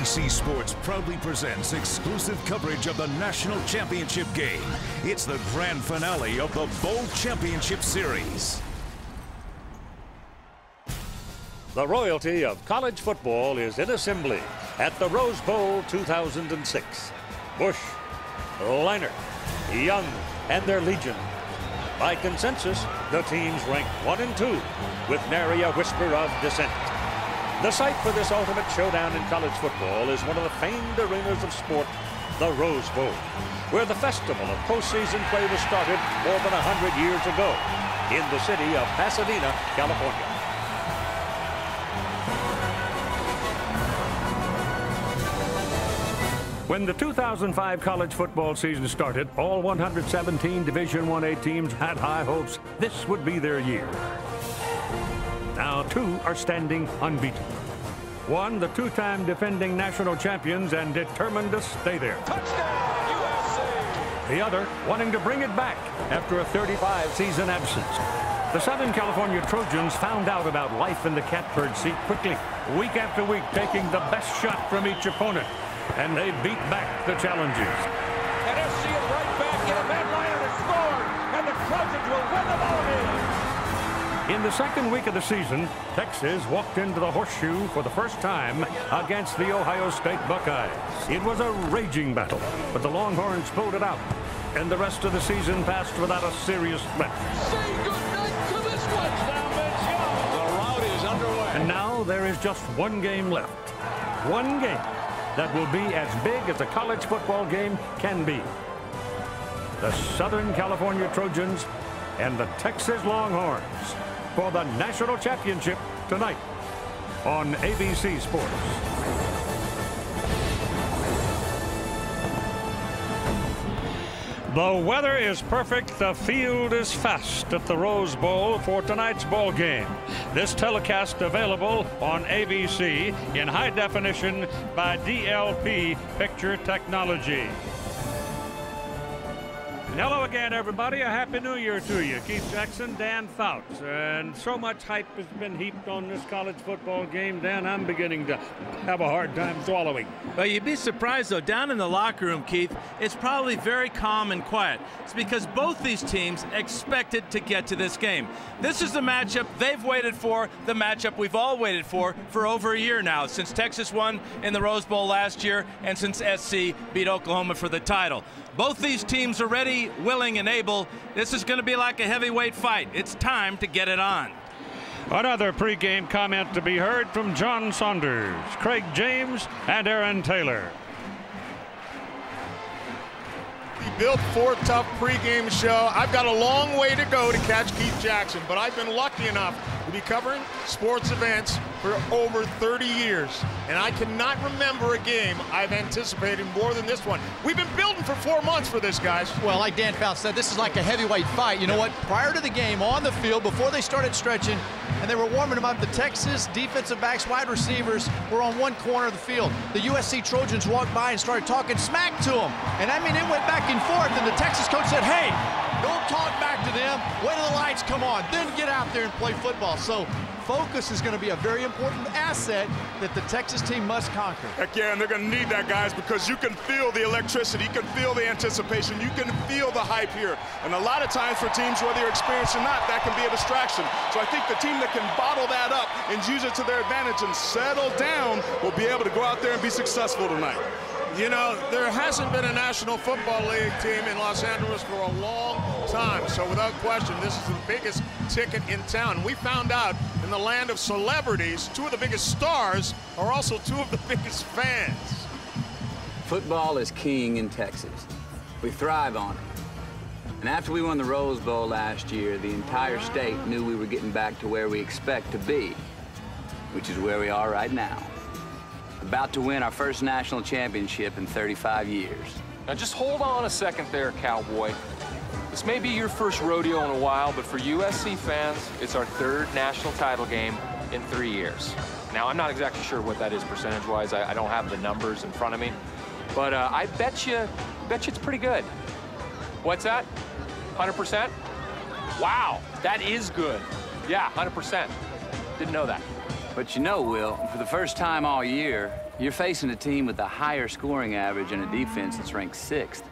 ABC Sports proudly presents exclusive coverage of the National Championship game. It's the grand finale of the Bowl Championship Series. The royalty of college football is in assembly at the Rose Bowl 2006. Bush, Leinart, Young, and their legion. By consensus, the teams ranked 1 and 2, with nary a whisper of dissent. The site for this ultimate showdown in college football is one of the famed arenas of sport, the Rose Bowl, where the festival of postseason play was started more than 100 years ago in the city of Pasadena, California. When the 2005 college football season started, all 117 Division I-A teams had high hopes this would be their year. Now 2 are standing unbeaten. One, the 2-time defending national champions and determined to stay there. Touchdown, USC! The other, wanting to bring it back after a 35-season absence. The Southern California Trojans found out about life in the catbird seat quickly, week after week taking the best shot from each opponent. And they beat back the challenges. And SC is right back in a man liner to score, and the Trojans will win the ball game. In the second week of the season, Texas walked into the horseshoe for the first time against the Ohio State Buckeyes. It was a raging battle, but the Longhorns pulled it out, and the rest of the season passed without a serious threat. Say goodnight to this touchdown, Mitch. The route is underway. And now there is just one game left. One game that will be as big as a college football game can be. The Southern California Trojans and the Texas Longhorns for the national championship tonight on ABC Sports. The weather is perfect, the field is fast at the Rose Bowl for tonight's ball game. This telecast available on ABC in high definition by DLP Picture Technology. Hello again, everybody. A Happy New Year to you. Keith Jackson, Dan Fouts. And so much hype has been heaped on this college football game, Dan, I'm beginning to have a hard time swallowing. Well, you'd be surprised, though, down in the locker room, Keith, it's probably very calm and quiet. It's because both these teams expected to get to this game. This is the matchup they've waited for, the matchup we've all waited for over a year now, since Texas won in the Rose Bowl last year and since SC beat Oklahoma for the title. Both these teams are ready, willing, and able. This is going to be like a heavyweight fight. It's time to get it on. Another pregame comment to be heard from John Saunders, Craig James, and Aaron Taylor. We built for a tough pregame show. I've got a long way to go to catch Keith Jackson, but I've been lucky enough to be covering sports events for over 30 years, and I cannot remember a game I've anticipated more than this one. We've been building for 4 months for this, guys. Well, like Dan Fouts said, this is like a heavyweight fight. You know what? Prior to the game, on the field, before they started stretching, and they were warming them up, the Texas defensive backs, wide receivers were on one corner of the field. The USC Trojans walked by and started talking smack to them. And I mean, it went back and forth, and the Texas coach said, hey, don't talk back to them. Wait till the lights come on. Then get out there and play football. So focus is going to be a very important asset that the Texas team must conquer. Heck yeah, and they're going to need that, guys, because you can feel the electricity, you can feel the anticipation, you can feel the hype here. And a lot of times for teams, whether you're experienced or not, that can be a distraction. So I think the team that can bottle that up and use it to their advantage and settle down will be able to go out there and be successful tonight. You know, there hasn't been a National Football League team in Los Angeles for a long time. So without question, this is the biggest ticket in town. We found out in the land of celebrities, 2 of the biggest stars are also 2 of the biggest fans. Football is king in Texas. We thrive on it. And after we won the Rose Bowl last year, the entire state knew we were getting back to where we expect to be, which is where we are right now. About to win our first national championship in 35 years. Now just hold on a second there, cowboy. This may be your first rodeo in a while, but for USC fans, it's our 3rd national title game in 3 years. Now, I'm not exactly sure what that is percentage-wise. I don't have the numbers in front of me. But I bet you it's pretty good. What's that? 100%? Wow, that is good. Yeah, 100%. Didn't know that. But you know, Will, for the first time all year, You're facing a team with a higher scoring average and a defense that's ranked 6th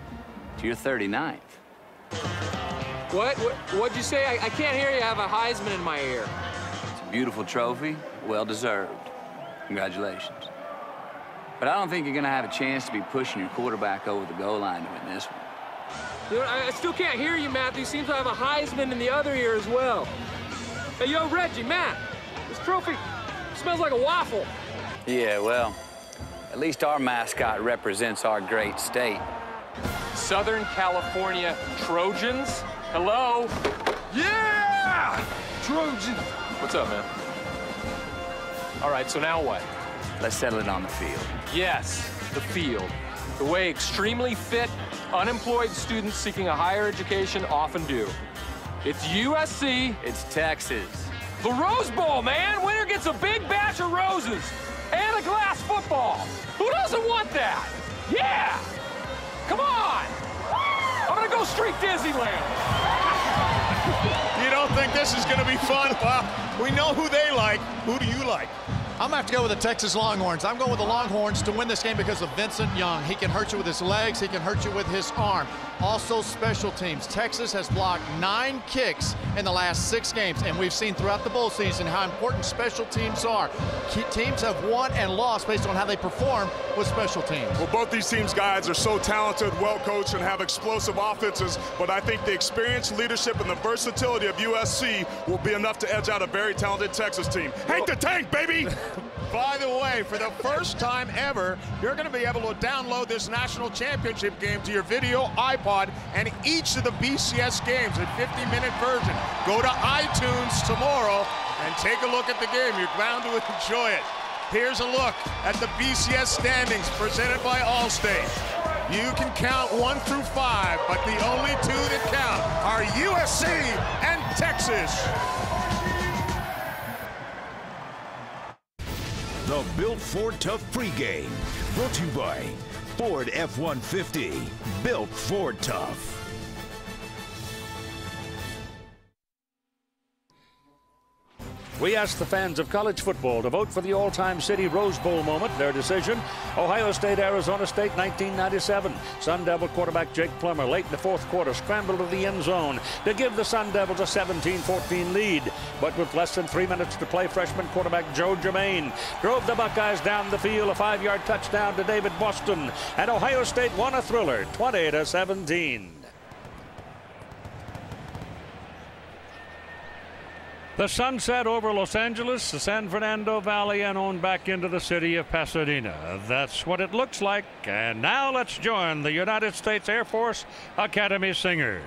to your 39th. What'd you say? I can't hear you. I have a Heisman in my ear. It's a beautiful trophy, well-deserved. Congratulations. But I don't think you're going to have a chance to be pushing your quarterback over the goal line to win this one. Dude, I still can't hear you, Matthew. Seems I have a Heisman in the other ear as well. Hey, yo, Reggie, Matt, this trophy smells like a waffle. Yeah, well, at least our mascot represents our great state. Southern California Trojans? Hello? Yeah! Trojans! What's up, man? All right, so now what? Let's settle it on the field. Yes, the field. The way extremely fit, unemployed students seeking a higher education often do. It's USC. It's Texas. The Rose Bowl, man! Winner gets a big batch of roses and a glass football. Who doesn't want that? Yeah! Come on! I'm gonna go straight Disneyland. You don't think this is gonna be fun? Well, we know who they like. Who do you like? I'm gonna have to go with the Texas Longhorns. I'm going with the Longhorns to win this game because of Vincent Young. He can hurt you with his legs. He can hurt you with his arm. Also, special teams. Texas has blocked 9 kicks in the last 6 games, and we've seen throughout the bowl season how important special teams are. Teams have won and lost based on how they perform with special teams. Well, both these teams, guys, are so talented, well-coached, and have explosive offenses, but I think the experience, leadership, and the versatility of USC will be enough to edge out a very talented Texas team. Hank the Tank, baby! By the way, for the first time ever, you're going to be able to download this national championship game to your video iPod and each of the BCS games, a 50-minute version. Go to iTunes tomorrow and take a look at the game. You're bound to enjoy it. Here's a look at the BCS standings presented by Allstate. You can count 1 through 5, but the only 2 that count are USC and Texas. The Built Ford Tough pregame, brought to you by Ford F-150, Built Ford Tough. We asked the fans of college football to vote for the all-time city Rose Bowl moment. Their decision, Ohio State, Arizona State, 1997. Sun Devil quarterback Jake Plummer, late in the 4th quarter, scrambled to the end zone to give the Sun Devils a 17-14 lead. But with less than 3 minutes to play, freshman quarterback Joe Germain drove the Buckeyes down the field, a 5-yard touchdown to David Boston, and Ohio State won a thriller, 20-17. The sunset over Los Angeles, the San Fernando Valley, and on back into the city of Pasadena. That's what it looks like. And now let's join the United States Air Force Academy Singers.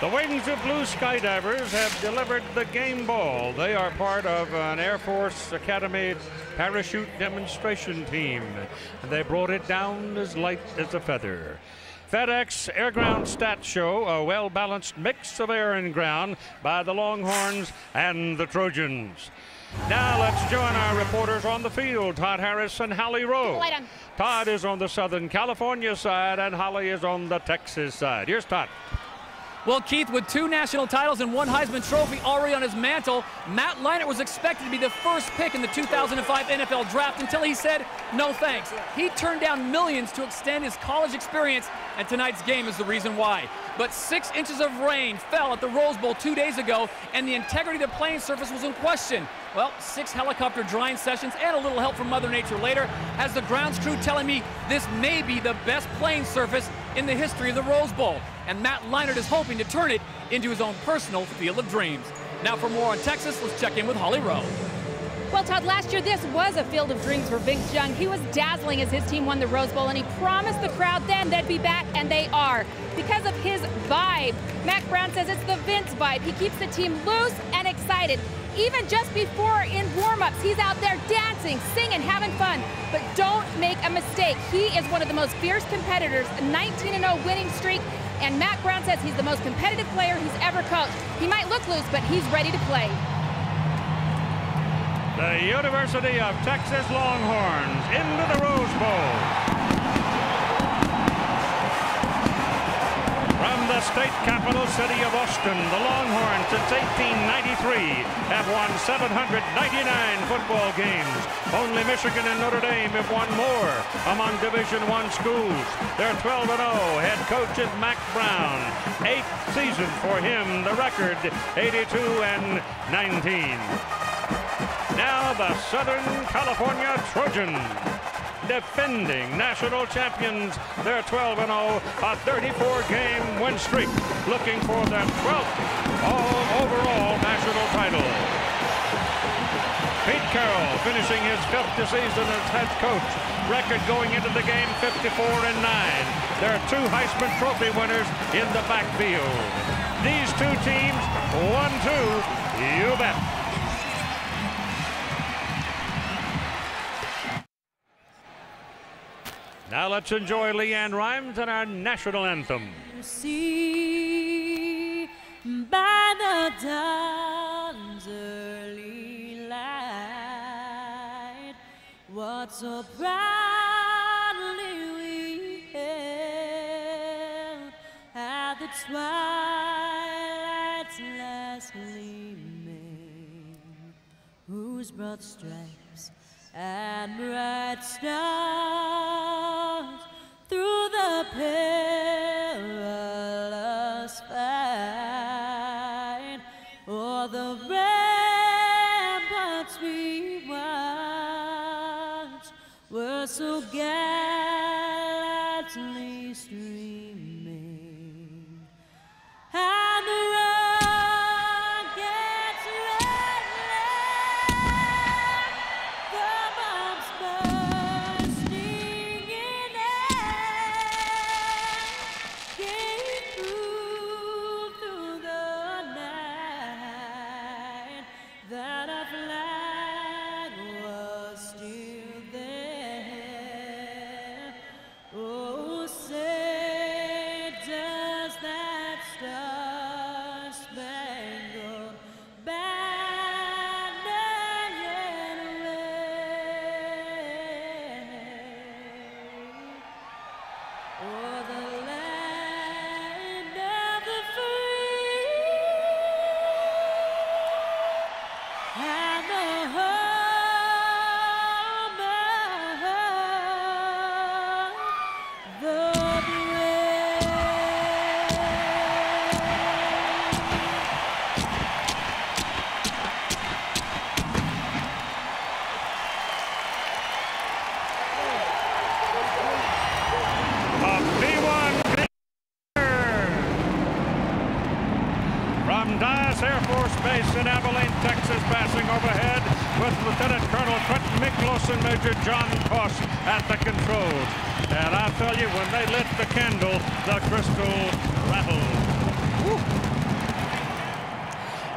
The Wings of Blue Skydivers have delivered the game ball. They are part of an Air Force Academy parachute demonstration team. And they brought it down as light as a feather. FedEx Air Ground Stats show a well-balanced mix of air and ground by the Longhorns and the Trojans. Now let's join our reporters on the field, Todd Harris and Holly Rowe. Todd is on the Southern California side and Holly is on the Texas side. Here's Todd. Well, Keith, with 2 national titles and 1 Heisman Trophy already on his mantle, Matt Leinart was expected to be the first pick in the 2005 NFL Draft until he said, no thanks. He turned down millions to extend his college experience, and tonight's game is the reason why. But 6 inches of rain fell at the Rose Bowl 2 days ago, and the integrity of the playing surface was in question. Well, 6 helicopter drying sessions and a little help from Mother Nature later has the grounds crew telling me this may be the best playing surface in the history of the Rose Bowl. And Matt Leinart is hoping to turn it into his own personal field of dreams. Now for more on Texas, let's check in with Holly Rowe. Well, Todd, last year this was a field of dreams for Vince Young. He was dazzling as his team won the Rose Bowl, and he promised the crowd then they'd be back, and they are. Because of his vibe, Mac Brown says it's the Vince vibe. He keeps the team loose and excited. Even just before in warm-ups, he's out there dancing, singing, having fun. But don't make a mistake. He is one of the most fierce competitors, a 19-0 winning streak. And Mac Brown says he's the most competitive player he's ever coached. He might look loose, but he's ready to play. The University of Texas Longhorns into the Rose Bowl. From the state capital city of Austin, the Longhorns since 1893 have won 799 football games. Only Michigan and Notre Dame have won more among Division I schools. They're 12-0. Head coach is Mac Brown. 8th season for him. The record 82-19. Now the Southern California Trojans, defending national champions. They're 12-0, a 34-game win streak, looking for their 12th overall national title. Pete Carroll finishing his 5th season as head coach. Record going into the game 54-9. There are 2 Heisman Trophy winners in the backfield. These 2 teams, 1-2, you bet. Now let's enjoy Leanne Rimes and our national anthem. See by the dawn's early light what so proudly we hailed at the twilight's last gleaming, whose broad stripes and bright stars through the perilous fight o'er the ramparts we watched were so gallantly streaming, and the rockets red Air Force Base in Abilene, Texas, passing overhead with Lieutenant Colonel Quentin Miklos and Major John Koss at the controls. And I'll tell you, when they lit the candle, the crystal rattled. Woo.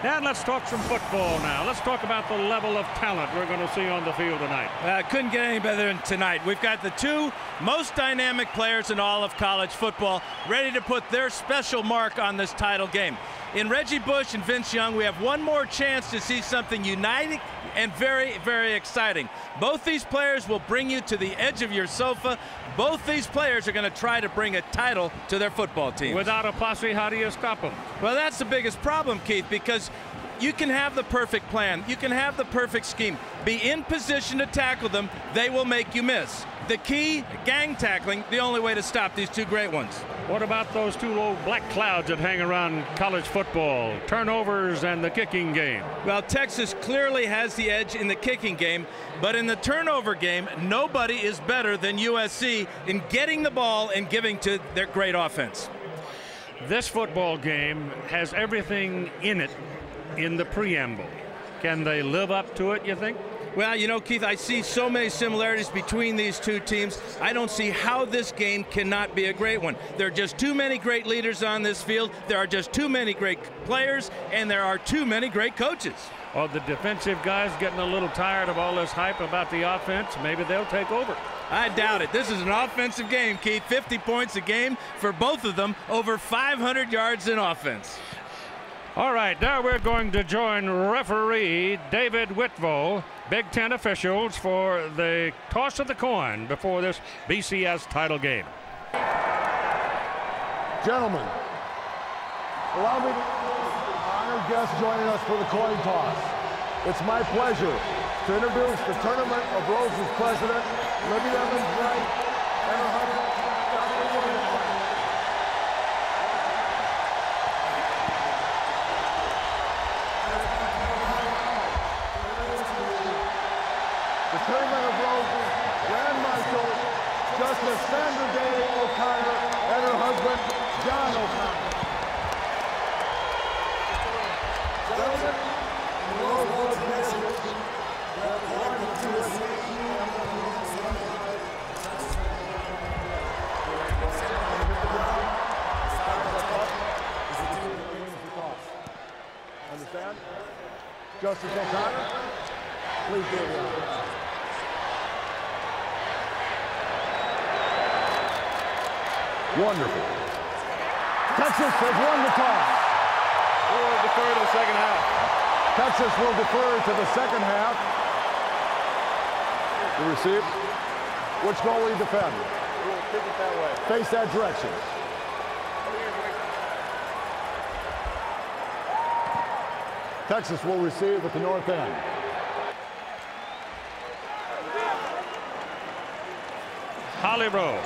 And let's talk some football now. Let's talk about the level of talent we're going to see on the field tonight. Couldn't get any better than tonight. We've got the two most dynamic players in all of college football ready to put their special mark on this title game. In Reggie Bush and Vince Young, we have one more chance to see something uniting and very, very exciting. Both these players will bring you to the edge of your sofa. Both these players are going to try to bring a title to their football team. Without a posse, how do you stop them? Well, that's the biggest problem, Keith, because you can have the perfect plan. You can have the perfect scheme. Be in position to tackle them. They will make you miss. The key, gang tackling, the only way to stop these two great ones. What about those two old black clouds that hang around college football? Turnovers and the kicking game. Well, Texas clearly has the edge in the kicking game, but in the turnover game, nobody is better than USC in getting the ball and giving to their great offense. This football game has everything in it in the preamble. Can they live up to it, you think? Well, you know, Keith, I see so many similarities between these two teams. I don't see how this game cannot be a great one. There are just too many great leaders on this field. There are just too many great players, and there are too many great coaches. Are the defensive guys getting a little tired of all this hype about the offense? Maybe they'll take over. I doubt it. This is an offensive game, Keith. 50 points a game for both of them, over 500 yards in offense. All right, now we're going to join referee David Whitvo, Big Ten officials, for the toss of the coin before this BCS title game. Gentlemen, allow me to honored guests joining us for the coin toss. It's my pleasure to introduce the Tournament of Roses president, Libby Evans-Wright, and her husband, the Tournament of Roses Grand Marshal Justice Sandra Day O'Connor and her husband, John O'Connor. Gentlemen, the Rose Bowl Championship, understand? Justice O'Connor, please do it. Wonderful. Texas has won the toss. We will defer to the second half. Texas will defer to the second half. You receive. Which goal will you defend? We will kick it that way. Face that direction. Texas will receive at the north end. Holly Rowe.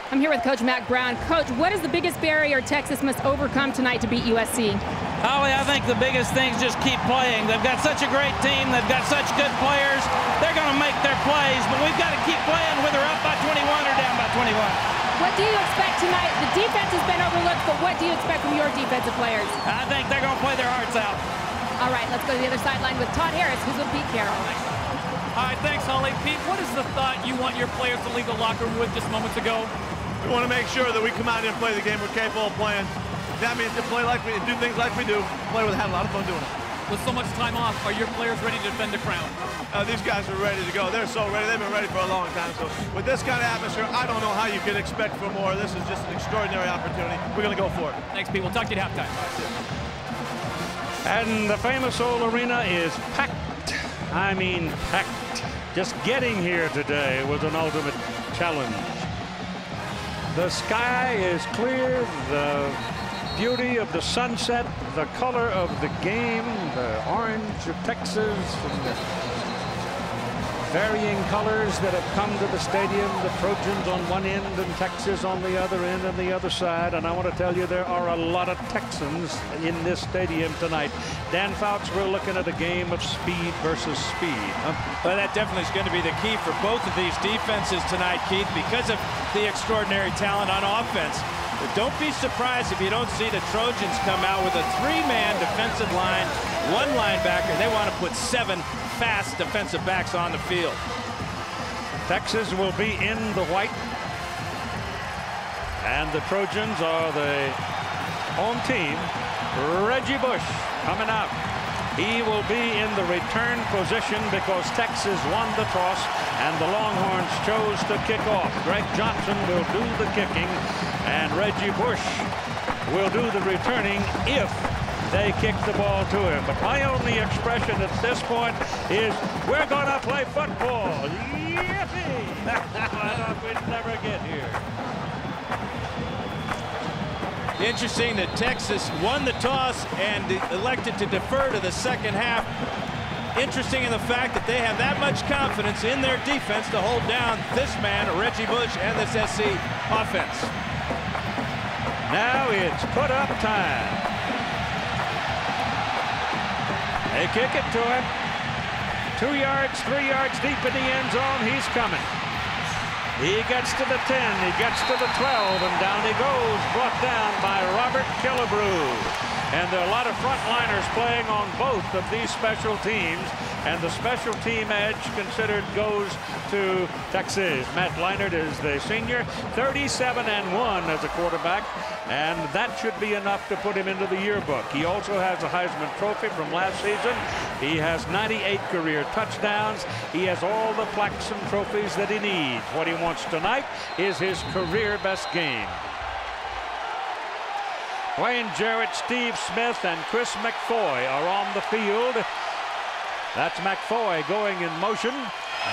I'm here with Coach Matt Brown. Coach, what is the biggest barrier Texas must overcome tonight to beat USC? Holly, I think the biggest thing is just keep playing. They've got such a great team. They've got such good players. They're going to make their plays, but we've got to keep playing whether up by 21 or down by 21. What do you expect tonight? The defense has been overlooked, but what do you expect from your defensive players? I think they're going to play their hearts out. All right, let's go to the other sideline with Todd Harris, who's with Pete Carroll. All right, thanks, Holly. Pete, what is the thought you want your players to leave the locker room with just moments ago? We want to make sure that we come out here and play the game we're capable of playing. That means to play like we do things like we do. Play with, have a lot of fun doing it. With so much time off, are your players ready to defend the crown? These guys are ready to go. They're so ready. They've been ready for a long time. So with this kind of atmosphere, I don't know how you can expect for more. This is just an extraordinary opportunity. We're going to go for it. Thanks, Pete. We'll talk to you at halftime. And the famous old arena is packed. I mean packed. Just getting here today was an ultimate challenge. The sky is clear, the beauty of the sunset, the color of the game, the orange of Texas, and the varying colors that have come to the stadium, the Trojans on one end and Texas on the other end and the other side. And I want to tell you, there are a lot of Texans in this stadium tonight. Dan Fouts, we're looking at a game of speed versus speed. Well, that definitely is going to be the key for both of these defenses tonight, Keith, because of the extraordinary talent on offense. But don't be surprised if you don't see the Trojans come out with a three-man defensive line, one linebacker. They want to put 7 fast defensive backs on the field. Texas will be in the white, and the Trojans are the home team. Reggie Bush coming out. He will be in the return position because Texas won the toss and the Longhorns chose to kick off. Greg Johnson will do the kicking and Reggie Bush will do the returning if they kick the ball to him. But my only expression at this point is we're going to play football. Yippee! I thought we'd never get here. Interesting that Texas won the toss and elected to defer to the second half. Interesting in the fact that they have that much confidence in their defense to hold down this man, Reggie Bush, and this SC offense. Now it's put up time. They kick it to him. 2 yards, 3 yards deep in the end zone. He's coming. He gets to the 10, he gets to the 12, and down he goes, brought down by Robert Killebrew. And there are a lot of frontliners playing on both of these special teams, and the special team edge considered goes to Texas. Matt Leinart is the senior, 37-1 as a quarterback, and that should be enough to put him into the yearbook. He also has a Heisman Trophy from last season. He has 98 career touchdowns. He has all the plaques and trophies that he needs. What he wants tonight is his career best game. Wayne Jarrett, Steve Smith, and Chris McFoy are on the field. That's McFoy going in motion.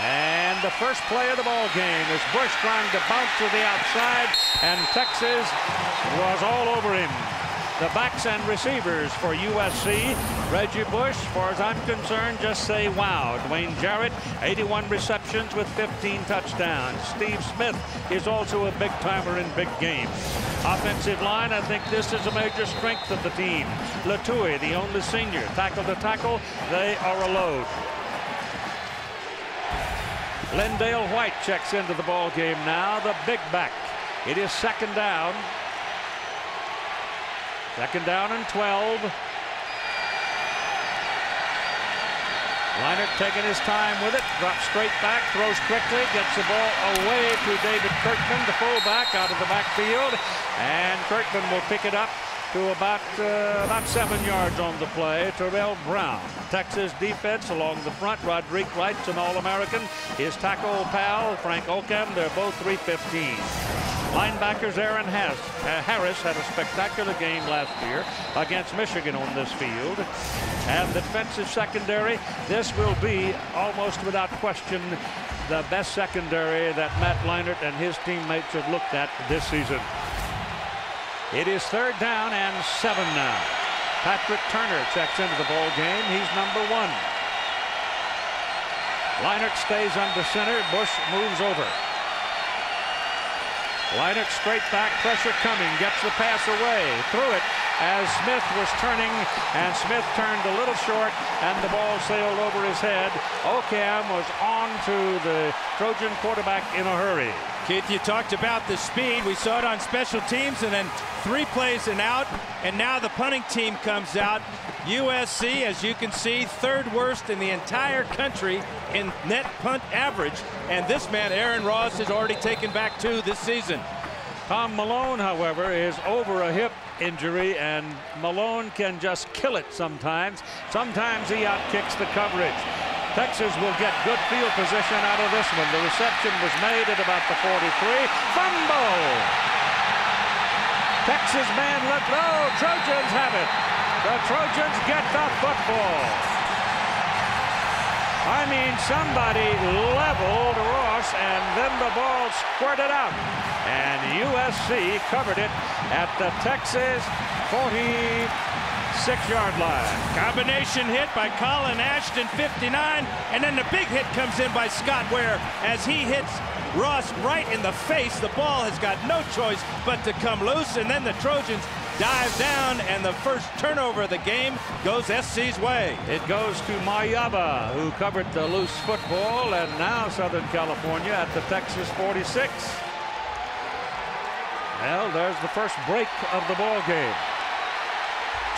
And the first play of the ball game is Bush trying to bounce to the outside, and Texas was all over him. The backs and receivers for USC. Reggie Bush, as far as I'm concerned, just say wow. Dwayne Jarrett, 81 receptions with 15 touchdowns. Steve Smith is also a big timer in big games. Offensive line, I think this is a major strength of the team. Latouille, the only senior, tackle to tackle, they are a load. Lendale White checks into the ball game now, the big back. It is second down. Second down and 12. Leinart taking his time with it, drops straight back, throws quickly, gets the ball away to David Kirkman, the fullback, out of the backfield, and Kirkman will pick it up to about 7 yards on the play. Terrell Brown. Texas defense along the front. Roderick Wright's an All-American. His tackle pal, Frank Ocam, they're both 315. Linebackers Aaron Harris had a spectacular game last year against Michigan on this field. And the defensive secondary, this will be almost without question the best secondary that Matt Leinart and his teammates have looked at this season. It is third down and 7 now. Patrick Turner checks into the ball game. He's number 1. Leinart stays under center. Bush moves over. Leinart straight back, pressure coming, gets the pass away, threw it as Smith was turning, and Smith turned a little short, and the ball sailed over his head. Ocam was on to the Trojan quarterback in a hurry. Keith, you talked about the speed. We saw it on special teams, and then 3 plays and out, and now the punting team comes out. USC, as you can see, 3rd worst in the entire country in net punt average, and this man, Aaron Ross, has already taken back 2 this season. Tom Malone, however, is over a hip injury, and Malone can just kill it sometimes. Sometimes he outkicks the coverage. Texas will get good field position out of this one. The reception was made at about the 43. Fumble! Texas man looked low. Trojans have it. The Trojans get the football. I mean, somebody leveled Ross, and then the ball squirted out. And USC covered it at the Texas 46-yard line. Combination hit by Colin Ashton, 59, and then the big hit comes in by Scott Ware as he hits Ross right in the face. The ball has got no choice but to come loose, and then the Trojans dive down, and the first turnover of the game goes SC's way. It goes to Mayaba, who covered the loose football, and now Southern California at the Texas 46. Well, there's the first break of the ball game.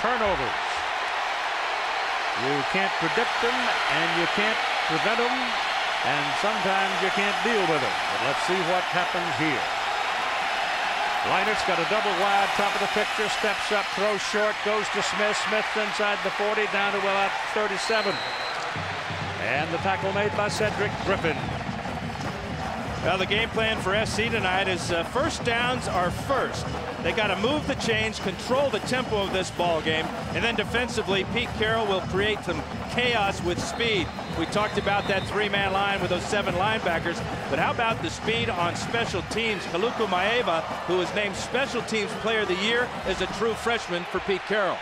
Turnovers. You can't predict them, and you can't prevent them, and sometimes you can't deal with them. But let's see what happens here. Leinert's got a double wide, top of the picture, steps up, throws short, goes to Smith. Smith inside the 40, down to about 37. And the tackle made by Cedric Griffin. Well, the game plan for SC tonight is first downs are first. They got to move the chains, control the tempo of this ball game, and then defensively, Pete Carroll will create some chaos with speed. We talked about that three-man line with those 7 linebackers, but how about the speed on special teams? Kaluku Maeva, who was named Special Teams Player of the Year, is a true freshman for Pete Carroll.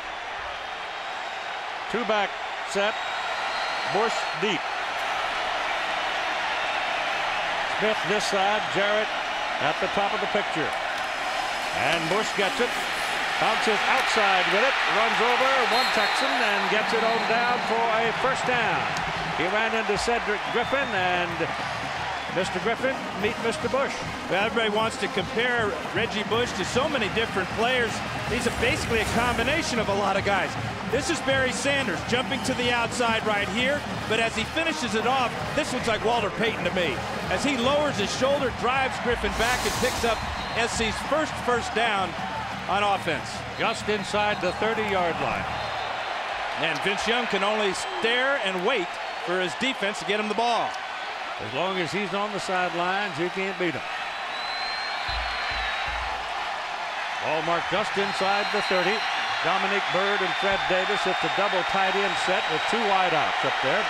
2-back set, Bush deep. Smith this side, Jarrett at the top of the picture. And Bush gets it, bounces outside with it, runs over one Texan and gets it on down for a first down. He ran into Cedric Griffin, and Mr. Griffin meet Mr. Bush. Well, everybody wants to compare Reggie Bush to so many different players. He's basically a combination of a lot of guys. This is Barry Sanders jumping to the outside right here, but as he finishes it off, this looks like Walter Payton to me. As he lowers his shoulder, drives Griffin back and picks up SC's first down on offense. Just inside the 30-yard line. And Vince Young can only stare and wait for his defense to get him the ball. As long as he's on the sidelines, you can't beat him. Ball marked just inside the 30. Dominic Byrd and Fred Davis. It's a double tight end set with 2 wideouts up there.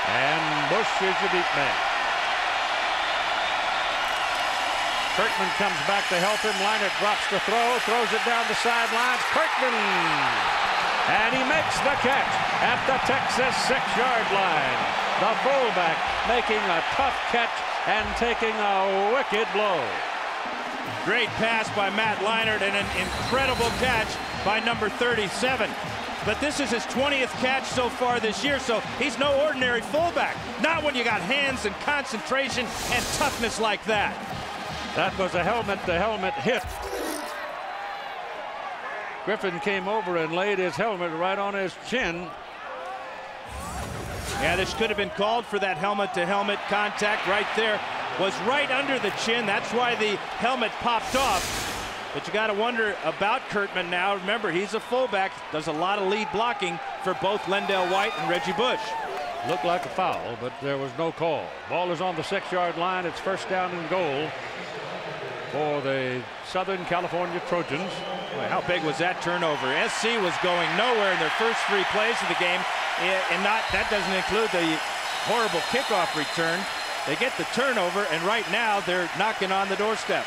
And Bush is your deep man. Kirkman comes back to help him. Leinert drops the throw, throws it down the sidelines. Kirkman! And he makes the catch at the Texas 6-yard line. The fullback making a tough catch and taking a wicked blow. Great pass by Matt Leinert and an incredible catch by number 37. But this is his 20th catch so far this year, so he's no ordinary fullback. Not when you got hands and concentration and toughness like that. That was a helmet-to-helmet hit. Griffin came over and laid his helmet right on his chin. Yeah, this could have been called for that helmet-to-helmet contact right there. Was right under the chin. That's why the helmet popped off. But you got to wonder about Kirkman now. Remember, he's a fullback, does a lot of lead blocking for both Lendale White and Reggie Bush. Looked like a foul, but there was no call. Ball is on the 6-yard line. It's first down and goal for the Southern California Trojans. Boy, how big was that turnover? SC was going nowhere in their first 3 plays of the game, and that doesn't include the horrible kickoff return. They get the turnover, and right now they're knocking on the doorstep.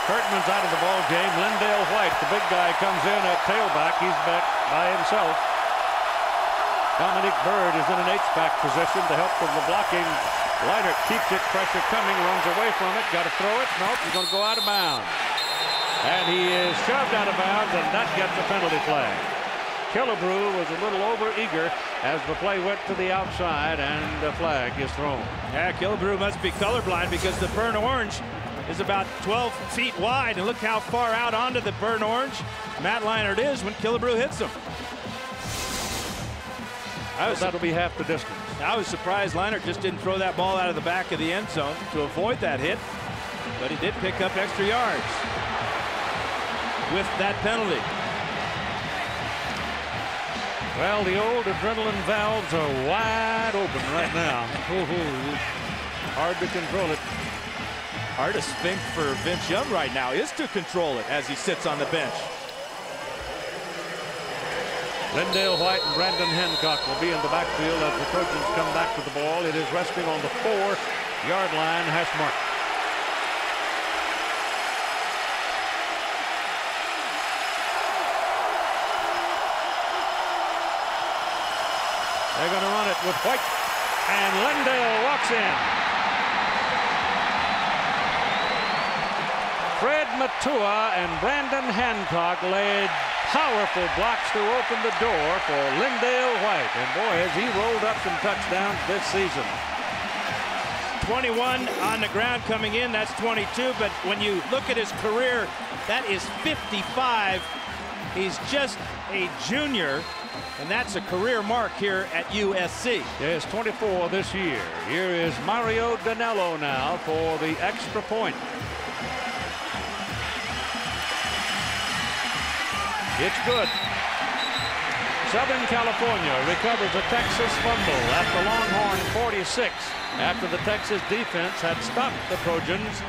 Kirkman's out of the ball game. Lendale White, the big guy, comes in at tailback. He's back by himself. Dominic Byrd is in an H-back position to help with the blocking. Leinert keeps it, pressure coming, runs away from it. Got to throw it. Nope, he's going to go out of bounds. And he is shoved out of bounds, and that gets a penalty flag. Killebrew was a little over-eager as the play went to the outside, and the flag is thrown. Yeah, Killebrew must be colorblind because the burnt orange is about 12 feet wide, and look how far out onto the burnt orange Matt Leinert is when Killebrew hits him. That'll be half the distance. I was surprised Leinert just didn't throw that ball out of the back of the end zone to avoid that hit, but he did pick up extra yards with that penalty. Well, the old adrenaline valves are wide open right now. Hard to control it. Hardest thing for Vince Young right now is to control it as he sits on the bench. Lendale White and Brandon Hancock will be in the backfield as the Trojans come back to the ball. It is resting on the 4-yard line, hash mark. They're going to run it with White, and Lendale walks in. Fred Matua and Brandon Hancock laid powerful blocks to open the door for Lendale White. And boy, has he rolled up some touchdowns this season. 21 on the ground coming in, that's 22. But when you look at his career, that is 55. He's just a junior. and that's a career mark here at USC. Yes, 24 this year. Here is Mario Danello now for the extra point. It's good. Southern California recovers a Texas fumble at the Longhorn 46 after the Texas defense had stopped the Trojans.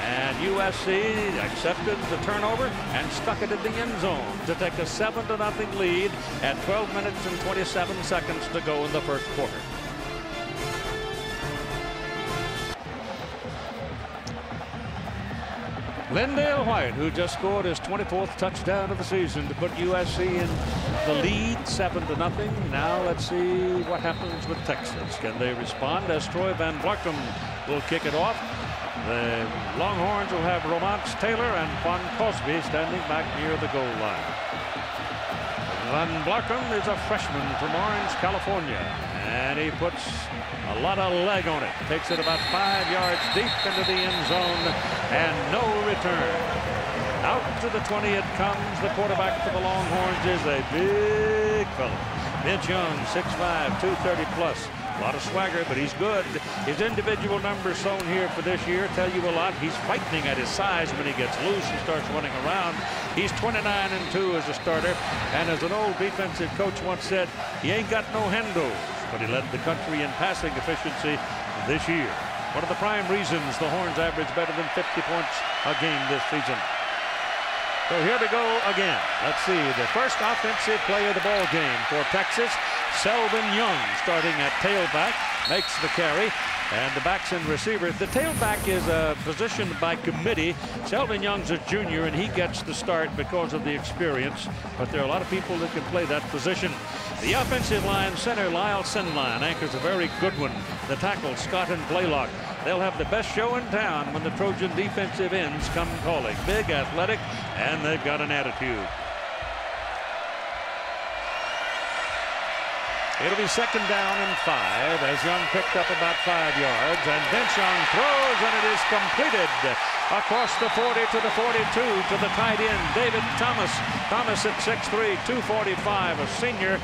And USC accepted the turnover and stuck it in the end zone to take a 7-0 lead at 12 minutes and 27 seconds to go in the first quarter. Lindale White, who just scored his 24th touchdown of the season to put USC in the lead 7-0. Now let's see what happens with Texas. Can they respond as Troy Van Blarcom will kick it off? The Longhorns will have Romance Taylor and Juan Cosby standing back near the goal line. Van Blarcom is a freshman from Orange, California, and he puts a lot of leg on it. Takes it about 5 yards deep into the end zone and no return. Out to the 20 it comes. The quarterback for the Longhorns is a big fella. Vince Young, 6'5", 230 plus. A lot of swagger, but he's good. His individual numbers shown here for this year tell you a lot. He's frightening at his size when he gets loose and starts running around. He's 29-2 as a starter, and as an old defensive coach once said, he ain't got no handles, but he led the country in passing efficiency this year. One of the prime reasons the Horns average better than 50 points a game this season. So here we go again. Let's see the first offensive play of the ball game for Texas. Selvin Young starting at tailback, makes the carry, and the backs and receivers. The tailback is a position by committee. Selvin Young's a junior, and he gets the start because of the experience, but there are a lot of people that can play that position. The offensive line center, Lyle Sinline, anchors a very good one. The tackle, Scott and Blaylock. They'll have the best show in town when the Trojan defensive ends come calling. Big, athletic, and they've got an attitude. It'll be 2nd down and 5 as Young picked up about 5 yards, and Vince Young throws, and it is completed across the 40 to the 42 to the tight end, David Thomas. Thomas at 6'3", 245, a senior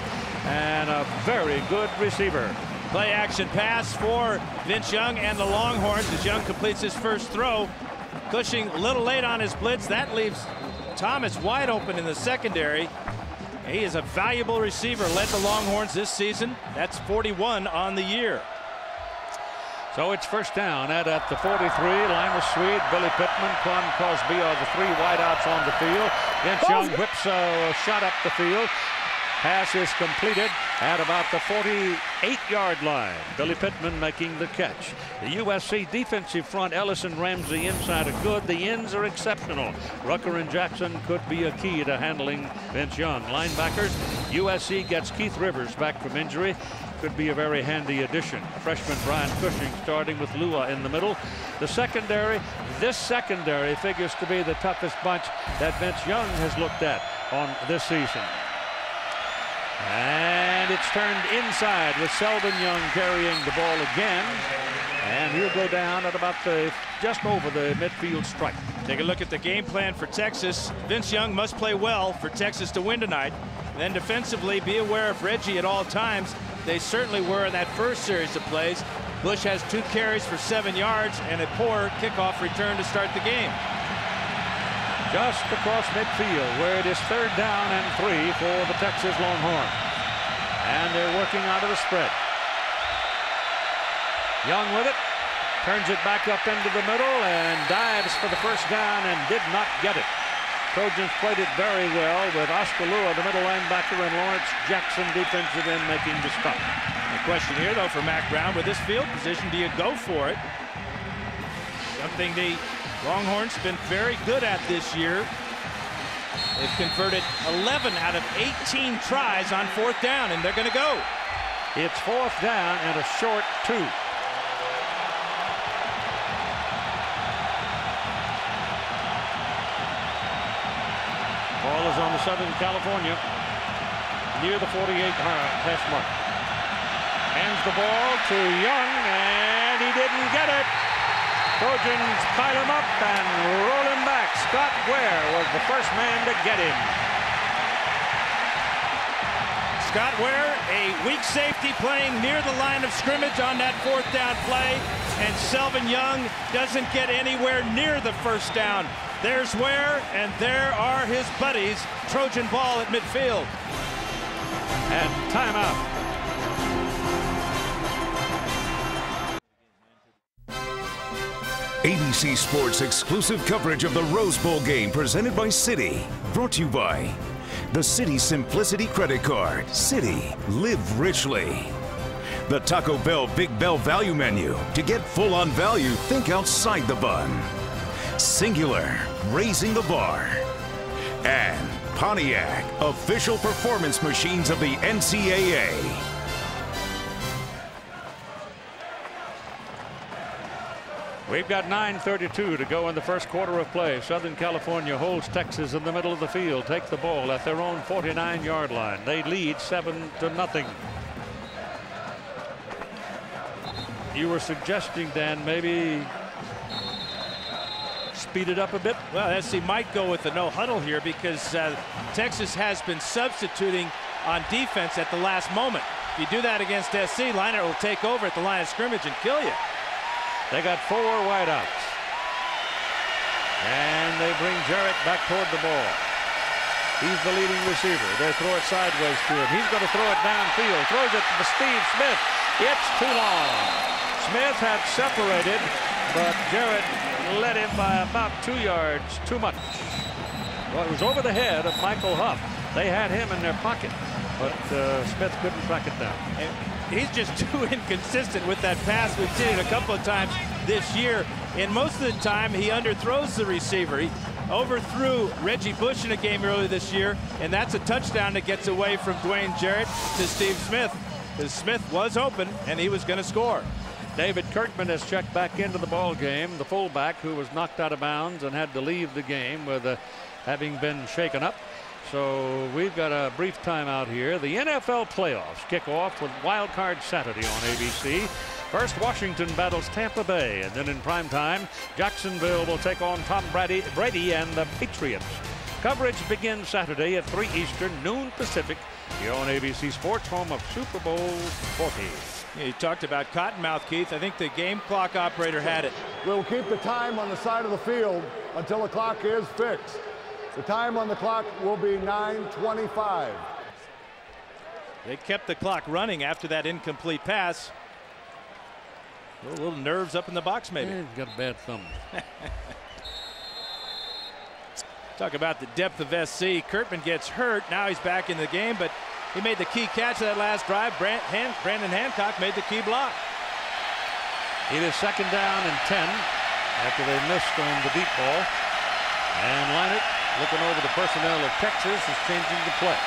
and a very good receiver. Play action pass for Vince Young and the Longhorns as Young completes his first throw. Cushing a little late on his blitz. That leaves Thomas wide open in the secondary. He is a valuable receiver, led the Longhorns this season. That's 41 on the year. So it's 1st down at the 43. Linus Sweed, Billy Pittman, Quan Cosby are the 3 wideouts on the field. Vince Young whips a shot up the field. Pass is completed at about the 48-yard line. Billy Pittman making the catch. The USC defensive front, Ellis and Ramsey inside are good. The ends are exceptional. Rucker and Jackson could be a key to handling Vince Young. Linebackers, USC gets Keith Rivers back from injury. Could be a very handy addition. Freshman Brian Cushing starting with Lua in the middle. The secondary, this secondary figures to be the toughest bunch that Vince Young has looked at on this season. And it's turned inside with Selvin Young carrying the ball again. And he'll go down at about just over the midfield stripe. Take a look at the game plan for Texas. Vince Young must play well for Texas to win tonight. Then defensively, be aware of Reggie at all times. They certainly were in that first series of plays. Bush has 2 carries for 7 yards and a poor kickoff return to start the game. Just across midfield where it is 3rd down and 3 for the Texas Longhorns. And they're working out of the spread. Young with it, turns it back up into the middle and dives for the 1st down and did not get it. Trojans played it very well with Oscar Lua, the middle linebacker, and Lawrence Jackson, defensive end, making the stop. The question here, though, for Mac Brown, with this field position, do you go for it? Something the Longhorns been very good at this year. They've converted 11 out of 18 tries on 4th down, and they're going to go. It's 4th down and a short 2. Ball is on the Southern California near the 48 hash mark. Hands the ball to Young, and he didn't get it. Trojans pile him up and roll him back. Scott Ware was the first man to get him. Scott Ware, a weak safety playing near the line of scrimmage on that 4th down play, and Selvin Young doesn't get anywhere near the 1st down. There's Ware, and there are his buddies. Trojan ball at midfield. And timeout. ABC Sports exclusive coverage of the Rose Bowl game presented by Citi. Brought to you by the Citi Simplicity Credit Card. Citi, live richly. The Taco Bell Big Bell Value Menu. To get full on value, think outside the bun. Singular, raising the bar. And Pontiac, official performance machines of the NCAA. We've got 9:32 to go in the first quarter of play. Southern California holds Texas in the middle of the field. Take the ball at their own 49-yard line. They lead 7-0. You were suggesting, Dan, maybe speed it up a bit? Well, SC might go with the no huddle here because Texas has been substituting on defense at the last moment. If you do that against SC, Leinart will take over at the line of scrimmage and kill you. They got 4 wideouts. And they bring Jarrett back toward the ball. He's the leading receiver. They throw it sideways to him. He's going to throw it downfield. Throws it to Steve Smith. It's too long. Smith had separated, but Jarrett led him by about 2 yards too much. Well, it was over the head of Michael Huff. They had him in their pocket, but Smith couldn't track it down. And he's just too inconsistent with that pass. We've seen it a couple of times this year, and most of the time he underthrows the receiver. He overthrew Reggie Bush in a game earlier this year, and that's a touchdown that gets away from Dwayne Jarrett to Steve Smith. Because Smith was open, and he was going to score. David Kirkman has checked back into the ball game, the fullback who was knocked out of bounds and had to leave the game with having been shaken up. So we've got a brief timeout here. The NFL playoffs kick off with Wild Card Saturday on ABC. First, Washington battles Tampa Bay, and then in prime time, Jacksonville will take on Tom Brady and the Patriots. Coverage begins Saturday at 3 Eastern, noon Pacific, here on ABC Sports, home of Super Bowl 40. Yeah, you talked about Cottonmouth, Keith. I think the game clock operator had it. We'll keep the time on the side of the field until the clock is fixed. The time on the clock will be 9:25. They kept the clock running after that incomplete pass. A little nerves up in the box, maybe. He's got a bad thumb. Talk about the depth of SC. Kurtman gets hurt. Now he's back in the game, but he made the key catch of that last drive. Brandon Hancock made the key block. It is 2nd down and 10 after they missed on the deep ball. And Leinart, looking over the personnel of Texas, is changing the play.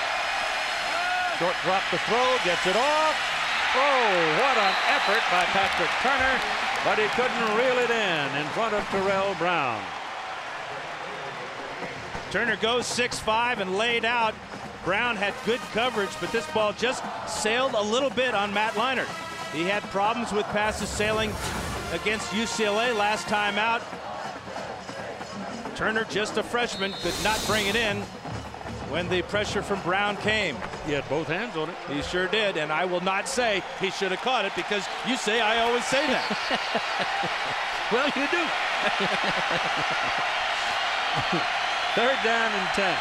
Short drop to throw, gets it off. Oh, what an effort by Patrick Turner, but he couldn't reel it in front of Terrell Brown. Turner goes 6'5" and laid out. Brown had good coverage, but this ball just sailed a little bit on Matt Leinart. He had problems with passes sailing against UCLA last time out. Turner, just a freshman, could not bring it in when the pressure from Brown came. He had both hands on it. He sure did, and I will not say he should have caught it because you say I always say that. Well, you do. 3rd down and 10.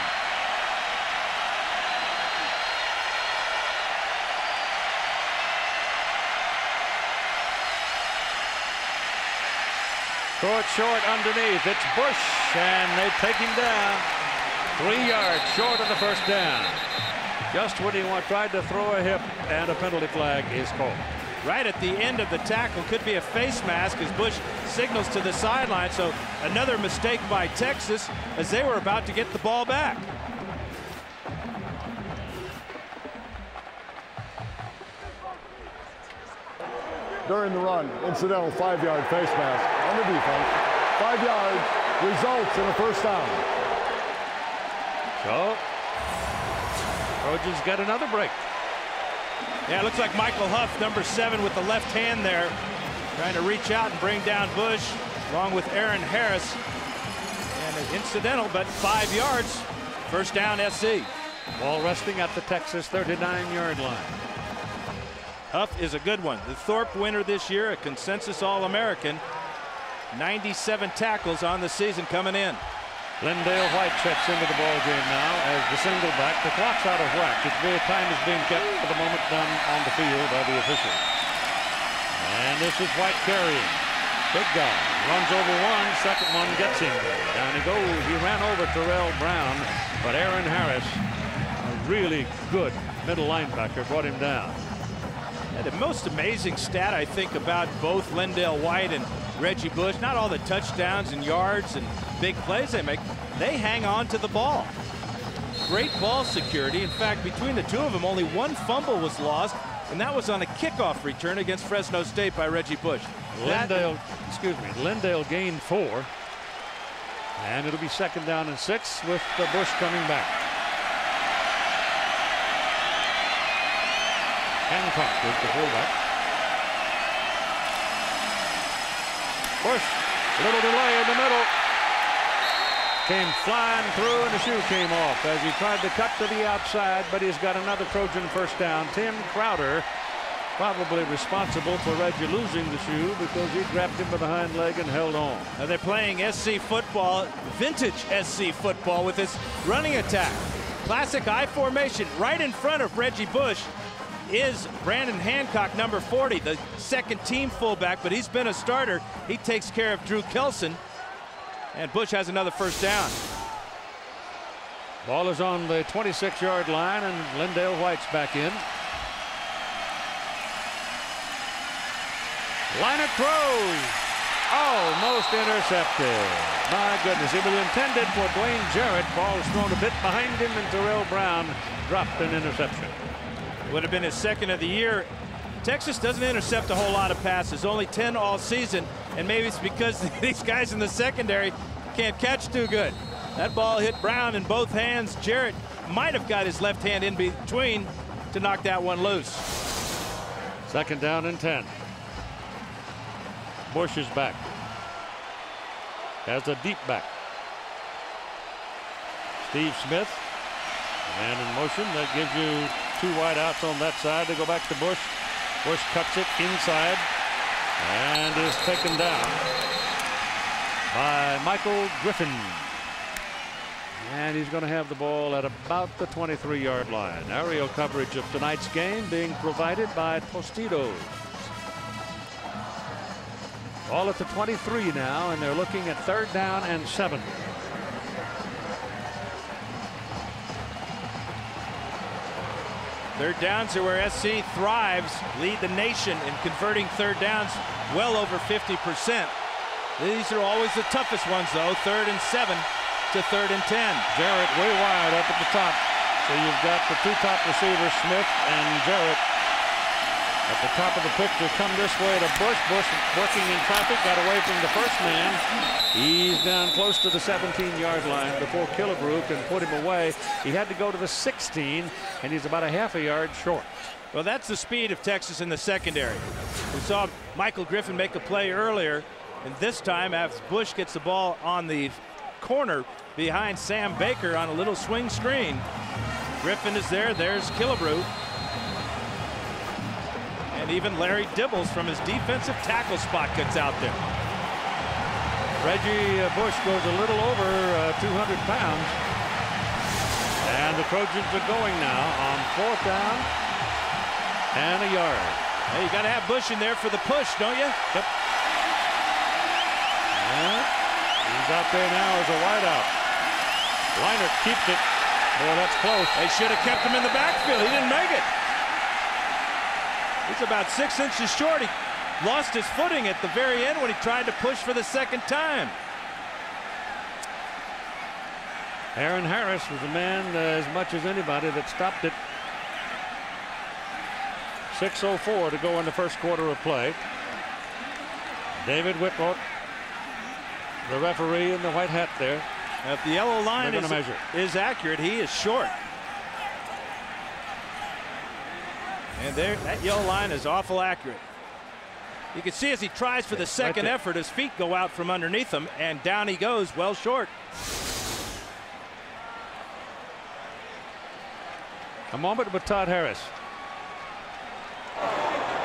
Throw it short underneath. It's Bush, and they take him down. 3 yards short of the 1st down. Just when he tried to throw a hip, and a penalty flag is called. Right at the end of the tackle, could be a face mask as Bush signals to the sideline. So another mistake by Texas as they were about to get the ball back. During the run, incidental 5-yard face mask on the defense. 5 yards results in a 1st down. So Trojans got another break. Yeah, it looks like Michael Huff, number 7, with the left hand there, trying to reach out and bring down Bush, along with Aaron Harris. And an incidental, but 5 yards. 1st down, SC. Ball resting at the Texas 39-yard line. Huff is a good one. The Thorpe winner this year, a consensus All-American. 97 tackles on the season coming in. Lindale White checks into the ball game now as the single back. The clock's out of whack. It's very time is being kept for the moment down on the field by the officials. And this is White carrying. Big guy. Runs over one. Second one gets him. Down he goes. He ran over Terrell Brown, but Aaron Harris, a really good middle linebacker, brought him down. And the most amazing stat, I think, about both Lindale White and Reggie Bush, not all the touchdowns and yards and big plays they make, they hang on to the ball. Great ball security. In fact, between the two of them, only one fumble was lost, and that was on a kickoff return against Fresno State by Reggie Bush. Lindale gained 4. And it'll be 2nd down and 6 with the Bush coming back. Hancock is the fullback. Bush, little delay in the middle. Came flying through and the shoe came off as he tried to cut to the outside, but he's got another Trojan first down. Tim Crowder probably responsible for Reggie losing the shoe because he grabbed him by the hind leg and held on. Now they're playing SC football, vintage SC football with this running attack. Classic I formation. Right in front of Reggie Bush is Brandon Hancock, number 40, the second team fullback, but he's been a starter. He takes care of Drew Kelson, and Bush has another first down. Ball is on the 26-yard line, and Lindale White's back in. Leinert throws. Almost intercepted. My goodness, it was intended for Dwayne Jarrett. Ball is thrown a bit behind him, and Terrell Brown dropped an interception. Would have been his 2nd of the year. Texas doesn't intercept a whole lot of passes, only 10 all season, and maybe it's because these guys in the secondary can't catch too good. That ball hit Brown in both hands. Jarrett might have got his left hand in between to knock that one loose. 2nd down and 10. Bush is back. Has a deep back. Steve Smith, man in motion. That gives you 2 wide outs on that side. They go back to Bush. Bush cuts it inside and is taken down by Michael Griffin. And he's going to have the ball at about the 23-yard line. Aerial coverage of tonight's game being provided by Tostitos. Ball at the 23 now, and they're looking at 3rd down and 7. Third downs are where SC thrives, lead the nation in converting 3rd downs well over 50%. These are always the toughest ones, though. 3rd and 7 to 3rd and 10. Jarrett way wide up at the top. So you've got the 2 top receivers, Smith and Jarrett, at the top of the picture. Come this way to Bush. Bush working in traffic, got away from the first man. He's down close to the 17-yard line before Killebrew can put him away. He had to go to the 16, and he's about a half a yard short. Well, that's the speed of Texas in the secondary. We saw Michael Griffin make a play earlier, and this time as Bush gets the ball on the corner behind Sam Baker on a little swing screen. Griffin is there. There's Killebrew. And even Larry Dibbles from his defensive tackle spot gets out there. Reggie Bush goes a little over 200 pounds. And the Trojans are going now on 4th down and a yard. Hey, you got to have Bush in there for the push, don't you? Yep. And he's out there now as a wideout. Leinert keeps it. Boy, that's close. They should have kept him in the backfield. He didn't make it. He's about 6 inches short. He lost his footing at the very end when he tried to push for the 2nd time. Aaron Harris was the man as much as anybody that stopped it. 6:04 to go in the first quarter of play. David Whitlock, the referee in the white hat there. Now, if the yellow line is accurate, he is short. And there, that yellow line is awful accurate. You can see as he tries for the second effort, his feet go out from underneath him, and down he goes, well short. A moment with Todd Harris.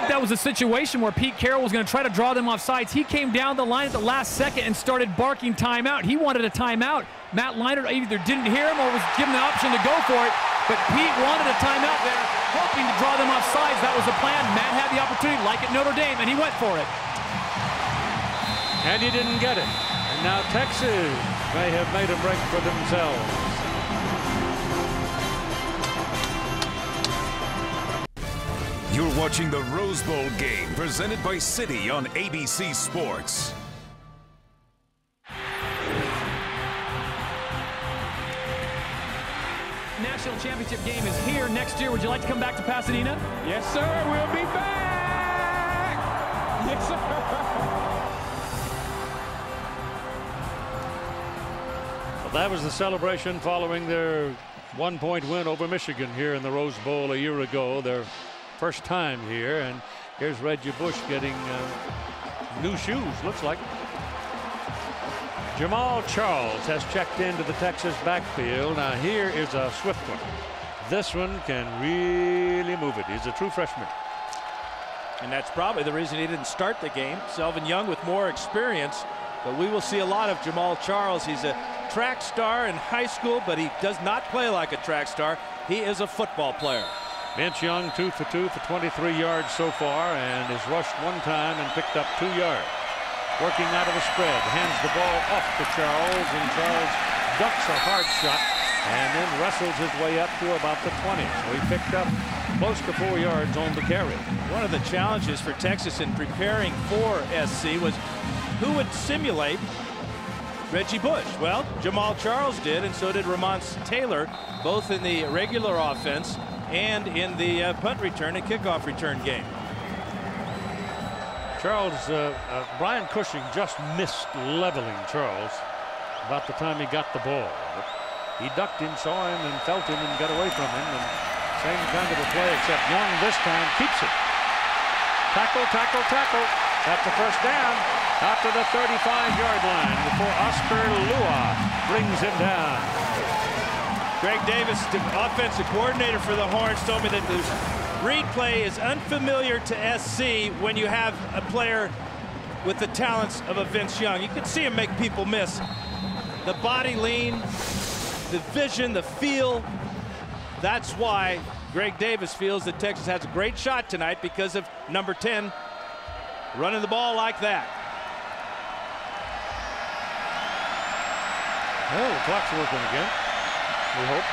That was a situation where Pete Carroll was going to try to draw them off sides. He came down the line at the last second and started barking timeout. He wanted a timeout. Matt Leinart either didn't hear him or was given the option to go for it. But Pete wanted a timeout there, hoping to draw them off sides. That was the plan. Matt had the opportunity, like at Notre Dame, and he went for it. And he didn't get it. And now Texas may have made a break for themselves. You're watching the Rose Bowl game presented by Citi on ABC Sports. National championship game is here next year. Would you like to come back to Pasadena? Yes, sir. We'll be back. Yes, sir. Well, that was the celebration following their one-point win over Michigan here in the Rose Bowl a year ago. Their first time here, and here's Reggie Bush getting new shoes, looks like. Jamal Charles has checked into the Texas backfield. Now here is a swift one. This one can really move it. He's a true freshman. And that's probably the reason he didn't start the game. Selvin Young with more experience, but we will see a lot of Jamal Charles. He's a track star in high school, but he does not play like a track star. He is a football player. Vince Young 2 for 2 for 23 yards so far, and has rushed one time and picked up 2 yards. Working out of a spread, hands the ball off to Charles, and Charles ducks a hard shot and then wrestles his way up to about the 20. So he picked up close to 4 yards on the carry. One of the challenges for Texas in preparing for SC was who would simulate Reggie Bush. Well, Jamal Charles did, and so did Ramonce Taylor, both in the regular offense and in the punt return and kickoff return game. Charles, Brian Cushing just missed leveling Charles about the time he got the ball. But he ducked him, saw him, and felt him and got away from him. And same kind of a play, except Young this time keeps it. Tackle, tackle, tackle. That's the first down out to the 35-yard line before Oscar Lua brings him down. Greg Davis, the offensive coordinator for the Horns, told me that the read play is unfamiliar to SC when you have a player with the talents of a Vince Young. You can see him make people miss. The body lean, the vision, the feel. That's why Greg Davis feels that Texas has a great shot tonight, because of number 10 running the ball like that. Oh, the clock's working again. We hope.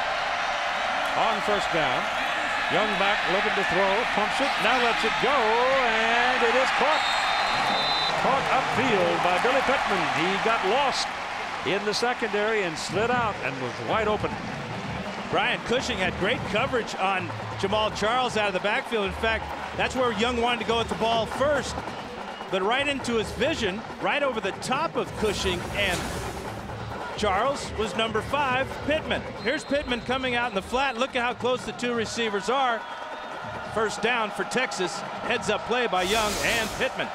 On first down, Young back looking to throw, pumps it, now lets it go, and it is caught. Caught upfield by Billy Pittman. He got lost in the secondary and slid out and was wide open. Brian Cushing had great coverage on Jamal Charles out of the backfield. In fact, that's where Young wanted to go with the ball first, but right into his vision, right over the top of Cushing and Charles, was number 5, Pittman. Here's Pittman coming out in the flat. Look at how close the two receivers are. First down for Texas. Heads up play by Young and Pittman.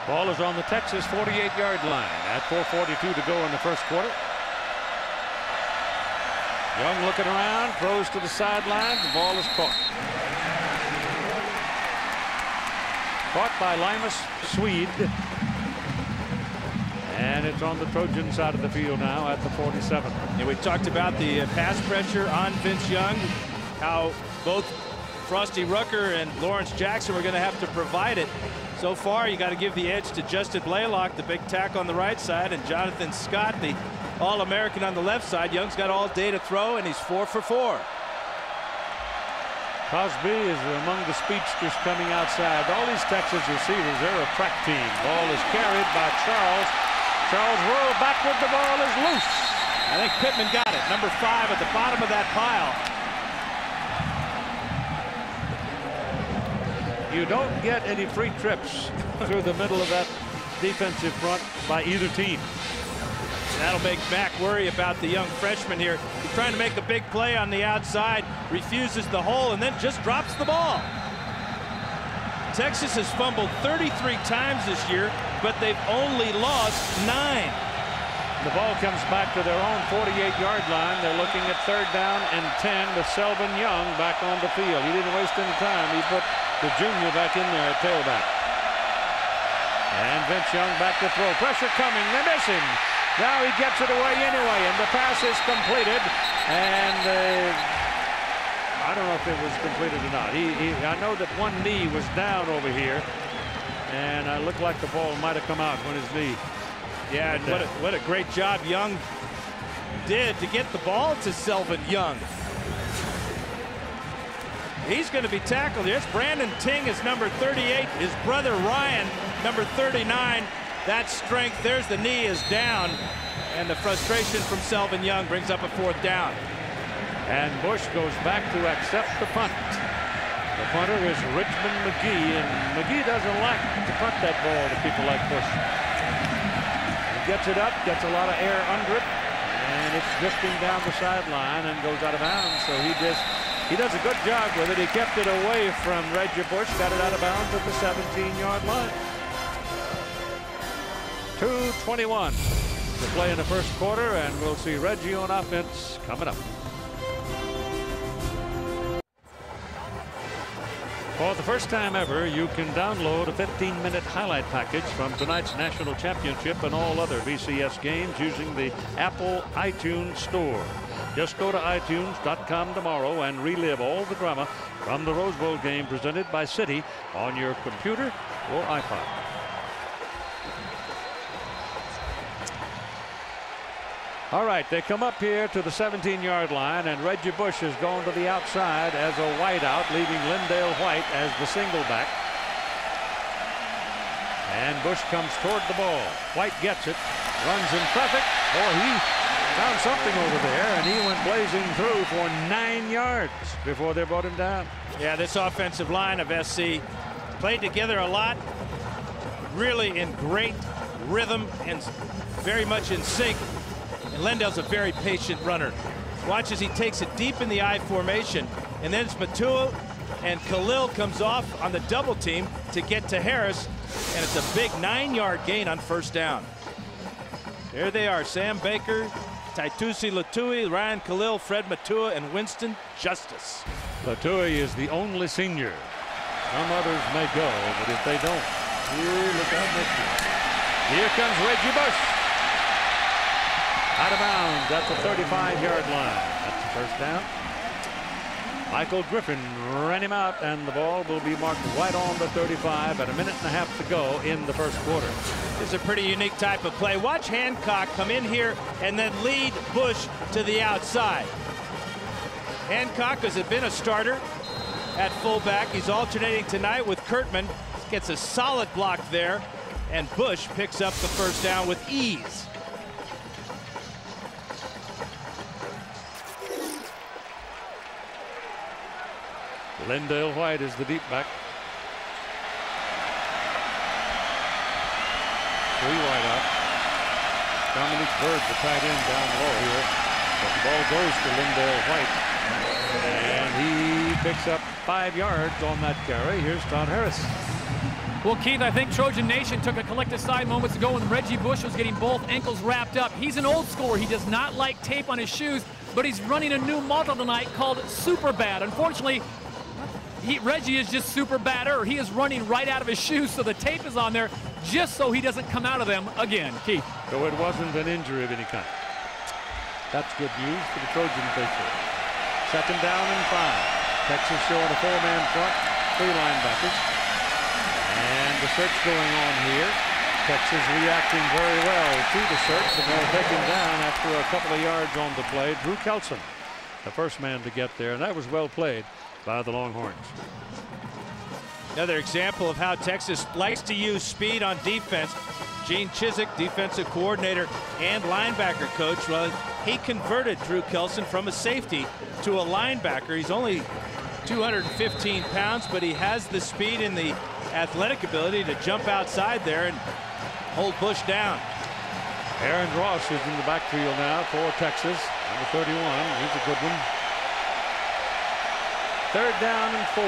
Ball is on the Texas 48-yard line at 4:42 to go in the first quarter. Young looking around, throws to the sideline. The ball is caught. Caught by Limas Swede. And it's on the Trojan side of the field now at the 47. And we talked about the pass pressure on Vince Young, how both Frosty Rucker and Lawrence Jackson were going to have to provide it. So far, you got to give the edge to Justin Blaylock, the big tack on the right side, and Jonathan Scott, the All-American on the left side. Young's got all day to throw, and he's 4 for 4. Cosby is among the speedsters coming outside. All these Texas receivers, they're a track team. Ball is carried by Charles. Charles rolled backward. The ball is loose. I think Pittman got it. Number 5 at the bottom of that pile. You don't get any free trips through the middle of that defensive front by either team. That'll make Mack worry about the young freshman here. He's trying to make a big play on the outside, refuses the hole, and then just drops the ball. Texas has fumbled 33 times this year, but they've only lost 9. The ball comes back to their own 48-yard line. They're looking at 3rd down and 10 with Selvin Young back on the field. He didn't waste any time. He put the junior back in there at tailback. And Vince Young back to throw. Pressure coming. They miss him. Now he gets it away anyway, and the pass is completed. And I don't know if it was completed or not. I know that one knee was down over here, and it looked like the ball might have come out when his knee. Yeah, and what a great job Young did to get the ball to Selvin Young. He's going to be tackled. Yes, Brandon Ting is number 38. His brother Ryan, number 39. That strength. There's the knee is down. And the frustration from Selvin Young brings up a 4th down. And Bush goes back to accept the punt. The punter is Richmond McGee, and McGee doesn't like to punt that ball to people like Bush. He gets it up, gets a lot of air under it, and it's drifting down the sideline and goes out of bounds. So he does a good job with it. He kept it away from Reggie Bush, got it out of bounds at the 17-yard line. 2:21 to play in the first quarter, and we'll see Reggie on offense coming up. For the first time ever, you can download a 15-minute highlight package from tonight's national championship and all other BCS games using the Apple iTunes Store. Just go to iTunes.com tomorrow and relive all the drama from the Rose Bowl game presented by Citi on your computer or iPod. All right, they come up here to the 17-yard line, and Reggie Bush is going to the outside as a wideout, leaving Lindale White as the single back. And Bush comes toward the ball. White gets it, runs in traffic. Boy, he found something over there, and he went blazing through for 9 yards before they brought him down. Yeah, this offensive line of SC played together a lot, really in great rhythm and very much in sync. And Lindale's a very patient runner. Watch as he takes it deep in the I formation, and then it's Matua and Khalil comes off on the double team to get to Harris, and it's a big 9-yard gain on 1st down. There they are, Sam Baker, Taitusi Latui, Ryan Khalil, Fred Matua, and Winston Justice. Latui is the only senior. Some others may go, but if they don't, look out next year. Here comes Reggie Bush. Out of bounds at the 35-yard line. That's the 1st down. Michael Griffin ran him out, and the ball will be marked right on the 35 at 1.5 minutes to go in the first quarter. It's a pretty unique type of play. Watch Hancock come in here and then lead Bush to the outside. Hancock has been a starter at fullback. He's alternating tonight with Kurtman. Gets a solid block there, and Bush picks up the 1st down with ease. Lindale White is the deep back. 3 wide out. Dominic Bird, the tight end, down low here. But the ball goes to Lindale White. And he picks up 5 yards on that carry. Here's Todd Harris. Well, Keith, I think Trojan Nation took a collective sigh moments ago when Reggie Bush was getting both ankles wrapped up. He's an old schooler. He does not like tape on his shoes, but he's running a new motto tonight called Super Bad. Unfortunately, Reggie is just super badder. He is running right out of his shoes, so the tape is on there just so he doesn't come out of them again. Keith. So it wasn't an injury of any kind. That's good news for the Trojan faithful. 2nd down and 5. Texas showing a 4-man front, 3 linebackers. And the search going on here. Texas reacting very well to the search, and they'll take him down after a couple of yards on the play. Drew Kelson, the first man to get there, and that was well played by the Longhorns. Another example of how Texas likes to use speed on defense. Gene Chizik, defensive coordinator and linebacker coach, well, he converted Drew Kelson from a safety to a linebacker. He's only 215 pounds, but he has the speed and the athletic ability to jump outside there and hold Bush down. Aaron Ross is in the backfield now for Texas, number 31. He's a good one. 3rd down and 4.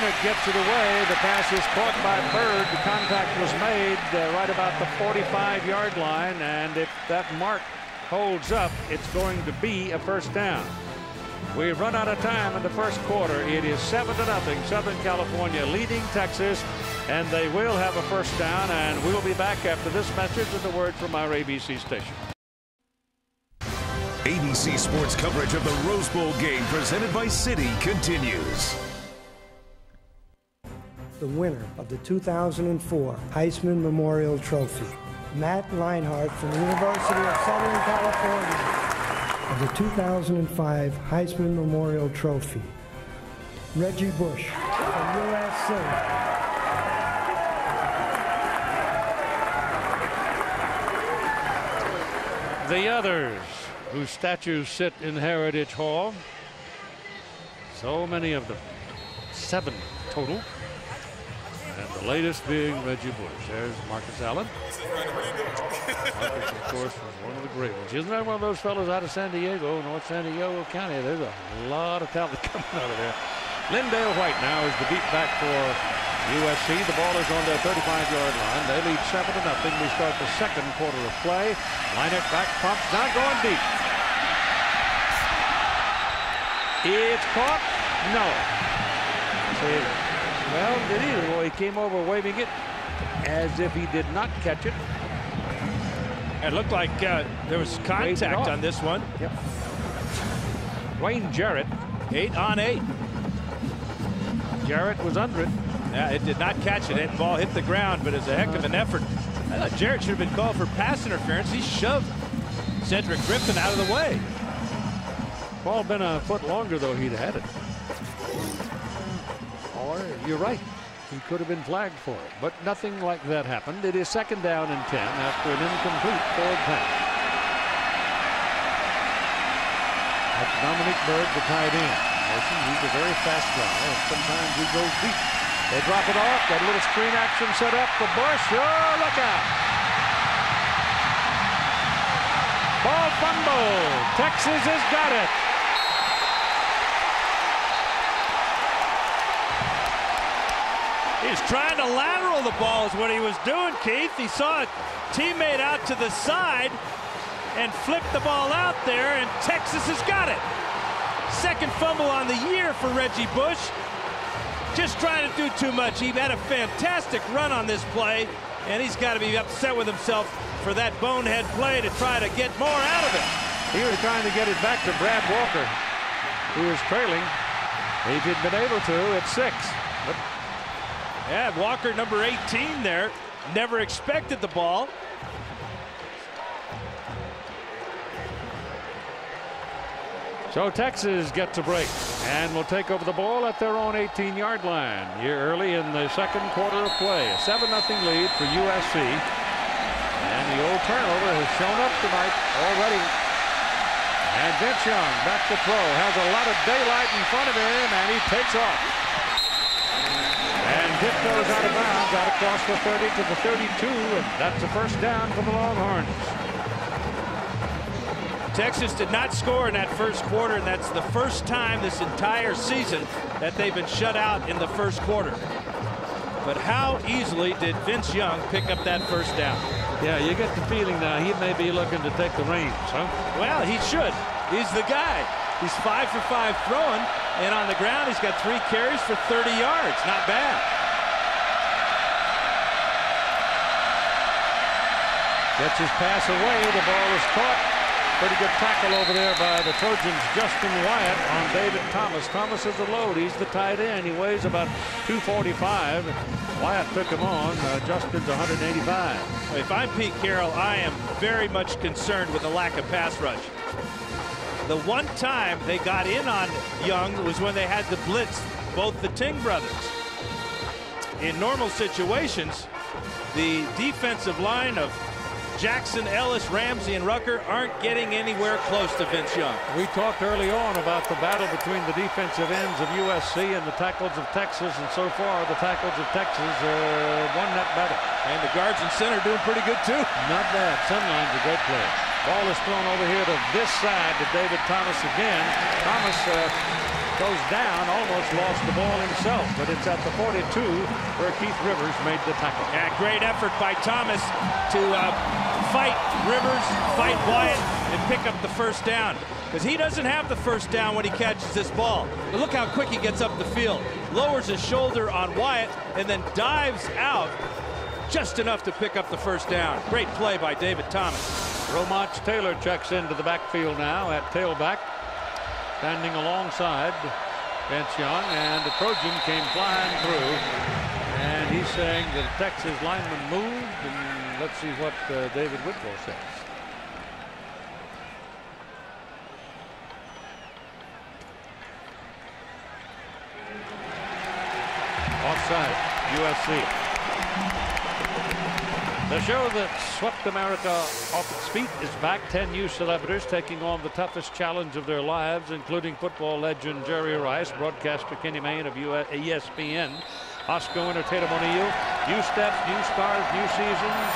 Leonard gets it away. The pass is caught by Bird. The contact was made right about the 45-yard line, and if that mark holds up, it's going to be a first down. We've run out of time in the first quarter. It is 7-0. Southern California leading Texas, and they will have a first down, and we'll be back after this message and the word from our ABC station. ABC Sports coverage of the Rose Bowl game presented by Citi continues. The winner of the 2004 Heisman Memorial Trophy, Matt Leinart from the University of Southern California. Of the 2005 Heisman Memorial Trophy, Reggie Bush from USC. The others whose statues sit in Heritage Hall, so many of them, 7 total, and the latest being Reggie Bush. There's Marcus Allen. Marcus, of course, was one of the great ones. Isn't that one of those fellows out of San Diego, North San Diego County? There's a lot of talent coming out of there. Lindale White now is the beat back for USC. The ball is on their 35-yard line. They lead 7-0. We start the second quarter of play. Line it back, pumps, not going deep. It's caught? No. See, well, did he? Well, he came over waving it as if he did not catch it. It looked like there was contact on this one. Yep. Wayne Jarrett, 8 on 8. Jarrett was under it. Yeah, it did not catch it. That ball hit the ground, but it's a heck of an effort. I thought Jarrett should have been called for pass interference. He shoved Cedric Griffin out of the way. Ball been a foot longer, though, he'd had it. Or, you're right, he could have been flagged for it, but nothing like that happened. It is 2nd down and 10 after an incomplete forward pass. That's Dominic Bird, the tight end. Listen, he's a very fast guy, and sometimes he goes deep. They drop it off, got a little screen action set up for Bush. Oh, look out! Ball fumble. Texas has got it. He's trying to lateral the ball is what he was doing, Keith. He saw a teammate out to the side and flipped the ball out there, and Texas has got it. Second fumble on the year for Reggie Bush. Just trying to do too much. He had a fantastic run on this play, and he's got to be upset with himself for that bonehead play to try to get more out of it. He was trying to get it back to Brad Walker, who was trailing. If he'd been able to at 6. But yeah, Walker, number 18 there, never expected the ball. So Texas gets a break and will take over the ball at their own 18-yard line here early in the second quarter of play. A 7-0 lead for USC. And the old turnover has shown up tonight already. And Vince Young back to throw. Has a lot of daylight in front of him, and he takes off. And tiptoes out of bounds, out across the 30 to the 32, and that's a first down for the Longhorns. Texas did not score in that first quarter, and that's the first time this entire season that they've been shut out in the first quarter. But how easily did Vince Young pick up that first down? Yeah, you get the feeling now he may be looking to take the reins, huh? Well, he should. He's the guy. He's 5 for 5 throwing, and on the ground he's got 3 carries for 30 yards. Not bad. Gets his pass away. The ball is caught. Pretty good tackle over there by the Trojans. Justin Wyatt on David Thomas. Thomas is the load. He's the tight end. He weighs about 245. Wyatt took him on. Justin's 185. If I'm Pete Carroll, I am very much concerned with the lack of pass rush. The one time they got in on Young was when they had to blitz both the Ting brothers. In normal situations, the defensive line of Jackson, Ellis, Ramsey, and Rucker aren't getting anywhere close to Vince Young. We talked early on about the battle between the defensive ends of USC and the tackles of Texas, and so far the tackles of Texas won that battle. And the guards and center doing pretty good too. Not bad. Sunline's a great player. Ball is thrown over here to this side to David Thomas again. Thomas Goes down, almost lost the ball himself, but it's at the 42 where Keith Rivers made the tackle. Yeah, great effort by Thomas to fight Rivers, fight Wyatt, and pick up the first down. Because he doesn't have the first down when he catches this ball. But look how quick he gets up the field. Lowers his shoulder on Wyatt and then dives out just enough to pick up the first down. Great play by David Thomas. Romont Taylor checks into the backfield now at tailback. Standing alongside Vince Young, and the Trojan came flying through. And he's saying that the Texas lineman moved, and let's see what David Whitwell says. Offside, USC. The show that swept America off its feet is back. 10 new celebrities taking on the toughest challenge of their lives, including football legend Jerry Rice, broadcaster Kenny Mayne of ESPN, Oscar winner Tatum O'Neal, new steps, new stars, new seasons,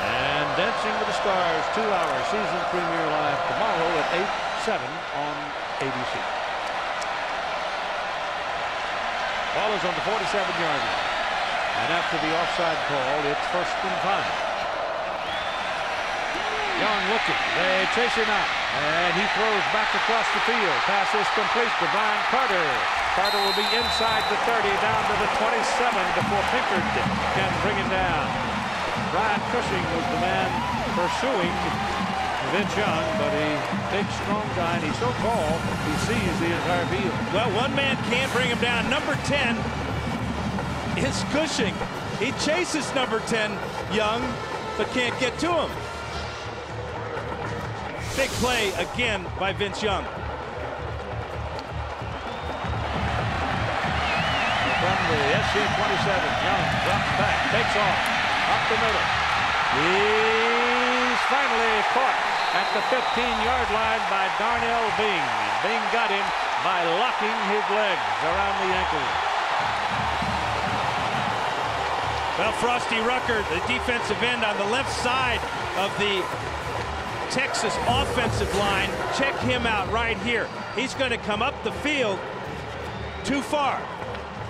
and Dancing with the Stars 2-hour season premiere live tomorrow at 8/7 on ABC. Ball is on the 47-yard line. And after the offside call, it's 1st and 5. Young looking. They chase him out. And he throws back across the field. Pass is complete to Brian Carter. Carter will be inside the 30, down to the 27 before Pinkard can bring him down. Brian Cushing was the man pursuing Vince Young, but a big, strong guy, and he's so tall, he sees the entire field. Well, one man can't bring him down. Number 10 is Cushing. He chases number 10, Young, but can't get to him. Big play again by Vince Young. From the SC 27, Young drops back, takes off, up the middle. He's finally caught at the 15-yard line by Darnell Bing. Bing got him by locking his legs around the ankles. Well, Frosty Rucker, the defensive end on the left side of the Texas offensive line. Check him out right here. He's going to come up the field too far.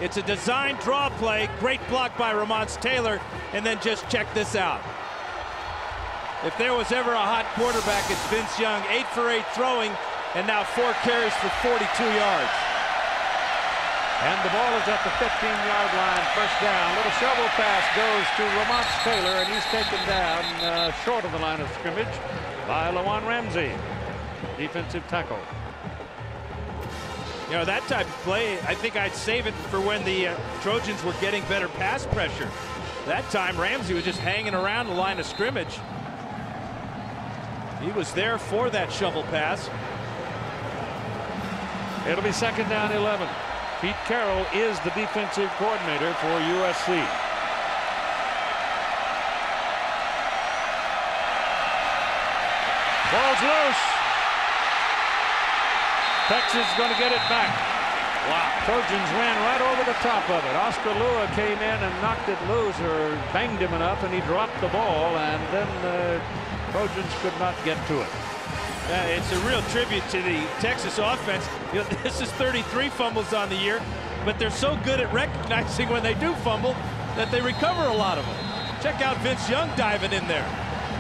It's a design draw play. Great block by Romont Taylor. And then just check this out. If there was ever a hot quarterback, it's Vince Young. 8 for 8 throwing, and now 4 carries for 42 yards. And the ball is at the 15-yard line, 1st down. Little shovel pass goes to Romont Taylor, and he's taken down short of the line of scrimmage by Lawan Ramsey, defensive tackle. You know, that type of play, I think I'd save it for when the Trojans were getting better pass pressure. That time, Ramsey was just hanging around the line of scrimmage. He was there for that shovel pass. It'll be 2nd down 11. Pete Carroll is the defensive coordinator for USC. Ball's loose. Texas is going to get it back. Wow. Trojans ran right over the top of it. Oscar Lua came in and knocked it loose, or banged him enough, and he dropped the ball, and then the Trojans could not get to it. It's a real tribute to the Texas offense. You know, this is 33 fumbles on the year, but they're so good at recognizing when they do fumble that they recover a lot of them. Check out Vince Young diving in there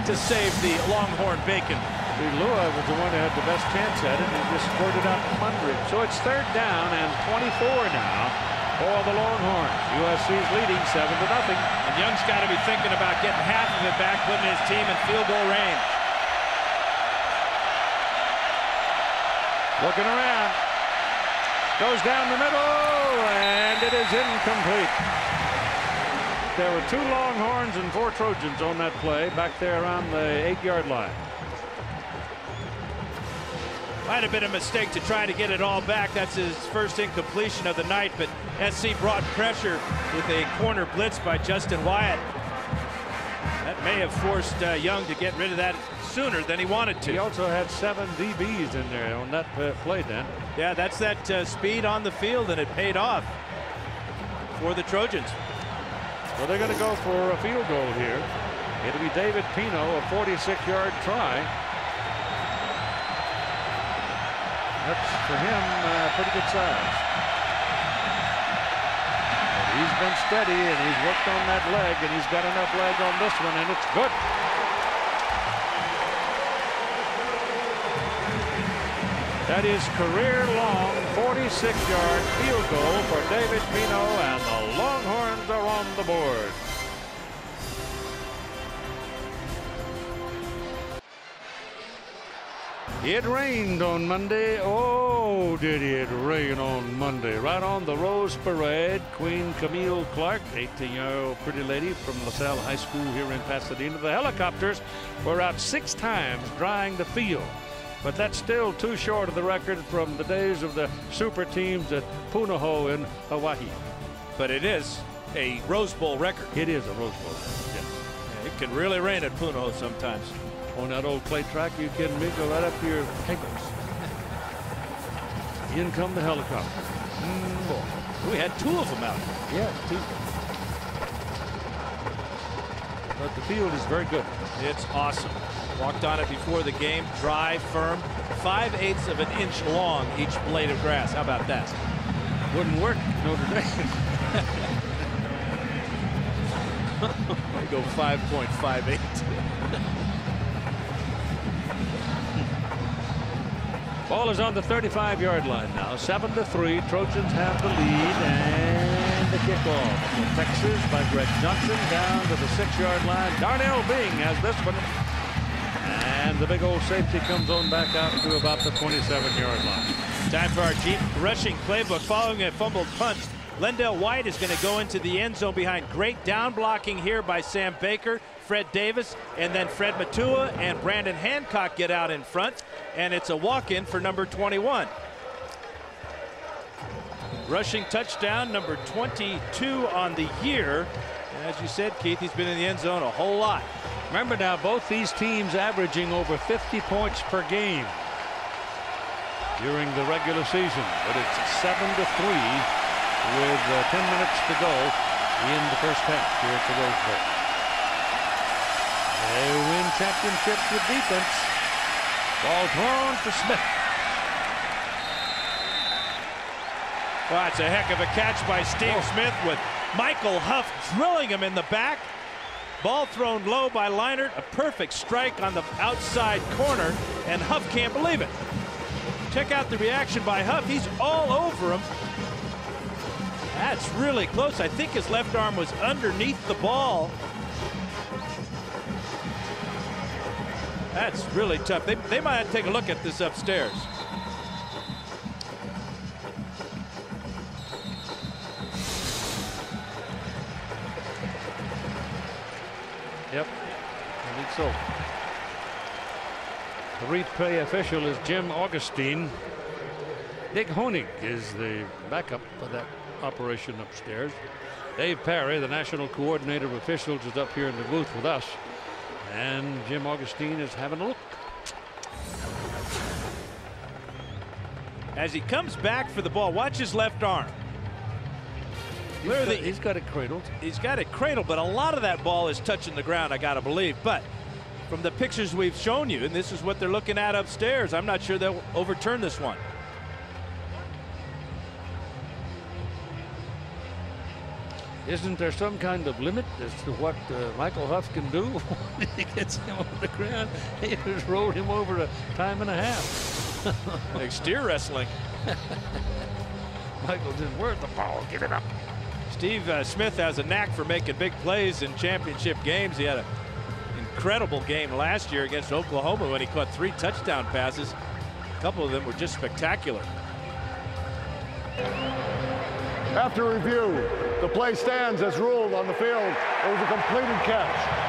to save the Longhorn bacon. Lua was the one who had the best chance at it, and he just squirted out from under it. So it's 3rd down and 24 now for the Longhorns. USC's leading 7-0. And Young's got to be thinking about getting half of it back, putting his team in field goal range. Looking around. Goes down the middle, and it is incomplete. There were 2 Longhorns and 4 Trojans on that play back there around the 8-yard line. Might have been a mistake to try to get it all back. That's his first incompletion of the night, but SC brought pressure with a corner blitz by Justin Wyatt. That may have forced Young to get rid of that sooner than he wanted to. He also had 7 DBs in there on that play, then. Yeah, that's that speed on the field, and it paid off for the Trojans. Well, they're going to go for a field goal here. It'll be David Pino, a 46-yard try. That's, for him, pretty good size. But he's been steady, and he's worked on that leg, and he's got enough leg on this one, and it's good. That is career-long 46-yard field goal for David Pino, and the Longhorns are on the board. It rained on Monday. Oh, did it rain on Monday. Right on the Rose Parade, Queen Camille Clark, 18-year-old pretty lady from LaSalle High School here in Pasadena. The helicopters were out 6 times drying the field. But that's still too short of the record from the days of the super teams at Punahou in Hawaii. But it is a Rose Bowl record. It is a Rose Bowl record, yes. Yeah, it can really rain at Punahou sometimes. On that old clay track, you kidding me? Go right up to your ankles. In come the helicopter. We had 2 of them out. Yeah, 2. But the field is very good. It's awesome. Walked on it before the game, dry, firm, 5/8 of an inch long each blade of grass. How about that? Wouldn't work Notre Dame. They go 5.58. Ball is on the 35-yard line now. 7-3. Trojans have the lead, and the kickoff from Texas by Greg Johnson down to the 6-yard line. Darnell Bing has this one. And the big old safety comes on back out to about the 27-yard line. Time for our Jeep rushing playbook. Following a fumbled punt, Lendell White is going to go into the end zone behind great down blocking here by Sam Baker, Fred Davis, and then Fred Matua and Brandon Hancock get out in front, and it's a walk-in for number 21. Rushing touchdown, number 22 on the year. And as you said, Keith, he's been in the end zone a whole lot. Remember now, both these teams averaging over 50 points per game during the regular season. But it's 7-3 with 10 minutes to go in the first half here at the Rose Bowl. They win championships with defense. Ball thrown to Smith. Well, that's a heck of a catch by Steve Smith with Michael Huff drilling him in the back. Ball thrown low by Leinart. A perfect strike on the outside corner, and Huff can't believe it. Check out the reaction by Huff. He's all over him. That's really close. I think his left arm was underneath the ball. That's really tough. They might have to take a look at this upstairs. Yep, I think so. The replay official is Jim Augustine. Dick Honig is the backup for that operation upstairs. Dave Parry, the national coordinator of officials, is up here in the booth with us. And Jim Augustine is having a look. As he comes back for the ball, watch his left arm. He's got it cradled. He's got it cradled, but a lot of that ball is touching the ground, I got to believe. But from the pictures we've shown you, and this is what they're looking at upstairs, I'm not sure they'll overturn this one. Isn't there some kind of limit as to what Michael Huff can do when he gets him on the ground? He just rolled him over a time and a half. Like steer wrestling. Michael says, "Where's the ball? Give it up." Steve Smith has a knack for making big plays in championship games. He had an incredible game last year against Oklahoma when he caught 3 touchdown passes. A couple of them were just spectacular. After review, the play stands as ruled on the field. It was a completed catch.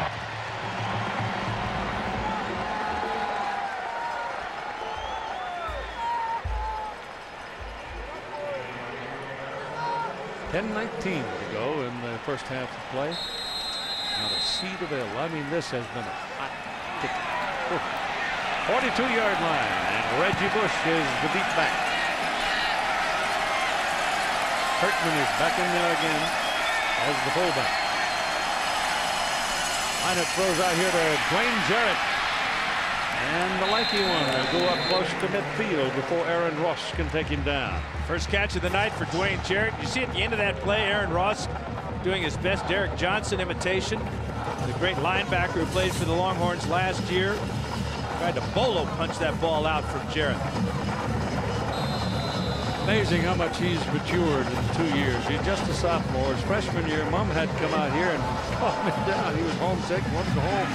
.19 to go in the first half of play. Not a seed available. I mean, this has been a hot ticket. 42-yard line, and Reggie Bush is the beat back. Kirkman is back in there again as the fullback. Leinart throws out here to Dwayne Jarrett. And the lanky one will go up close to midfield before Aaron Ross can take him down. First catch of the night for Dwayne Jarrett. You see at the end of that play, Aaron Ross doing his best Derek Johnson imitation. The great linebacker who played for the Longhorns last year. Tried to bolo punch that ball out from Jarrett. Amazing how much he's matured in 2 years. He's just a sophomore. His freshman year, Mom had to come out here and calm him down. He was homesick, wanted to go home.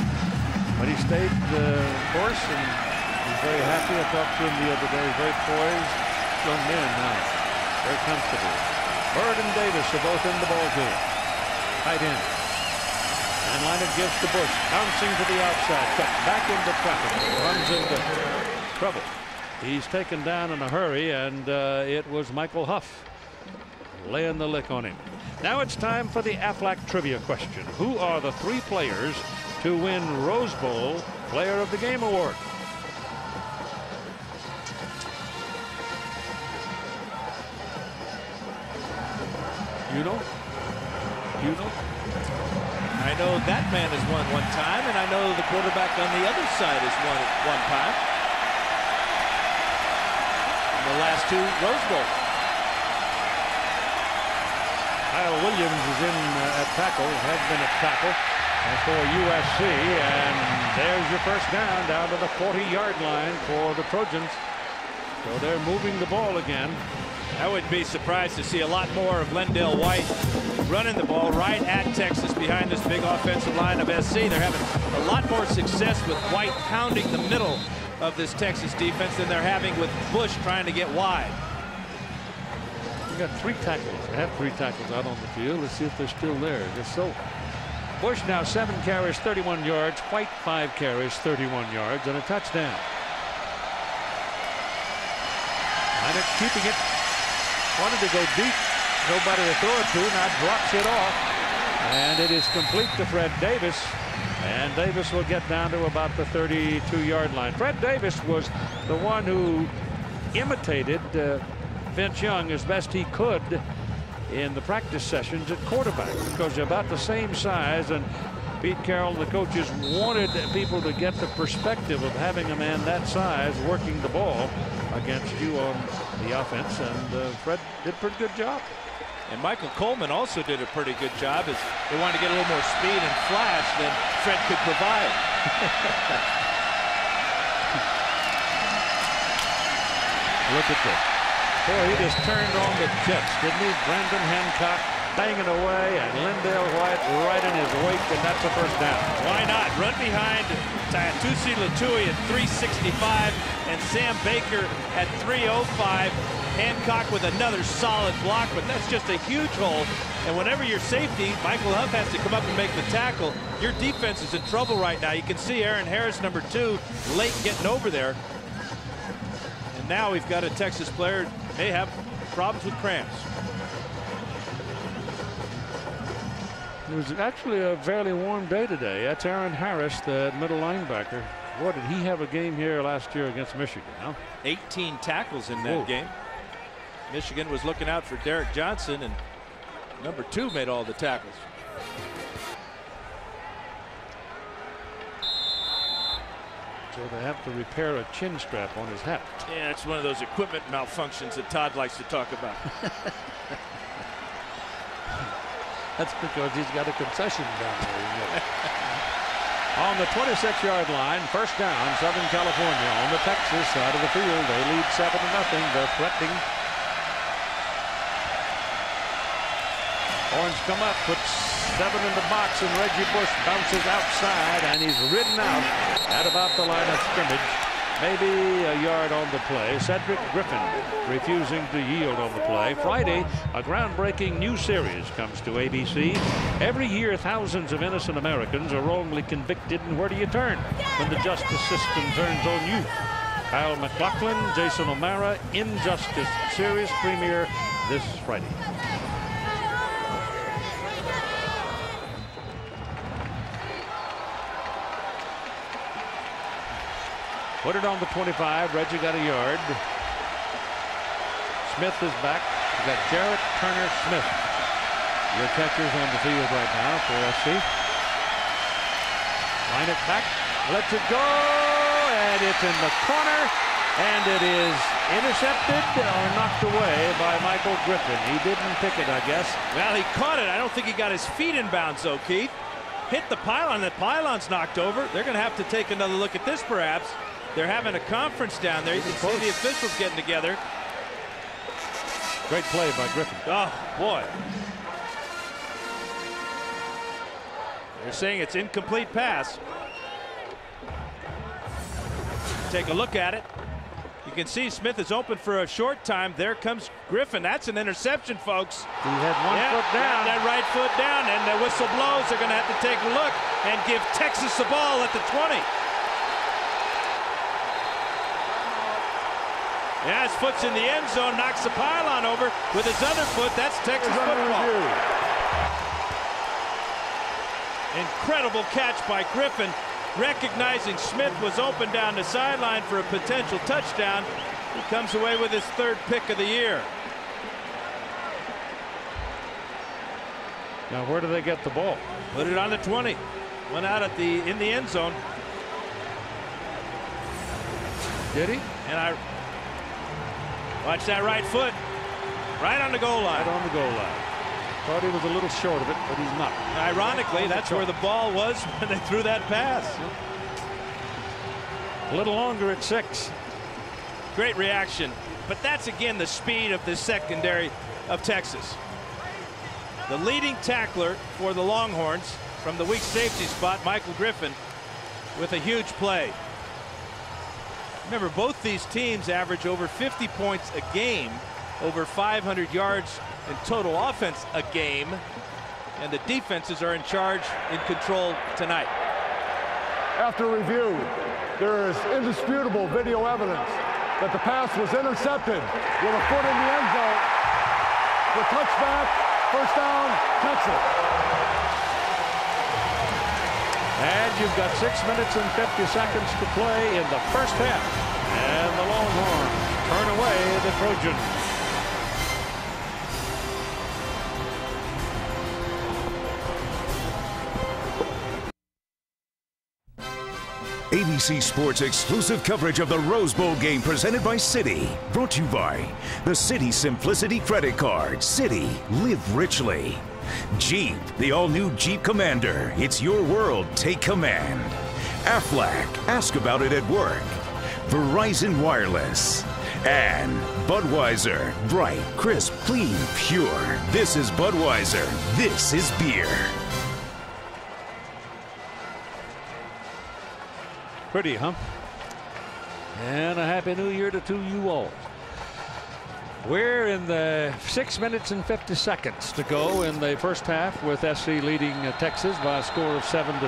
But he stayed the course, and he's very happy. I talked to him the other day. Very poised. Young man now. Very comfortable. Bird and Davis are both in the ball game. Tight end. And Leonard gives to Bush. Bouncing to the outside. Cut back into traffic. Runs into trouble. He's taken down in a hurry, and it was Michael Huff laying the lick on him. Now it's time for the Aflac trivia question. Who are the 3 players to win Rose Bowl Player of the Game award? You know? You know? I know that man has won one time, and I know the quarterback on the other side has won it one time. The last 2 Rose Bowls. Kyle Williams is in at tackle, has been at tackle for USC, and there's your first down to the 40-yard line for the Trojans. So they're moving the ball again. I would be surprised to see a lot more of Lendell White running the ball right at Texas behind this big offensive line of SC. They're having a lot more success with White pounding the middle of this Texas defense than they're having with Bush trying to get wide. We got 3 tackles. They have 3 tackles out on the field. Let's see if they're still there. Just so. Bush now 7 carries, 31 yards. White 5 carries, 31 yards, and a touchdown. Leonard keeping it. Wanted to go deep. Nobody to throw it to. Now drops it off. And it is complete to Fred Davis. And Davis will get down to about the 32-yard line. Fred Davis was the one who imitated Vince Young as best he could in the practice sessions at quarterback, because they're about the same size, and Pete Carroll and the coaches wanted people to get the perspective of having a man that size working the ball against you on the offense, and Fred did a pretty good job. And Michael Coleman also did a pretty good job, as they wanted to get a little more speed and flash than Fred could provide. Look at this. Boy, he just turned on the jets, didn't he? Brandon Hancock banging away, and Lendell White right in his wake, and that's a first down. Why not? Run behind Tusi Latui at 365 and Sam Baker at 305. Hancock with another solid block, but that's just a huge hole. And whenever your safety, Michael Huff, has to come up and make the tackle, your defense is in trouble right now. You can see Aaron Harris, number 2, late getting over there. And now we've got a Texas player may have problems with cramps. It was actually a fairly warm day today. That's Aaron Harris, the middle linebacker. Boy, did he have a game here last year against Michigan, huh? 18 tackles in that game. Michigan was looking out for Derek Johnson, and number 2 made all the tackles. So they have to repair a chin strap on his hat. Yeah, it's one of those equipment malfunctions that Todd likes to talk about. That's because he's got a concession down there. On the 26-yard line, first down, Southern California on the Texas side of the field. They lead 7-0. They're threatening. Orange come up, puts 7 in the box, and Reggie Bush bounces outside, and he's ridden out at about the line of scrimmage. Maybe a yard on the play. Cedric Griffin refusing to yield on the play. Friday, a groundbreaking new series comes to ABC. Every year, thousands of innocent Americans are wrongly convicted, and where do you turn when the justice system turns on you? Kyle MacLachlan, Jason O'Mara, Injustice series premiere this Friday. Put it on the 25. Reggie got a yard. Smith is back. We got Jarrett, Turner, Smith. Your catchers on the field right now for SC. Line it back. Lets it go. And right. It's in the corner, and it is intercepted or knocked away by Michael Griffin. He didn't pick it, I guess. Well, he caught it. I don't think he got his feet in bounds, though, Keith. Hit the pylon. The pylon's knocked over. They're going to have to take another look at this, perhaps. They're having a conference down there. You can see the officials getting together. Great play by Griffin. Oh, boy. They're saying it's incomplete pass. Take a look at it. You can see Smith is open for a short time. There comes Griffin. That's an interception, folks. He had one foot down. That right foot down, and the whistle blows. They're going to have to take a look and give Texas the ball at the 20. Yeah, his foot's in the end zone, knocks the pylon over with his other foot. That's Texas football. Incredible catch by Griffin. Recognizing Smith was open down the sideline for a potential touchdown. He comes away with his third pick of the year. Now where do they get the ball? Put it on the 20. Went out at in the end zone. Did he? And watch that right foot. Right on the goal line. Right on the goal line. Thought he was a little short of it, but he's not. Ironically, that's where the ball was when they threw that pass. A little longer at 6. Great reaction. But that's, again, the speed of the secondary of Texas. The leading tackler for the Longhorns from the weak safety spot, Michael Griffin, with a huge play. Remember, both these teams average over 50 points a game, over 500 yards in total offense a game, and the defenses are in charge, in control tonight. After review, there is indisputable video evidence that the pass was intercepted with a foot in the end zone. The touchback, first down, Texas. And you've got 6 minutes and 50 seconds to play in the first half. And the Longhorns turn away the Trojans. ABC Sports exclusive coverage of the Rose Bowl game presented by Citi. Brought to you by the Citi Simplicity Credit Card. Citi, live richly. Jeep, the all-new Jeep Commander. It's your world. Take command. Aflac, ask about it at work. Verizon Wireless. And Budweiser, bright, crisp, clean, pure. This is Budweiser. This is beer. Pretty, huh? And a Happy New Year to you all. We're in the 6 minutes and 50 seconds to go in the first half, with SC leading Texas by a score of 7-3.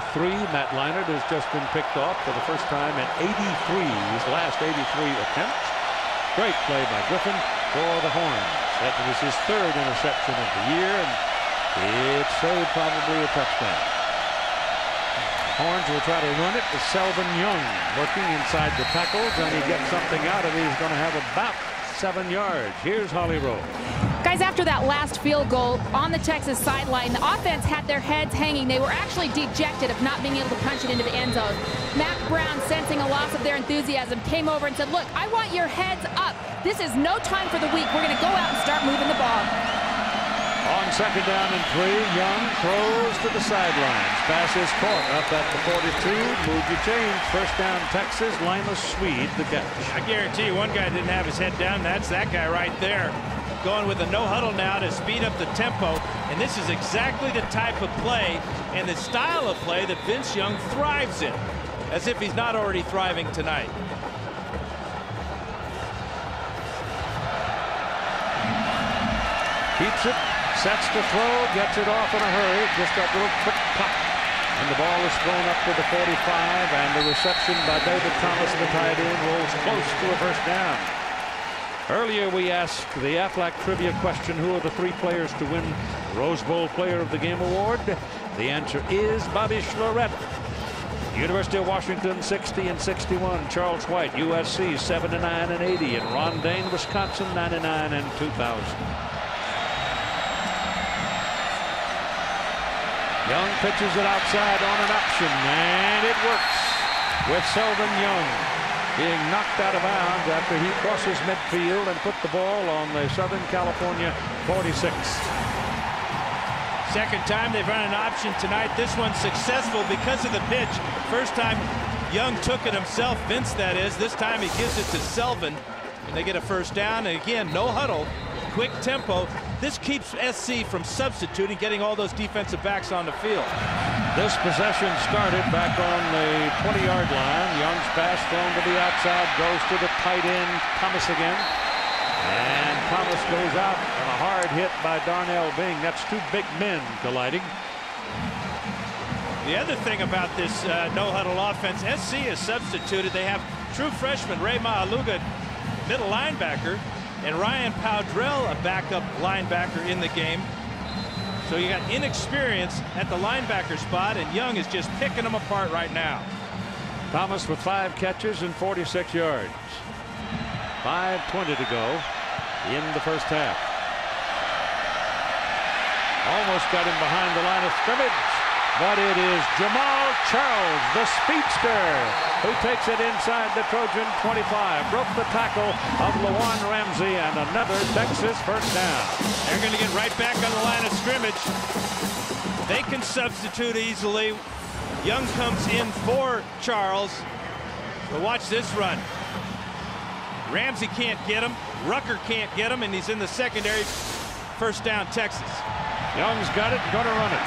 Matt Leinart has just been picked off for the first time in his last 83 attempts. Great play by Griffin for the Horns. That was his third interception of the year, and it saved probably a touchdown. Horns will try to run it with Selvin Young working inside the tackles, and he gets something out of it. He's going to have about 7 yards. Here's Holly Rowe. Guys, after that last field goal on the Texas sideline, the offense had their heads hanging. They were actually dejected of not being able to punch it into the end zone. Mac Brown, sensing a loss of their enthusiasm, came over and said, look, I want your heads up. This is no time for the weak. We're going to go out and start moving the ball. On second down and 3, Young throws to the sidelines. Pass is caught up at the 42. Move your change. First down, Texas. Linus Swede, the catch. I guarantee you one guy didn't have his head down. That's that guy right there. Going with a no huddle now to speed up the tempo. And this is exactly the type of play and the style of play that Vince Young thrives in. As if he's not already thriving tonight. Keeps it. Sets to throw, gets it off in a hurry, just a little quick pop. And the ball is thrown up to the 45, and the reception by David Thomas, the tight end, rolls close to a first down. Earlier we asked the Aflac trivia question, who are the 3 players to win Rose Bowl Player of the Game award? The answer is Bobby Schlereth. University of Washington 60 and 61. Charles White, USC 79 and 80. And Ron Dane, Wisconsin 99 and 2000. Young pitches it outside on an option, and it works with Selvin Young. being knocked out of bounds after he crosses midfield and put the ball on the Southern California 46. Second time they've run an option tonight. This one's successful because of the pitch. First time Young took it himself, Vince that is. This time he gives it to Selvin, and they get a first down. And again, no huddle, quick tempo. This keeps SC from substituting, getting all those defensive backs on the field. This possession started back on the 20-yard line. Young's pass thrown to the outside, goes to the tight end, Thomas again. And Thomas goes out on a hard hit by Darnell Bing. That's two big men colliding. The other thing about this no-huddle offense, SC is substituted. They have true freshman Ray Maaluga, middle linebacker, and Ryan Powdrell, a backup linebacker in the game. So you got inexperience at the linebacker spot, and Young is just picking them apart right now. Thomas with 5 catches and 46 yards. 5:20 to go in the first half. Almost got him behind the line of scrimmage, but it is Jamal Charles, the speedster, who takes it inside the Trojan 25. Broke the tackle of Lawan Ramsey, and another Texas first down. They're going to get right back on the line of scrimmage. They can substitute easily. Young comes in for Charles. But watch this run. Ramsey can't get him. Rucker can't get him, and he's in the secondary. First down, Texas. Young's got it, going to run it.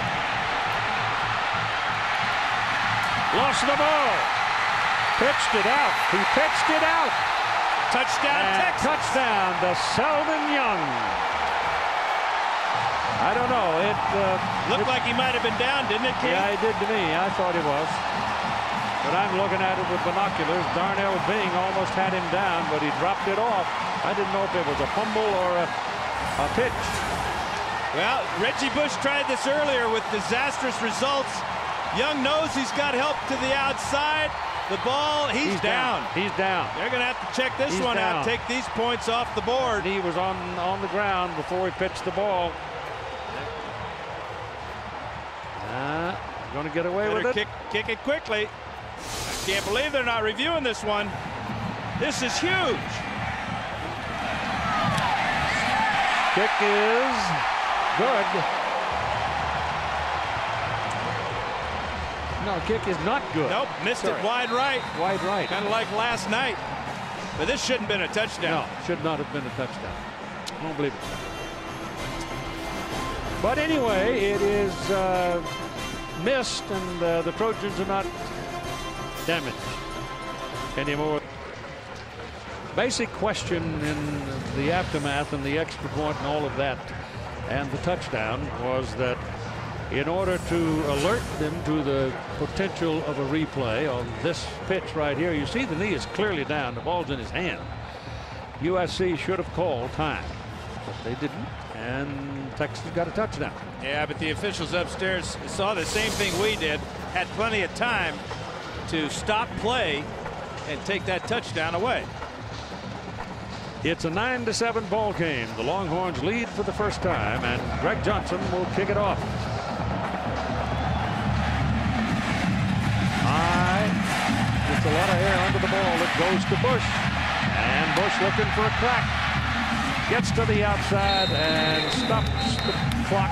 Lost the ball. Pitched it out. He pitched it out. Touchdown, and Texas. Touchdown to Selvin Young. I don't know. It looked like he might have been down, didn't it, Keith? Yeah, it did to me. I thought he was. But I'm looking at it with binoculars. Darnell Bing almost had him down, but he dropped it off. I didn't know if it was a fumble or a pitch. Well, Reggie Bush tried this earlier with disastrous results. Young knows he's got help to the outside. The ball, he's down. He's down. They're going to have to check this one out. Take these points off the board. He was on the ground before he pitched the ball. Going to get away with it. Kick it quickly. I can't believe they're not reviewing this one. This is huge. Kick is good. No, kick is not good. Nope, missed it wide right. Wide right. Kind of like last night. But this shouldn't have been a touchdown. No, should not have been a touchdown. I don't believe it. But anyway, it is missed, and the Trojans are not damaged anymore. Basic question in the aftermath and the extra point and all of that and the touchdown was that in order to alert them to the potential of a replay on this pitch right here, you see the knee is clearly down, the ball's in his hand. USC should have called time, but they didn't, and Texas got a touchdown. Yeah, but the officials upstairs saw the same thing we did, had plenty of time to stop play and take that touchdown away. It's a 9-7 ball game. The Longhorns lead for the first time, and Greg Johnson will kick it off. Gets a lot of air under the ball. It goes to Bush, and Bush looking for a crack. Gets to the outside and stops the clock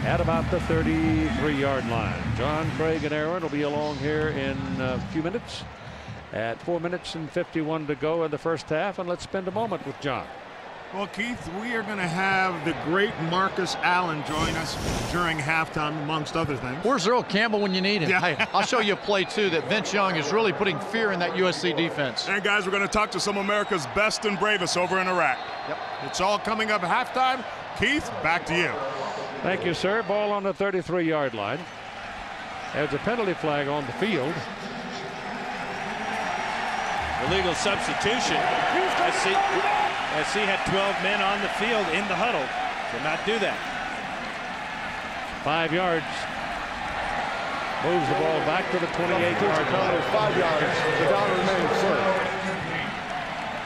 at about the 33-yard line. John, Craig, and Aaron will be along here in a few minutes. At 4 minutes and 51 to go in the first half, and let's spend a moment with John. Well, Keith, we are going to have the great Marcus Allen join us during halftime, amongst other things. Where's Earl Campbell when you need him? Yeah. Hey, I'll show you a play, too, that Vince Young is really putting fear in that USC defense. And, guys, we're going to talk to some of America's best and bravest over in Iraq. Yep. It's all coming up at halftime. Keith, back to you. Thank you, sir. Ball on the 33-yard line. There's a penalty flag on the field. Illegal substitution. SC had 12 men on the field in the huddle. Did not do that. 5 yards. Moves the ball back to the 28-yard line. 5 yards. The down remains, sir.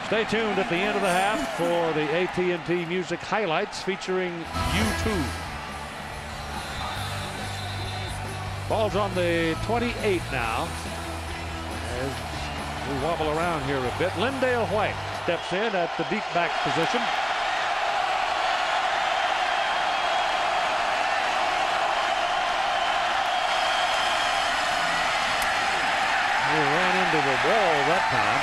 Stay tuned at the end of the half for the AT&T Music highlights featuring U2. Ball's on the 28 now. As We wobble around here a bit. Lindale White steps in at the deep back position. He ran into the wall that time.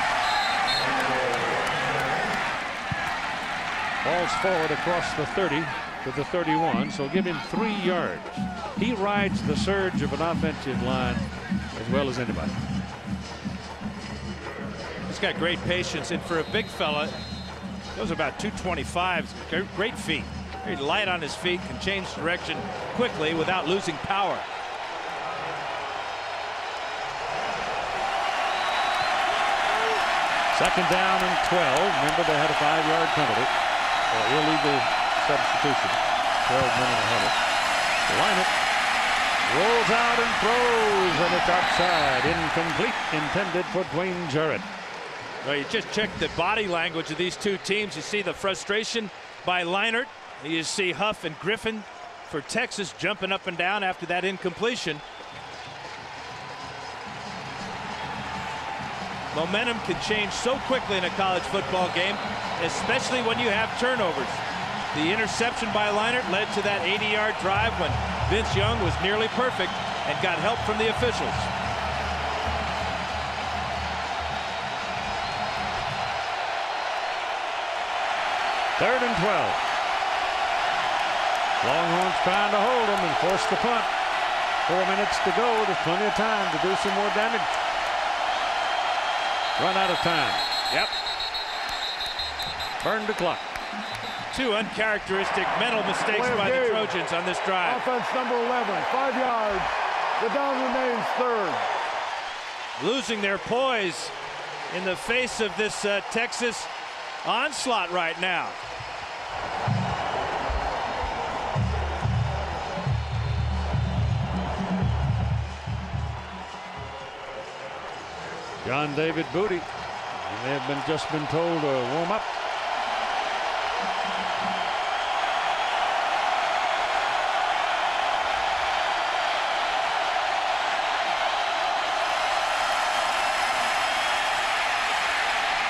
Falls forward across the 30 to the 31, so give him 3 yards. He rides the surge of an offensive line as well as anybody. He's got great patience, and for a big fella, those are about 225. Great feet. Very light on his feet, can change direction quickly without losing power. Second down and 12. Remember, they had a 5-yard penalty for illegal substitution. 12 men in a huddle. Line it. Rolls out and throws, and it's outside. Incomplete. Intended for Dwayne Jarrett. Well, you just check the body language of these two teams. You see the frustration by Leinart. You see Huff and Griffin for Texas jumping up and down after that incompletion. Momentum can change so quickly in a college football game, especially when you have turnovers. The interception by Leinart led to that 80-yard drive when Vince Young was nearly perfect and got help from the officials. Third and 12. Longhorns trying to hold them and force the punt. 4 minutes to go. There's plenty of time to do some more damage. Run out of time. Yep. Burn the clock. 2 uncharacteristic mental mistakes by the Trojans on this drive. Offense number 11, 5 yards. The down remains third. Losing their poise in the face of this Texas onslaught right now. John David Booty. He may have just been told to warm up.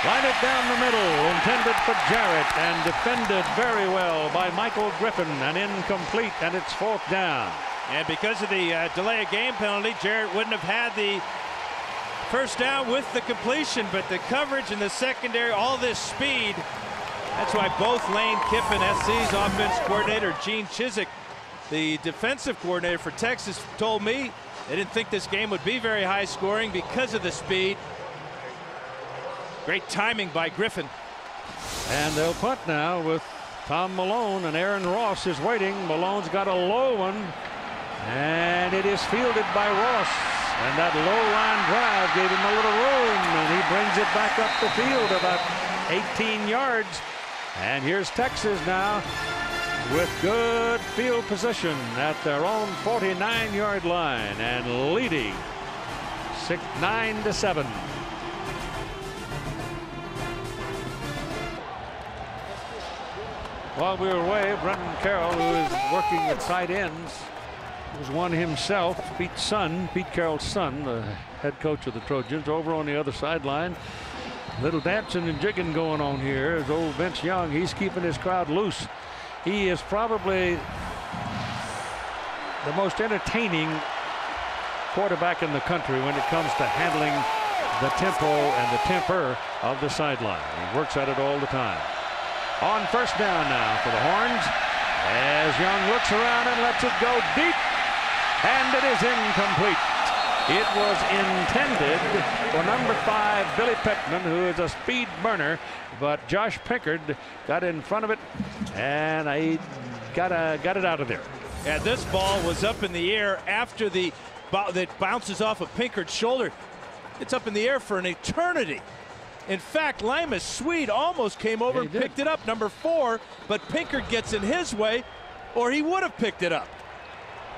Line it down the middle, intended for Jarrett, and defended very well by Michael Griffin, and incomplete, and it's 4th down. And because of the delay of game penalty, Jarrett wouldn't have had the first down with the completion, but the coverage in the secondary, all this speed. That's why both Lane Kiffin, SC's offense coordinator, Gene Chizik, the defensive coordinator for Texas, told me they didn't think this game would be very high scoring because of the speed. Great timing by Griffin. And they'll punt now with Tom Malone, and Aaron Ross is waiting. Malone's got a low one, and it is fielded by Ross. And that low line drive gave him a little room, and he brings it back up the field about 18 yards. And here's Texas now with good field position at their own 49-yard line and leading 9-7. While we were away, Brendan Carroll, who is working at tight ends, was one himself. Pete Carroll's son, the head coach of the Trojans, over on the other sideline. Little dancing and jigging going on here is old Vince Young. He's keeping his crowd loose. He is probably the most entertaining quarterback in the country when it comes to handling the tempo and the temper of the sideline. He works at it all the time. On first down now for the Horns, as Young looks around and lets it go deep, and it is incomplete. It was intended for number 5, Billy Peckman, who is a speed burner, but Josh Pinkard got in front of it, and he got it out of there. And this ball was up in the air after that bounces off of Pinkard's shoulder. It's up in the air for an eternity. In fact, Limas Sweed almost came over and picked it up, number 4, but Pinkard gets in his way, or he would have picked it up.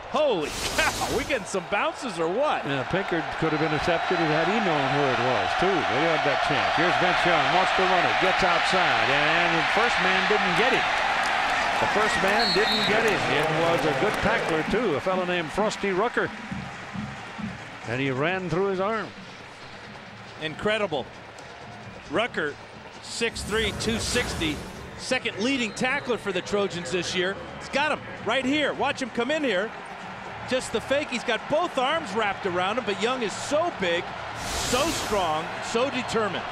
Holy cow, we getting some bounces or what? Yeah, Pinkard could have intercepted it had he known where it was, too. They had that chance. Here's Vince Young, wants to run it, gets outside, and the first man didn't get it. The first man didn't get it. It was a good tackler, too, a fellow named Frosty Rucker. And he ran through his arm. Incredible. Rucker, 6'3", 260. Second leading tackler for the Trojans this year. He's got him right here. Watch him come in here. Just the fake. He's got both arms wrapped around him, but Young is so big, so strong, so determined.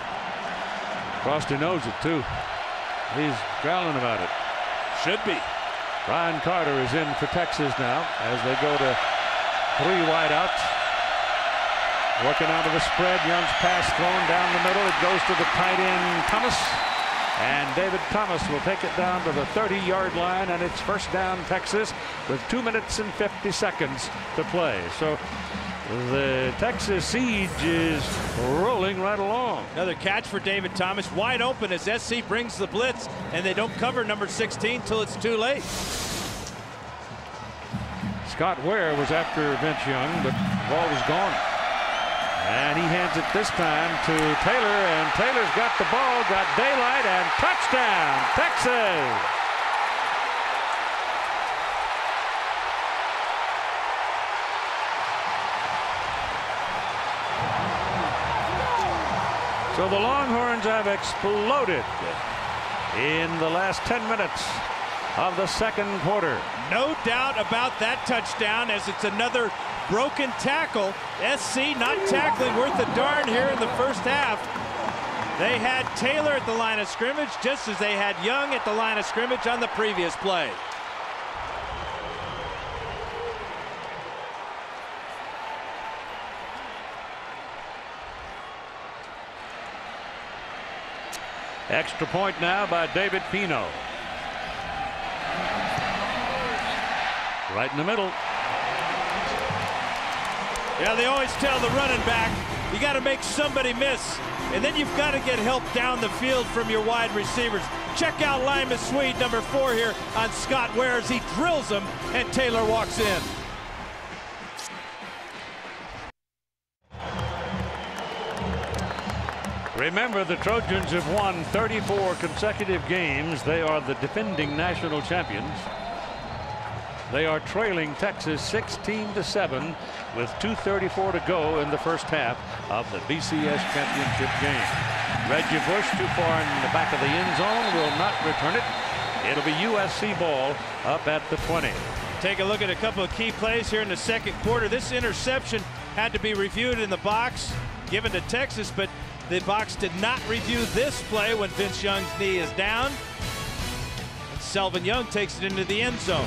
Frosty knows it, too. He's growling about it. Should be. Ryan Carter is in for Texas now as they go to 3 wideouts. Working out of the spread. Young's pass thrown down the middle. It goes to the tight end, Thomas. And David Thomas will take it down to the 30-yard line, and it's first down Texas with 2 minutes and 50 seconds to play. So the Texas siege is rolling right along. Another catch for David Thomas, wide open as SC brings the blitz, and they don't cover number 16 till it's too late. Scott Ware was after Vince Young, but the ball was gone. And he hands it this time to Taylor, and Taylor's got the ball, got daylight, and touchdown, Texas! So the Longhorns have exploded in the last 10 minutes of the second quarter. No doubt about that touchdown, as it's another broken tackle. SC not tackling worth a darn here in the first half. They had Taylor at the line of scrimmage, just as they had Young at the line of scrimmage on the previous play. Extra point now by David Pino. Right in the middle. Yeah, they always tell the running back, you got to make somebody miss, and then you've got to get help down the field from your wide receivers. Check out Lima Swede, number 4 here on Scott Ware as he drills him, and Taylor walks in. Remember, the Trojans have won 34 consecutive games. They are the defending national champions. They are trailing Texas 16-7 with 2:34 to go in the first half of the BCS championship game. Reggie Bush too far in the back of the end zone, will not return it. It'll be USC ball up at the 20. Take a look at a couple of key plays here in the second quarter. This interception had to be reviewed in the box, given to Texas, but the box did not review this play when Vince Young's knee is down. And Selvin Young takes it into the end zone.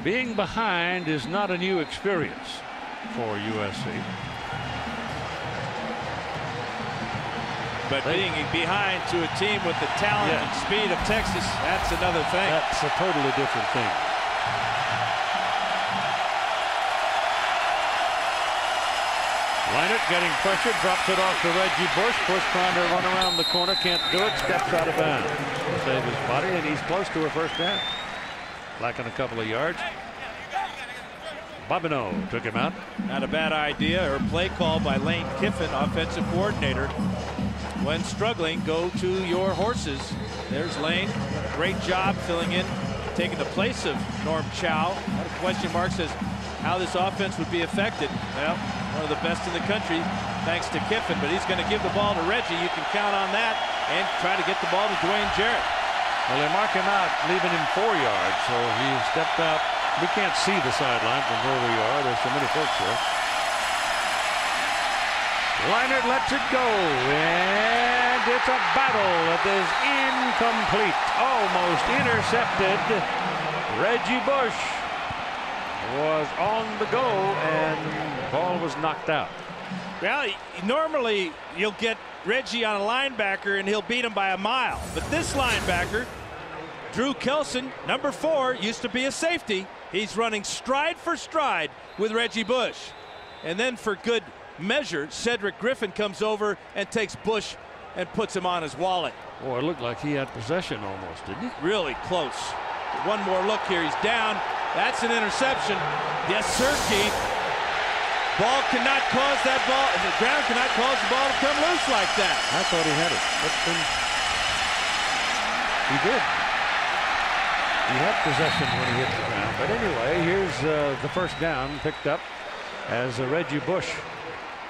Being behind is not a new experience for USC. But being behind to a team with the talent and speed of Texas, that's another thing. That's a totally different thing. Leinert getting pressured, drops it off to Reggie Bush. Bush trying to run around the corner, can't do it, steps out of bounds. Save his body, and he's close to a first down. Lacking a couple of yards. Bobineau took him out. Not a bad idea or play call by Lane Kiffin, offensive coordinator. When struggling, go to your horses. There's Lane. Great job filling in, taking the place of Norm Chow. A lot of question marks as how this offense would be affected. Well, one of the best in the country, thanks to Kiffin, but he's going to give the ball to Reggie. You can count on that, and try to get the ball to Dwayne Jarrett. Well, they mark him out, leaving him 4 yards, so he stepped out. We can't see the sideline from where we are. There's so many folks here. Leinert lets it go, and it's a battle that is incomplete. Almost intercepted. Reggie Bush was on the go, and the ball was knocked out. Well, normally you'll get Reggie on a linebacker and he'll beat him by a mile. But this linebacker, Drew Kelson, number 4, used to be a safety. He's running stride for stride with Reggie Bush. And then for good measure, Cedric Griffin comes over and takes Bush and puts him on his wallet. Boy, it looked like he had possession almost, didn't he? Really close. One more look here. He's down. That's an interception. Yes, sir, Keith. Ball cannot cause that ball. The ground cannot cause the ball to come loose like that. I thought he had it, but then he did. He had possession when he hit the ground. But anyway, here's the first down picked up as Reggie Bush.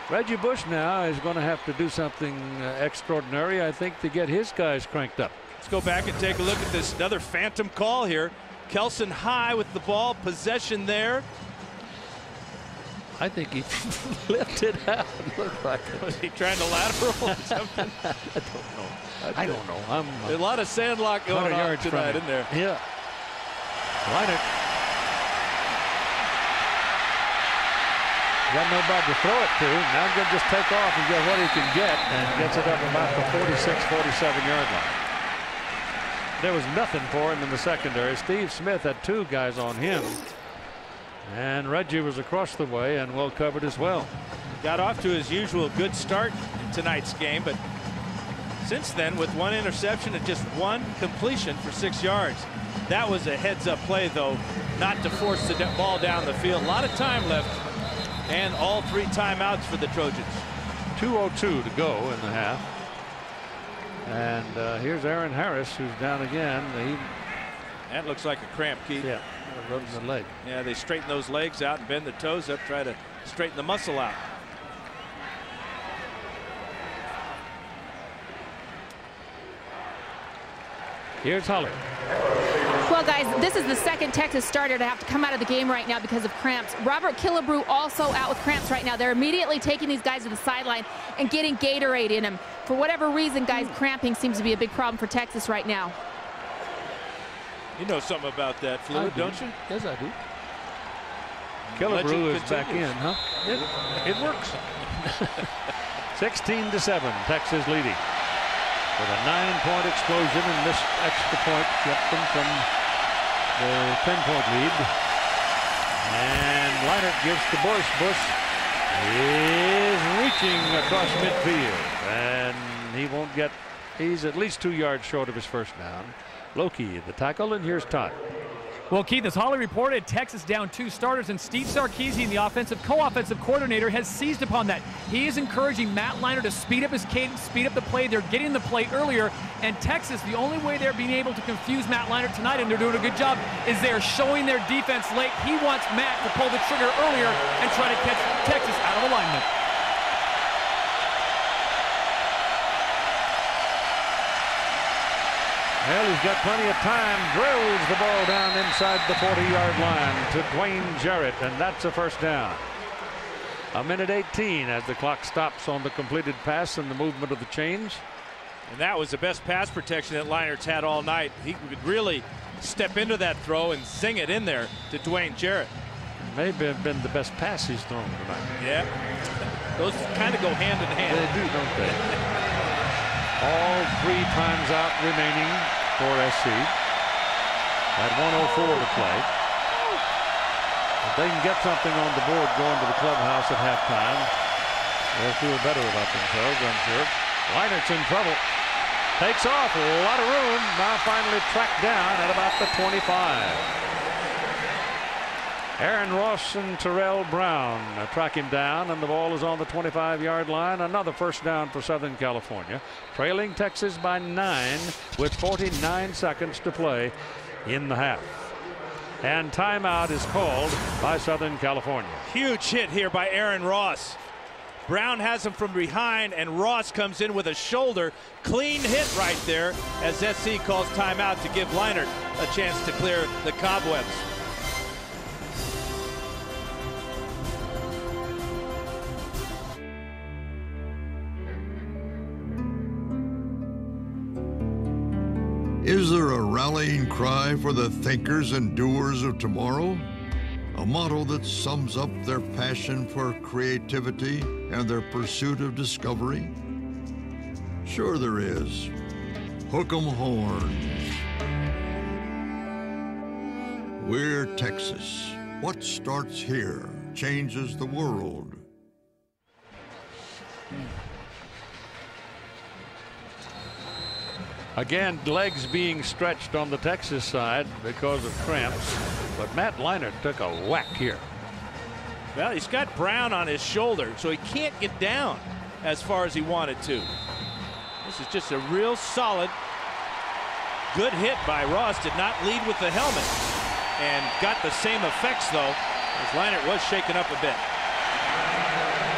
Reggie Bush now is going to have to do something extraordinary, I think, to get his guys cranked up. Let's go back and take a look at this. Another phantom call here. Kelson high with the ball, possession there. I think he flipped it out. Looked like it. Was he trying to lateral or something? I don't know. I'm a lot of sandlot going on tonight, isn't there? Yeah. Leinart. Got nobody to throw it to. Now he's going to just take off and get what he can get, and gets it up about the 46, 47-yard line. There was nothing for him in the secondary. Steve Smith had two guys on him. And Reggie was across the way and well covered as well. Got off to his usual good start in tonight's game, but since then, with one interception and just one completion for 6 yards. That was a heads-up play, though, not to force the ball down the field. A lot of time left, and all 3 timeouts for the Trojans. 2:02 to go in the half. And here's Aaron Harris, who's down again. That looks like a cramp, Keith. Yeah, rubbing the leg. Yeah, they straighten those legs out and bend the toes up, try to straighten the muscle out. Here's Holly. Well, guys, this is the second Texas starter to have to come out of the game right now because of cramps. Robert Killebrew also out with cramps right now. They're immediately taking these guys to the sideline and getting Gatorade in them. For whatever reason, guys, cramping seems to be a big problem for Texas right now. You know something about that fluid, don't you? Yes, I do. Killebrew is back in, huh? It works. 16-7, Texas leading. With a 9-point explosion, and this extra point kept them from the 10-point lead. And Leinart gives to Bush. Bush is reaching across midfield, and he won't get. He's at least 2 yards short of his first down. Loki, the tackle, and here's Todd. Well, Keith, as Holly reported, Texas down 2 starters, and Steve Sarkisian, the offensive co-offensive coordinator, has seized upon that. He is encouraging Matt Leinart to speed up his cadence, speed up the play. They're getting the play earlier, and Texas, the only way they're being able to confuse Matt Leinart tonight, and they're doing a good job, is they're showing their defense late. He wants Matt to pull the trigger earlier and try to catch Texas out of alignment. Well, he's got plenty of time. Drills the ball down inside the 40-yard line to Dwayne Jarrett, and that's a first down. 1:18 as the clock stops on the completed pass and the movement of the chains. And that was the best pass protection that Leinart's had all night. He could really step into that throw and zing it in there to Dwayne Jarrett. Maybe have been the best pass he's thrown tonight. Yeah, those kind of go hand in hand. They do, don't they? All 3 times out remaining for SC. At 1:04 to play. If they can get something on the board going to the clubhouse at halftime, they'll feel better about themselves, I'm sure. Leinart's in trouble. Takes off, a lot of room. Now finally tracked down at about the 25. Aaron Ross and Terrell Brown track him down, and the ball is on the 25-yard line. Another first down for Southern California, trailing Texas by 9 with 49 seconds to play in the half. And timeout is called by Southern California. Huge hit here by Aaron Ross. Brown has him from behind, and Ross comes in with a shoulder. Clean hit right there as SC calls timeout to give Leinart a chance to clear the cobwebs. Is there a rallying cry for the thinkers and doers of tomorrow? A motto that sums up their passion for creativity and their pursuit of discovery? Sure there is. Hook 'em horns. We're Texas. What starts here changes the world. Again, legs being stretched on the Texas side because of cramps, but Matt Leinart took a whack here. Well, he's got Brown on his shoulder, so he can't get down as far as he wanted to. This is just a real solid, good hit by Ross. Did not lead with the helmet and got the same effects, though, as Leinart was shaken up a bit.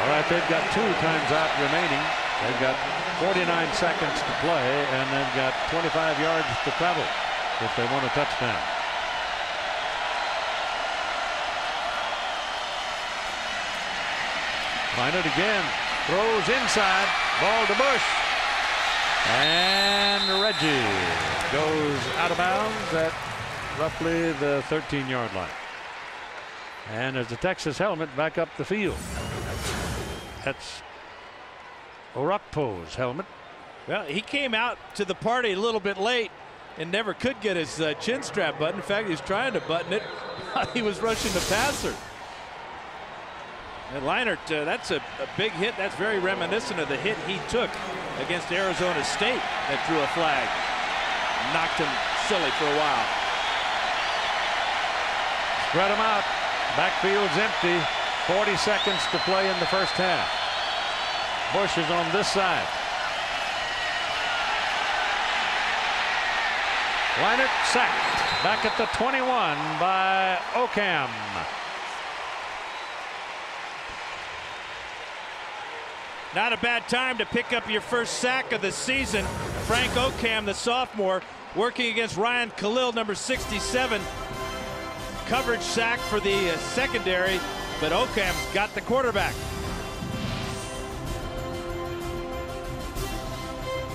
All right, they've got 2 times out remaining. They've got 49 seconds to play, and they've got 25 yards to travel if they want a touchdown. Find it again. Throws inside. Ball to Bush. And Reggie goes out of bounds at roughly the 13-yard line. And there's the Texas helmet back up the field. That's Orakpo's helmet. Well, he came out to the party a little bit late and never could get his chin strap buttoned. In fact, he was trying to button it while he was rushing the passer. And Leinart, that's a big hit. That's very reminiscent of the hit he took against Arizona State that drew a flag. Knocked him silly for a while. Spread him out. Backfield's empty. 40 seconds to play in the first half. Bush is on this side. Leinart sacked. Back at the 21 by Ocam. Not a bad time to pick up your first sack of the season. Frank Ocam, the sophomore, working against Ryan Khalil, number 67. Coverage sack for the secondary, but Ocam's got the quarterback.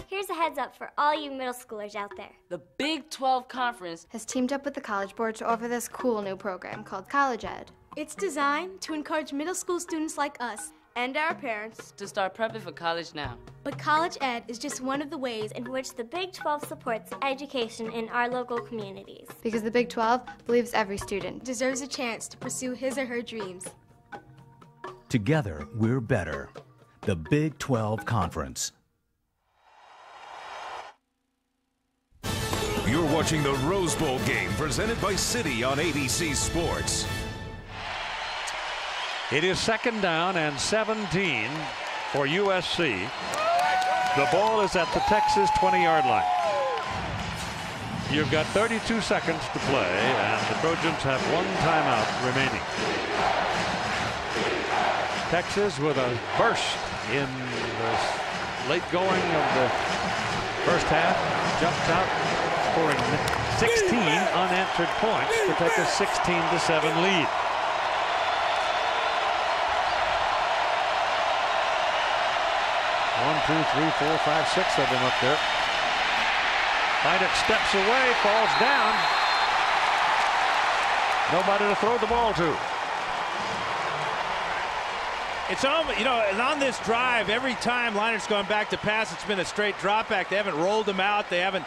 Here's a heads up for all you middle schoolers out there. The Big 12 Conference has teamed up with the College Board to offer this cool new program called College Ed. It's designed to encourage middle school students like us and our parents to start prepping for college now. But College Ed is just one of the ways in which the Big 12 supports education in our local communities. Because the Big 12 believes every student deserves a chance to pursue his or her dreams. Together, we're better. The Big 12 Conference. You're watching the Rose Bowl game presented by City on ABC Sports. It is 2nd down and 17 for USC. The ball is at the Texas 20-yard line. You've got 32 seconds to play, and the Trojans have 1 timeout remaining. Texas with a burst in the late going of the first half, jumped out, scoring 16 unanswered points to take a 16-7 lead. One, two, three, four, five, 6 of them up there. Leinart steps away, falls down. Nobody to throw the ball to. It's almost, you know, and on this drive, every time Leinart's gone back to pass, it's been a straight drop back. They haven't rolled him out. They haven't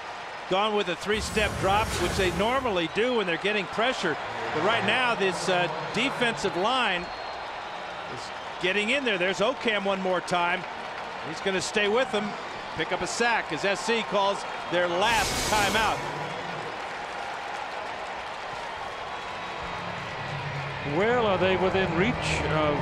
gone with a 3-step drop, which they normally do when they're getting pressure. But right now, this defensive line is getting in there. There's Ocam one more time. He's going to stay with them, pick up a sack as SC calls their last timeout. Well, are they within reach of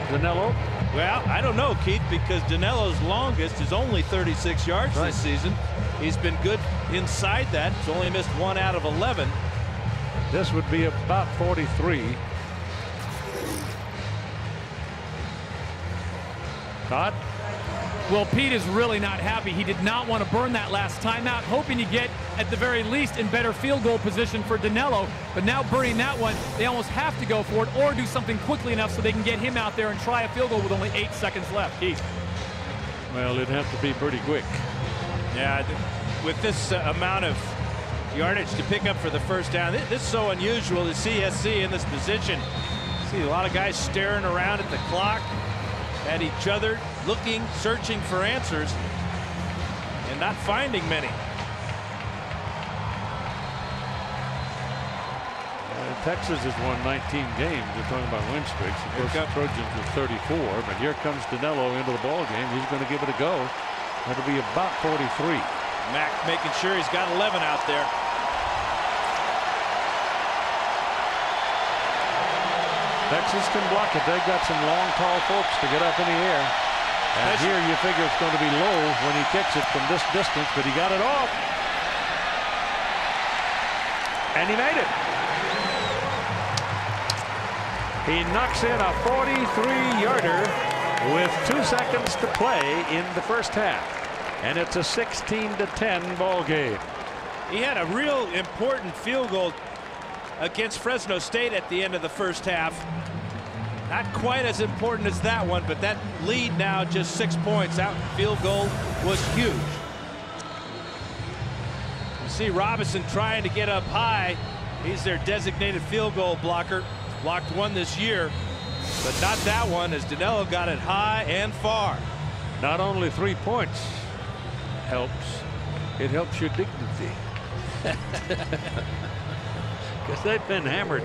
Danilo? Well, I don't know, Keith, because Danelo's longest is only 36 yards this season. He's been good inside that. He's only missed 1 out of 11. This would be about 43. Todd? Well, Pete is really not happy. He did not want to burn that last timeout, hoping to get, at the very least, in better field goal position for Danilo. But now burning that one, they almost have to go for it or do something quickly enough so they can get him out there and try a field goal with only 8 seconds left. Keith. Well, it'd have to be pretty quick. Yeah, with this amount of yardage to pick up for the first down, this is so unusual to see SC in this position. See a lot of guys staring around at the clock, at each other, looking, searching for answers, and not finding many. Texas has won 19 games. You're talking about win streaks. Of course, the Trojans are 34, but here comes Danilo into the ball game. He's going to give it a go. That'll be about 43. Mack making sure he's got 11 out there. Texas can block it. They've got some long, tall folks to get up in the air. And here you figure it's going to be low when he kicks it from this distance, but he got it off. And he made it. He knocks in a 43-yarder with 2 seconds to play in the first half. And it's a 16-10 ball game. He had a real important field goal against Fresno State at the end of the first half. Not quite as important as that one, but that lead now just 6 points. That field goal was huge. You see Robinson trying to get up high. He's their designated field goal blocker. Blocked one this year, but not that one, as Danilo got it high and far. Not only 3 points helps, it helps your dignity. Because they've been hammered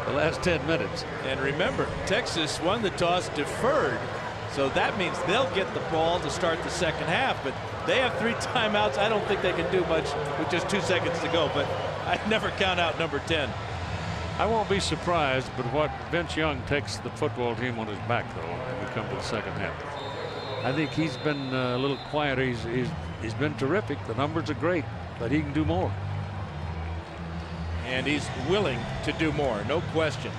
the last 10 minutes. And remember, Texas won the toss, deferred, so that means they'll get the ball to start the second half. But they have 3 timeouts. I don't think they can do much with just 2 seconds to go, but I'd never count out number 10. I won't be surprised, but what Vince Young takes the football team on his back, though, when we come to the second half. I think he's been a little quieter. He's been terrific. The numbers are great, but he can do more. And he's willing to do more, no question.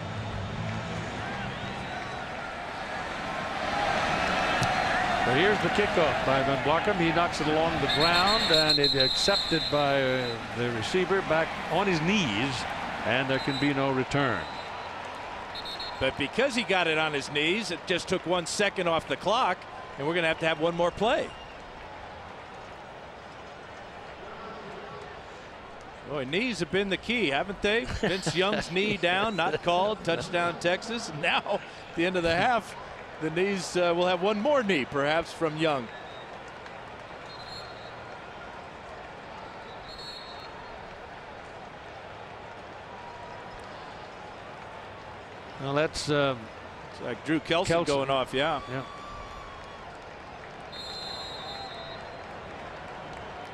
But here's the kickoff by Van Blockham. He knocks it along the ground, and it's accepted by the receiver back on his knees, and there can be no return. But because he got it on his knees, it just took 1 second off the clock, and we're going to have one more play. Boy, knees have been the key, haven't they? Vince Young's knee down, not called, touchdown Texas. And now, at the end of the half, the knees will have one more knee, perhaps, from Young. Well, that's it's like Drew Kelson going off, yeah.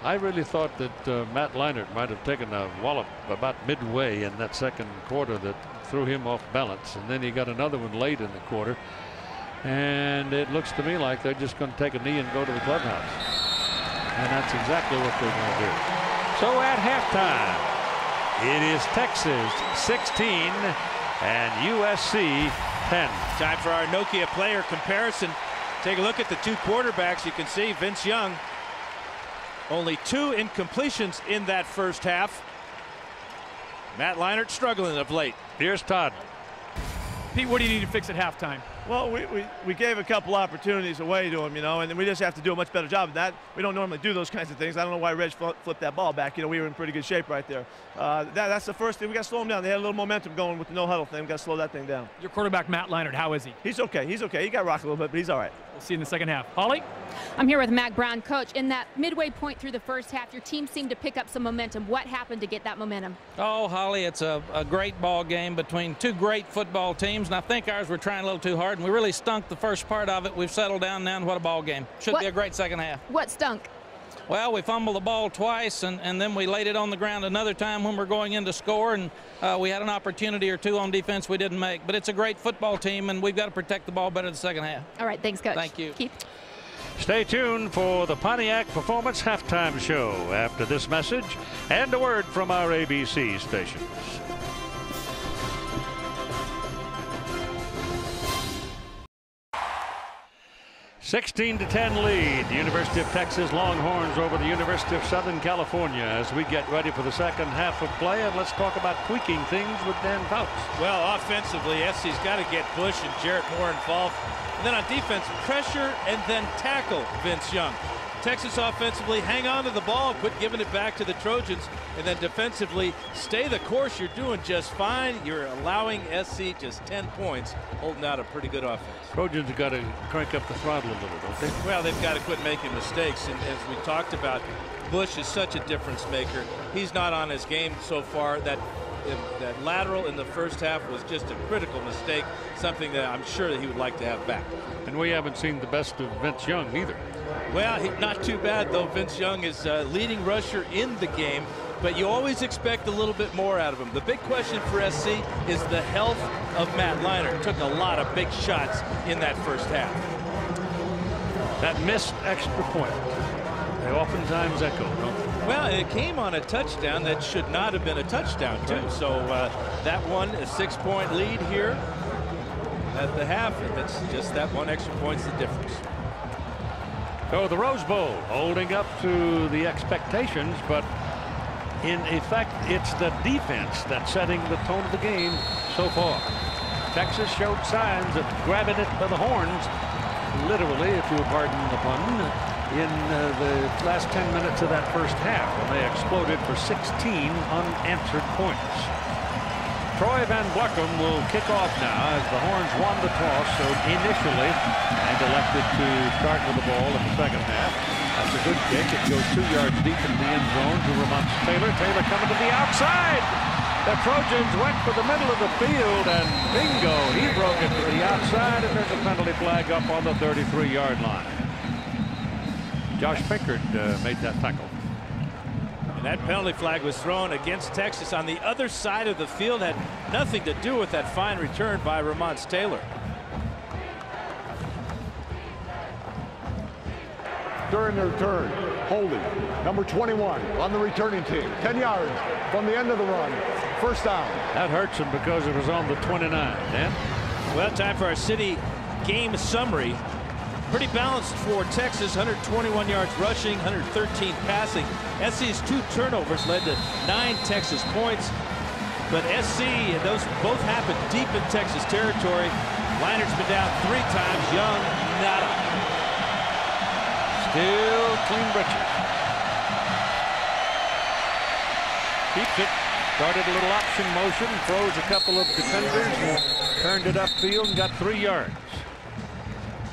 I really thought that Matt Leinart might have taken a wallop about midway in that second quarter that threw him off balance, and then he got another one late in the quarter, and it looks to me like they're just going to take a knee and go to the clubhouse, and that's exactly what they're going to do. So at halftime, it is Texas 16 and USC 10. Time for our Nokia player comparison. Take a look at the 2 quarterbacks. You can see Vince Young, only 2 incompletions in that first half. Matt Leinart struggling of late. Here's Todd. Pete, what do you need to fix at halftime? Well, we gave a couple opportunities away to him, you know, and we just have to do a much better job of that. We don't normally do those kinds of things. I don't know why Reg flipped that ball back. You know, we were in pretty good shape right there. That's the first thing. We got to slow him down. They had a little momentum going with the no-huddle thing. We got to slow that thing down. Your quarterback, Matt Leinart, how is he? He's okay. He's okay. He got rocked a little bit, but he's all right. We'll see you in the second half. Holly? I'm here with Mac Brown. Coach, in that midway point through the first half, your team seemed to pick up some momentum. What happened to get that momentum? Oh, Holly, it's a great ball game between 2 great football teams, and I think ours were trying a little too hard, and we really stunk the first part of it. We've settled down now, and what a ball game. Should be a great second half. What stunk? Well, we fumbled the ball twice, and then we laid it on the ground another time when we're going in to score, and we had an opportunity or 2 on defense we didn't make. But it's a great football team, and we've got to protect the ball better the second half. All right, thanks, Coach. Thank you. Keith. Stay tuned for the Pontiac Performance Halftime Show after this message and a word from our ABC stations. 16-10 lead. The University of Texas Longhorns over the University of Southern California as we get ready for the second half of play. And let's talk about tweaking things with Dan Fouts. Well, offensively, SC's got to get Bush and Jarrett Moore involved. And then on defense, pressure and then tackle Vince Young. Texas offensively, hang on to the ball, quit giving it back to the Trojans, and then defensively, stay the course. You're doing just fine. You're allowing SC just 10 points, holding out a pretty good offense. Trojans have got to crank up the throttle a little, don't they? Well, they've got to quit making mistakes, and as we talked about, Bush is such a difference maker. He's not on his game so far. That lateral in the first half was just a critical mistake, something that I'm sure that he would like to have back. And we haven't seen the best of Vince Young either. Well, not too bad, though. Vince Young is leading rusher in the game, but you always expect a little bit more out of him. The big question for SC is the health of Matt Leinart. Took a lot of big shots in that first half. That missed extra point, they oftentimes echo, don't they? Well, it came on a touchdown that should not have been a touchdown, too. So that one, a 6-point lead here. at the half, and that's just that one extra point's the difference. So the Rose Bowl holding up to the expectations, but in effect, it's the defense that's setting the tone of the game so far. Texas showed signs of grabbing it by the horns, literally, if you'll pardon the pun, in the last 10 minutes of that first half when they exploded for 16 unanswered points. Troy Van Bluckham will kick off now as the Horns won the toss so initially and elected to start with the ball in the second half. That's a good kick. It goes 2 yards deep into the end zone to Ramon Taylor. Taylor coming to the outside. The Trojans went for the middle of the field, and bingo, he broke it to the outside, and there's a penalty flag up on the 33-yard line. Josh Pickard made that tackle. And that penalty flag was thrown against Texas on the other side of the field. Had nothing to do with that fine return by Ramon Taylor. During the return, holding, number 21 on the returning team. 10 yards from the end of the run. First down. That hurts him because it was on the 29. Dan? Well, time for our city game summary. Pretty balanced for Texas. 121 yards rushing, 113 passing. SC's 2 turnovers led to 9 Texas points. But SC, those both happened deep in Texas territory. Leinert's been down 3 times. Young, nada. Still clean britches. Keeps it. Started a little option motion. Throws a couple of defenders. Turned it upfield and got 3 yards.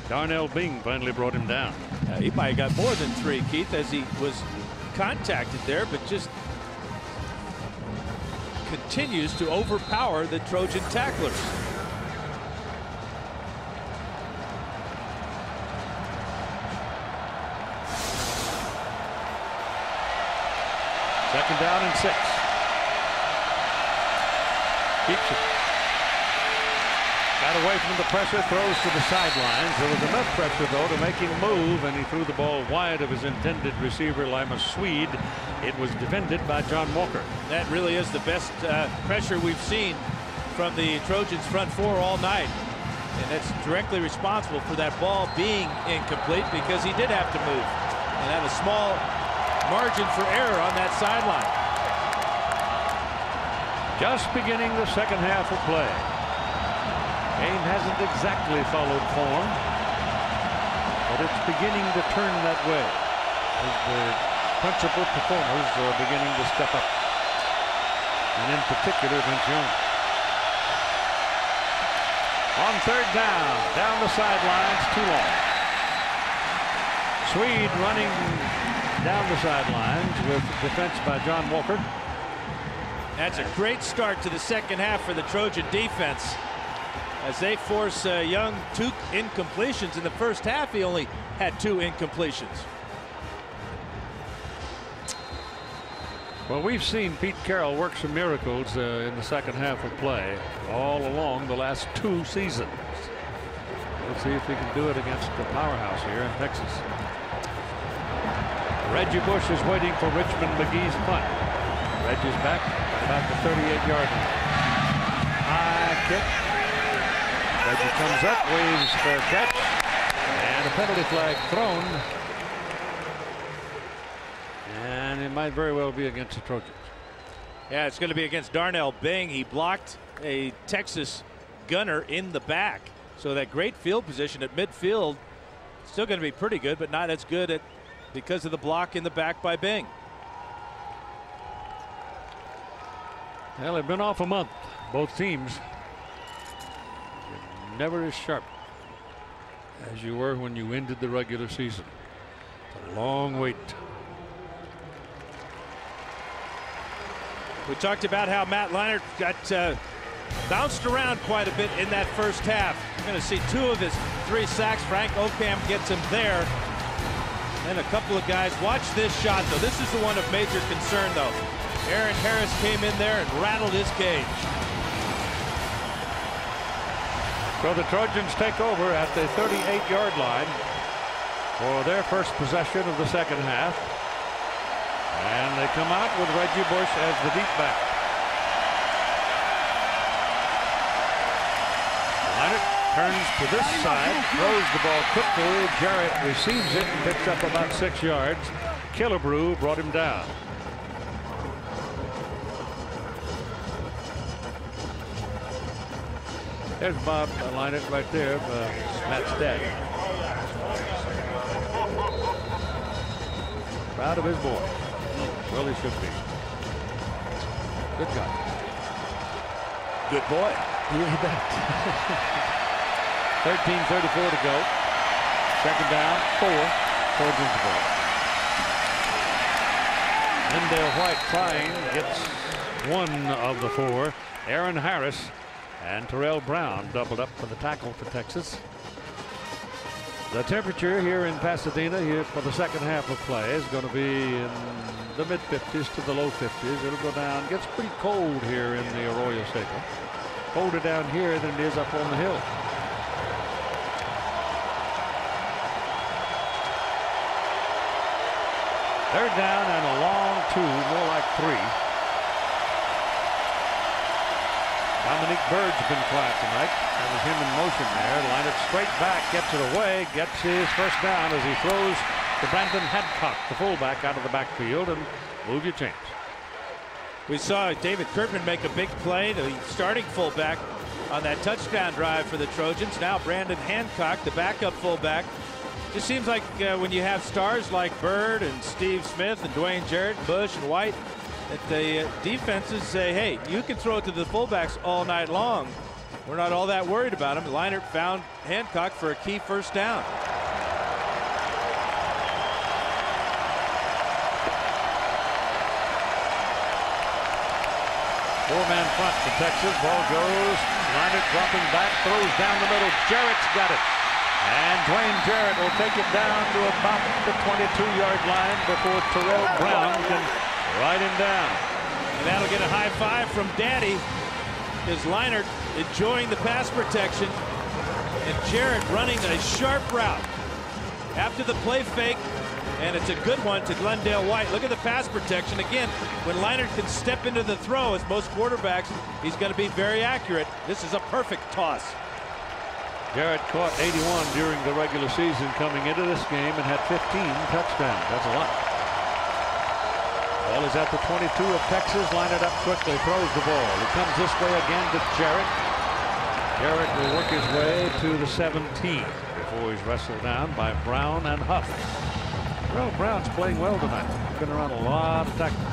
Darnell Bing finally brought him down. He might have got more than 3, Keith, as he was contacted there, but just continues to overpower the Trojan tacklers. Second down and 6. Keeps it. Got away from the pressure, throws to the sidelines. There was enough pressure, though, to make him move, and he threw the ball wide of his intended receiver, Lima Swede. It was defended by John Walker. That really is the best pressure we've seen from the Trojans' front 4 all night. And that's directly responsible for that ball being incomplete because he did have to move and had a small margin for error on that sideline. Just beginning the second half of play. Game hasn't exactly followed form, but it's beginning to turn that way as the principal performers are beginning to step up, and in particular Vince Young. On third down the sidelines, too long. Swede running down the sidelines with defense by John Walker. That's a great start to the second half for the Trojan defense as they force Young 2 incompletions. In the first half, he only had 2 incompletions. Well, we've seen Pete Carroll work some miracles in the second half of play all along the last 2 seasons. Let's see if he can do it against the powerhouse here in Texas. Reggie Bush is waiting for Richmond McGee's punt. Reggie's back about the 38-yard line. High kick. Reggie comes up, waves for a catch, and a penalty flag thrown. And it might very well be against the Trojans. Yeah, it's going to be against Darnell Bing. He blocked a Texas gunner in the back. So that great field position at midfield, still going to be pretty good, but not as good because of the block in the back by Bing. Well, they've been off a month, both teams. Never as sharp as you were when you ended the regular season. It's a long wait. We talked about how Matt Leinart got bounced around quite a bit in that first half. We're going to see 2 of his 3 sacks. Frank Ocamp gets him there. And a couple of guys. Watch this shot, though. This is the one of major concern, though. Aaron Harris came in there and rattled his cage. So the Trojans take over at the 38-yard line for their first possession of the second half. And they come out with Reggie Bush as the deep back. Leinart Turns to this side, throws the ball quickly. Jarrett receives it and picks up about 6 yards. Killebrew brought him down. There's Bob Leinert right there, Matt's dad. Proud of his boy. Really should be. Good guy. Good boy. You bet. 13:34 to go. Second down, 4. Trojans the ball. Lindale White trying, gets 1 of the 4. Aaron Harris and Terrell Brown doubled up for the tackle for Texas. The temperature here in Pasadena here for the second half of play is going to be in the mid-50s to the low 50s. It'll go down. Gets pretty cold here in the Arroyo Seco. Colder down here than it is up on the hill. Third down and a long 2, more like 3. Dominique Bird's been quiet tonight. That was him in motion there. Line it straight back, gets it away, gets his first down as he throws to Brandon Hadcock, the fullback, out of the backfield, and move your chains. We saw David Kirkman make a big play, the starting fullback, on that touchdown drive for the Trojans. Now Brandon Hancock, the backup fullback. Just seems like when you have stars like Bird and Steve Smith and Dwayne Jarrett, Bush and White, that the defenses say, hey, you can throw it to the fullbacks all night long. We're not all that worried about him. Leinert found Hancock for a key first down. Four-man front for Texas. Ball goes. Leinert dropping back, throws down the middle. Jarrett's got it. And Dwayne Jarrett will take it down to about the 22-yard line before Terrell Brown can ride him down. And that'll get a high five from Daddy. Is Leinert enjoying the pass protection. And Jarrett running a sharp route after the play fake. And it's a good one to Glendale White. Look at the pass protection. Again, when Leinert can step into the throw, as most quarterbacks, he's going to be very accurate. This is a perfect toss. Jarrett caught 81 during the regular season coming into this game and had 15 touchdowns. That's a lot. Ball is at the 22 of Texas. Line it up quickly. Throws the ball. He comes this way again to Jarrett. Jarrett will work his way to the 17 before he's wrestled down by Brown and Huff. Well, Brown's playing well tonight. Been around a lot of tackles.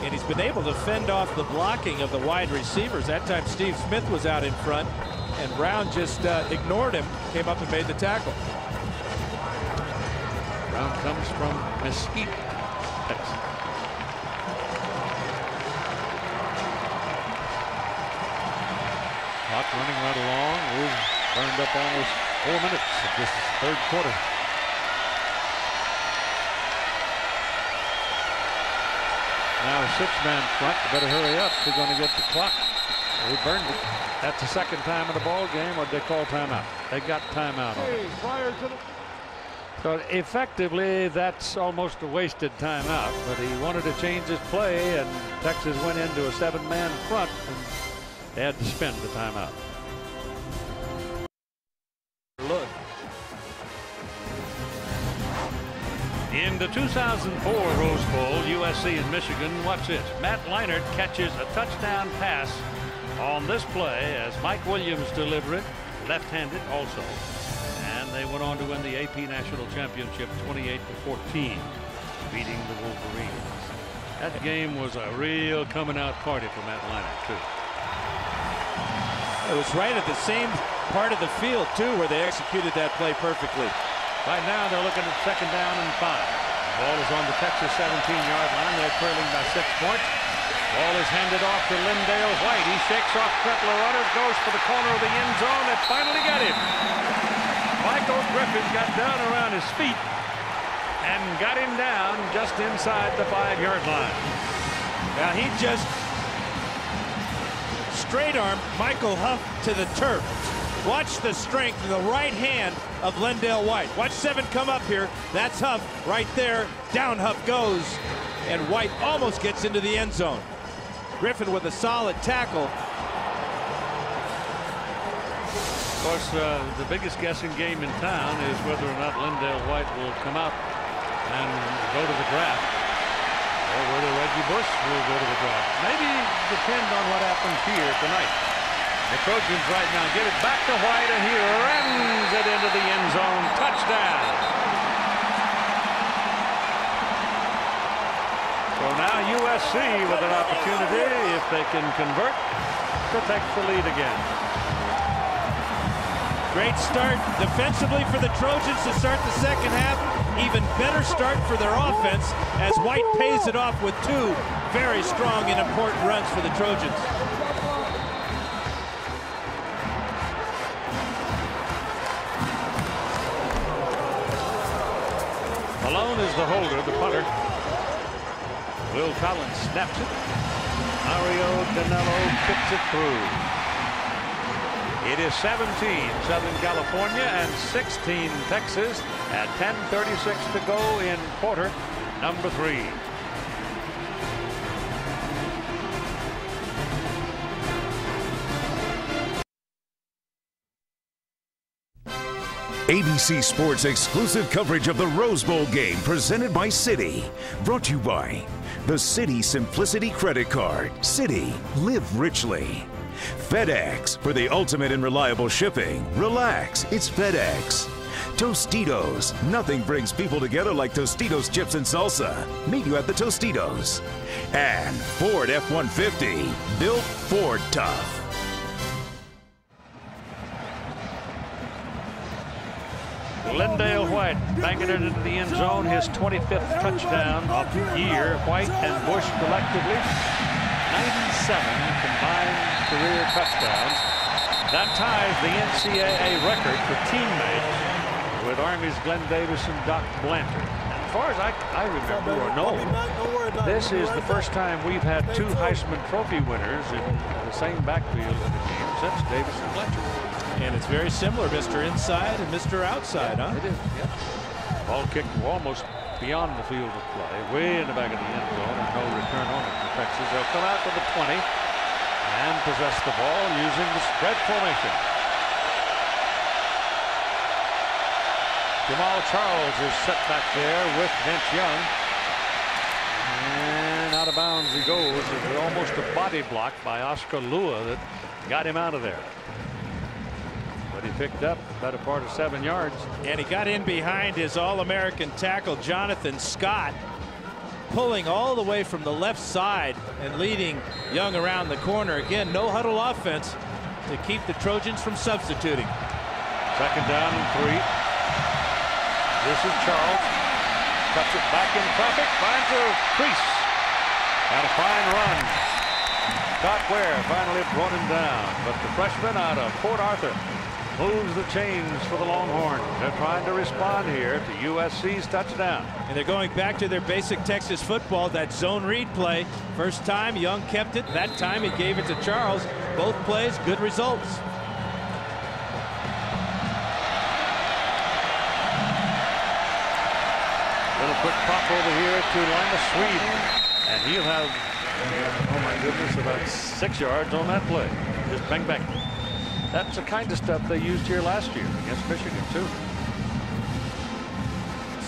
And he's been able to fend off the blocking of the wide receivers. That time Steve Smith was out in front, and Brown just ignored him, came up and made the tackle. Brown comes from Mesquite, Texas. Clock running right along. We've burned up almost 4 minutes of this third quarter. Now a 6-man front. Better hurry up. They're going to get the clock. They burned it. That's the second time in the ball game, or they call timeout. They got timeout on it. So effectively, that's almost a wasted timeout. But he wanted to change his play, and Texas went into a 7-man front, and they had to spend the timeout. Look. In the 2004 Rose Bowl, USC and Michigan, watch this. Matt Leinert catches a touchdown pass on this play as Mike Williams delivered it, left-handed also. And they went on to win the AP National Championship 28-14, beating the Wolverines. That game was a real coming-out party for Matt Leinert, too. It was right at the same part of the field, too, where they executed that play perfectly. Right now, they're looking at second down and 5. The ball is on the Texas 17-yard line. They're trailing by 6 points. Ball is handed off to Lindale White. He shakes off a couple of runners, goes for the corner of the end zone, and finally got him. Michael Griffin got down around his feet and got him down just inside the 5-yard line. Now he just straight-armed Michael Huff to the turf. Watch the strength in the right hand of Lindale White. Watch 7 come up here. That's Huff right there. Down Huff goes. And White almost gets into the end zone. Griffin with a solid tackle. Of course, the biggest guessing game in town is whether or not Lindale White will come out and go to the draft, or whether Reggie Bush will go to the draft. Maybe depend on what happens here tonight. The Trojans right now get it back to White, and he rams it into the end zone. Touchdown. So now USC with an opportunity, if they can convert, to take the lead again. Great start defensively for the Trojans to start the second half. Even better start for their offense as White pays it off with two very strong and important runs for the Trojans. Malone is the holder, the punter. Will Collins snaps it. Mario Danello kicks it through. It is 17 Southern California and 16 Texas at 10:36 to go in quarter number 3. ABC Sports exclusive coverage of the Rose Bowl game presented by Citi. Brought to you by the Citi Simplicity Credit Card. Citi, live richly. FedEx, for the ultimate in reliable shipping. Relax, it's FedEx. Tostitos, nothing brings people together like Tostitos chips and salsa. Meet you at the Tostitos. And Ford F-150, built Ford tough. Lindale White banging it into the end zone, his 25th touchdown of the year. White and Bush collectively 97 combined career touchdowns. That ties the NCAA record for teammates with Army's Glenn Davis and Doc Blanchard. As far as I remember or know, this is the first time we've had two Heisman Trophy winners in the same backfield in the game since Davis and Blanchard. And it's very similar, Mr. Inside and Mr. Outside, huh? It is, yes. Ball kicked almost beyond the field of play, way in the back of the end zone, and no return on it for Texas. They'll come out to the 20 and possess the ball using the spread formation. Jamal Charles is set back there with Vince Young. And out of bounds he goes. It was almost a body block by Oscar Lua that got him out of there. But he picked up the better part of 7 yards. And he got in behind his All-American tackle, Jonathan Scott, pulling all the way from the left side and leading Young around the corner. Again, no huddle offense to keep the Trojans from substituting. Second down and 3. This is Charles. Cuts it back in traffic. Finds a crease. And a fine run. Scott Ware finally brought him down. But the freshman out of Port Arthur moves the chains for the Longhorns. They're trying to respond here to USC's touchdown. And they're going back to their basic Texas football, that zone read play. First time, Young kept it. That time, he gave it to Charles. Both plays, good results. Little quick pop over here to Lima Swede. And he'll have, oh my goodness, about 6 yards on that play. Just bang, bang. That's the kind of stuff they used here last year against Michigan, too.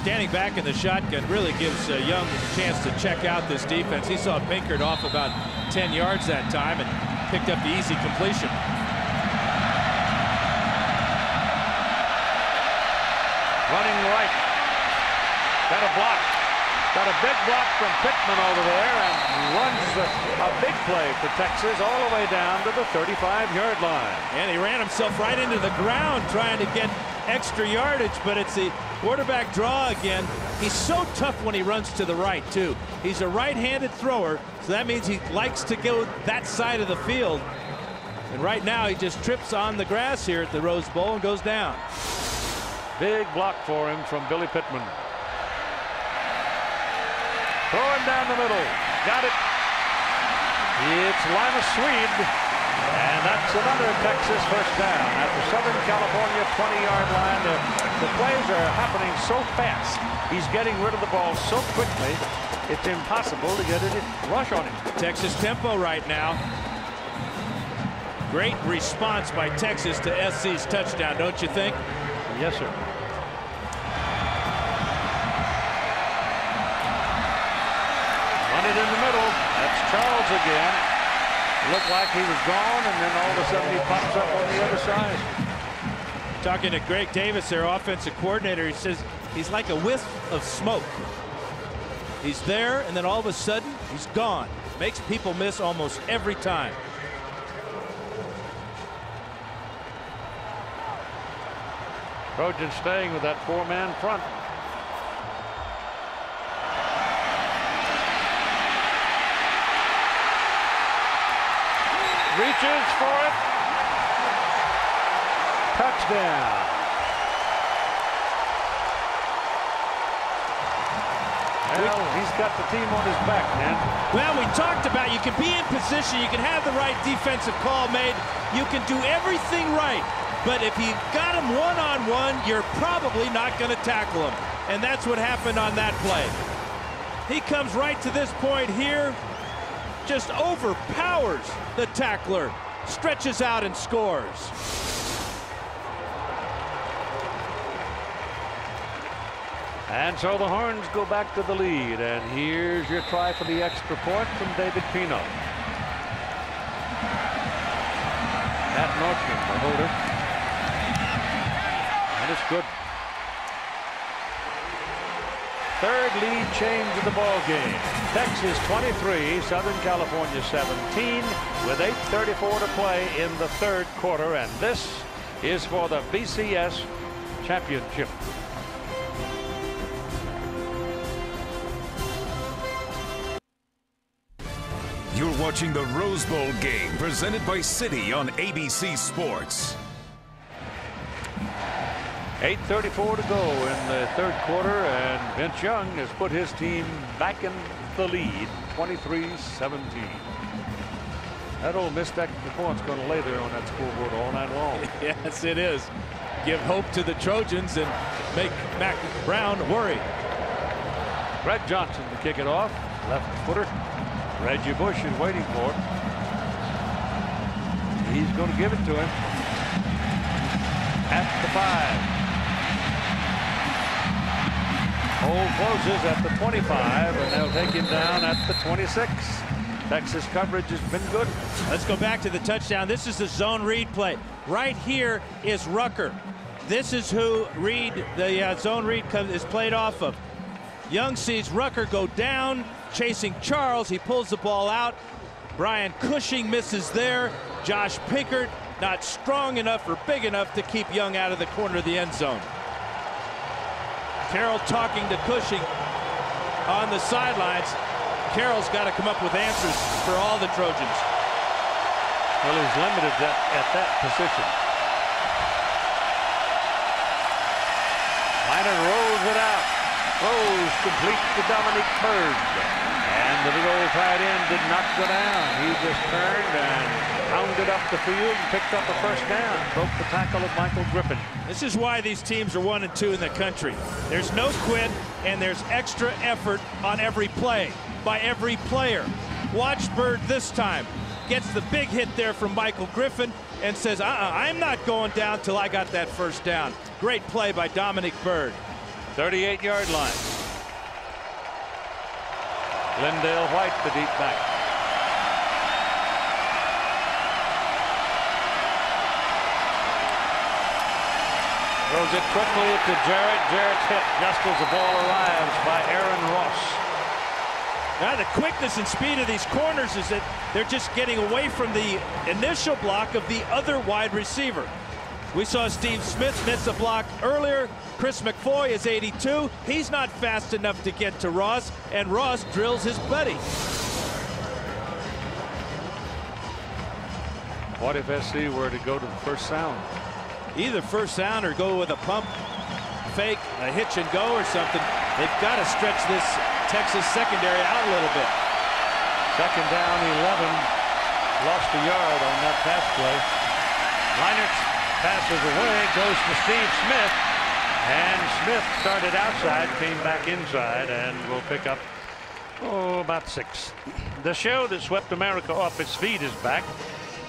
Standing back in the shotgun really gives Young a chance to check out this defense. He saw Pinkert off about 10 yards that time and picked up the easy completion. Running right. Got a block. Got a big block from Pittman over there and runs a big play for Texas all the way down to the 35-yard line. And he ran himself right into the ground trying to get extra yardage, but it's the quarterback draw again. He's so tough when he runs to the right, too. He's a right-handed thrower, so that means he likes to go that side of the field. And right now he just trips on the grass here at the Rose Bowl and goes down. Big block for him from Billy Pittman. Throwing down the middle. Got it. It's Lima Swede. And that's another Texas first down at the Southern California 20-yard line. The plays are happening so fast. He's getting rid of the ball so quickly, it's impossible to get a rush on him. Texas tempo right now. Great response by Texas to SC's touchdown, don't you think? Yes, sir. Run it in the middle. That's Charles again. Looked like he was gone, and then all of a sudden he pops up on the other side. Talking to Greg Davis, their offensive coordinator, he says he's like a whiff of smoke. He's there, and then all of a sudden he's gone. Makes people miss almost every time. Trojans staying with that four-man front. Reaches for it. Touchdown. Well, he's got the team on his back, man. Well, we talked about you can be in position, you can have the right defensive call made, you can do everything right. But if you got him one-on-one, you're probably not going to tackle him. And that's what happened on that play. He comes right to this point here, just overpowers the tackler, stretches out and scores. And so the Horns go back to the lead. And here's your try for the extra point from David Pino. Pat Northman, the holder. And it's good. Third lead change of the ball game. Texas 23, Southern California 17, with 8:34 to play in the third quarter. And this is for the BCS championship. You're watching the Rose Bowl game presented by Citi on ABC Sports. 8:34 to go in the third quarter, and Vince Young has put his team back in the lead, 23-17. That Ole Miss technical point's going to lay there on that scoreboard all night long. Yes, it is. Give hope to the Trojans and make Mac Brown worry. Greg Johnson to kick it off, left footer. Reggie Bush is waiting for it. He's going to give it to him at the 5. Hole closes at the 25, and they'll take him down at the 26. Texas coverage has been good. Let's go back to the touchdown. This is the zone read play. Right here is Rucker. This is who Reed, the zone read is played off of. Young sees Rucker go down, chasing Charles. He pulls the ball out. Brian Cushing misses there. Josh Pinkert not strong enough or big enough to keep Young out of the corner of the end zone. Carroll talking to Cushing on the sidelines. Carroll's got to come up with answers for all the Trojans. Well, he's limited at that position. Miner rolls it out. Throws complete to Dominique Bird. And the big old tight end did not go down. He just turned and pounded up the field and picked up a first down. Broke the tackle of Michael Griffin. This is why these teams are 1 and 2 in the country. There's no quit, and there's extra effort on every play by every player. Watch Bird this time. Gets the big hit there from Michael Griffin and says, I'm not going down till I got that first down. Great play by Dominique Bird. 38-yard line. Glendale White, the deep back. Throws it quickly to Jarrett. Jarrett's hit just as the ball arrives by Aaron Ross. Now the quickness and speed of these corners is that they're just getting away from the initial block of the other wide receiver. We saw Steve Smith miss a block earlier. Chris McFoy is 82. He's not fast enough to get to Ross, and Ross drills his buddy. What if SC were to go to the first sound? Either first sound or go with a pump fake, a hitch and go or something. They've got to stretch this Texas secondary out a little bit. Second down, 11. Lost a yard on that pass play. Leinert passes away, goes to Steve Smith. And Smith started outside, came back inside, and will pick up, about 6. The show that swept America off its feet is back.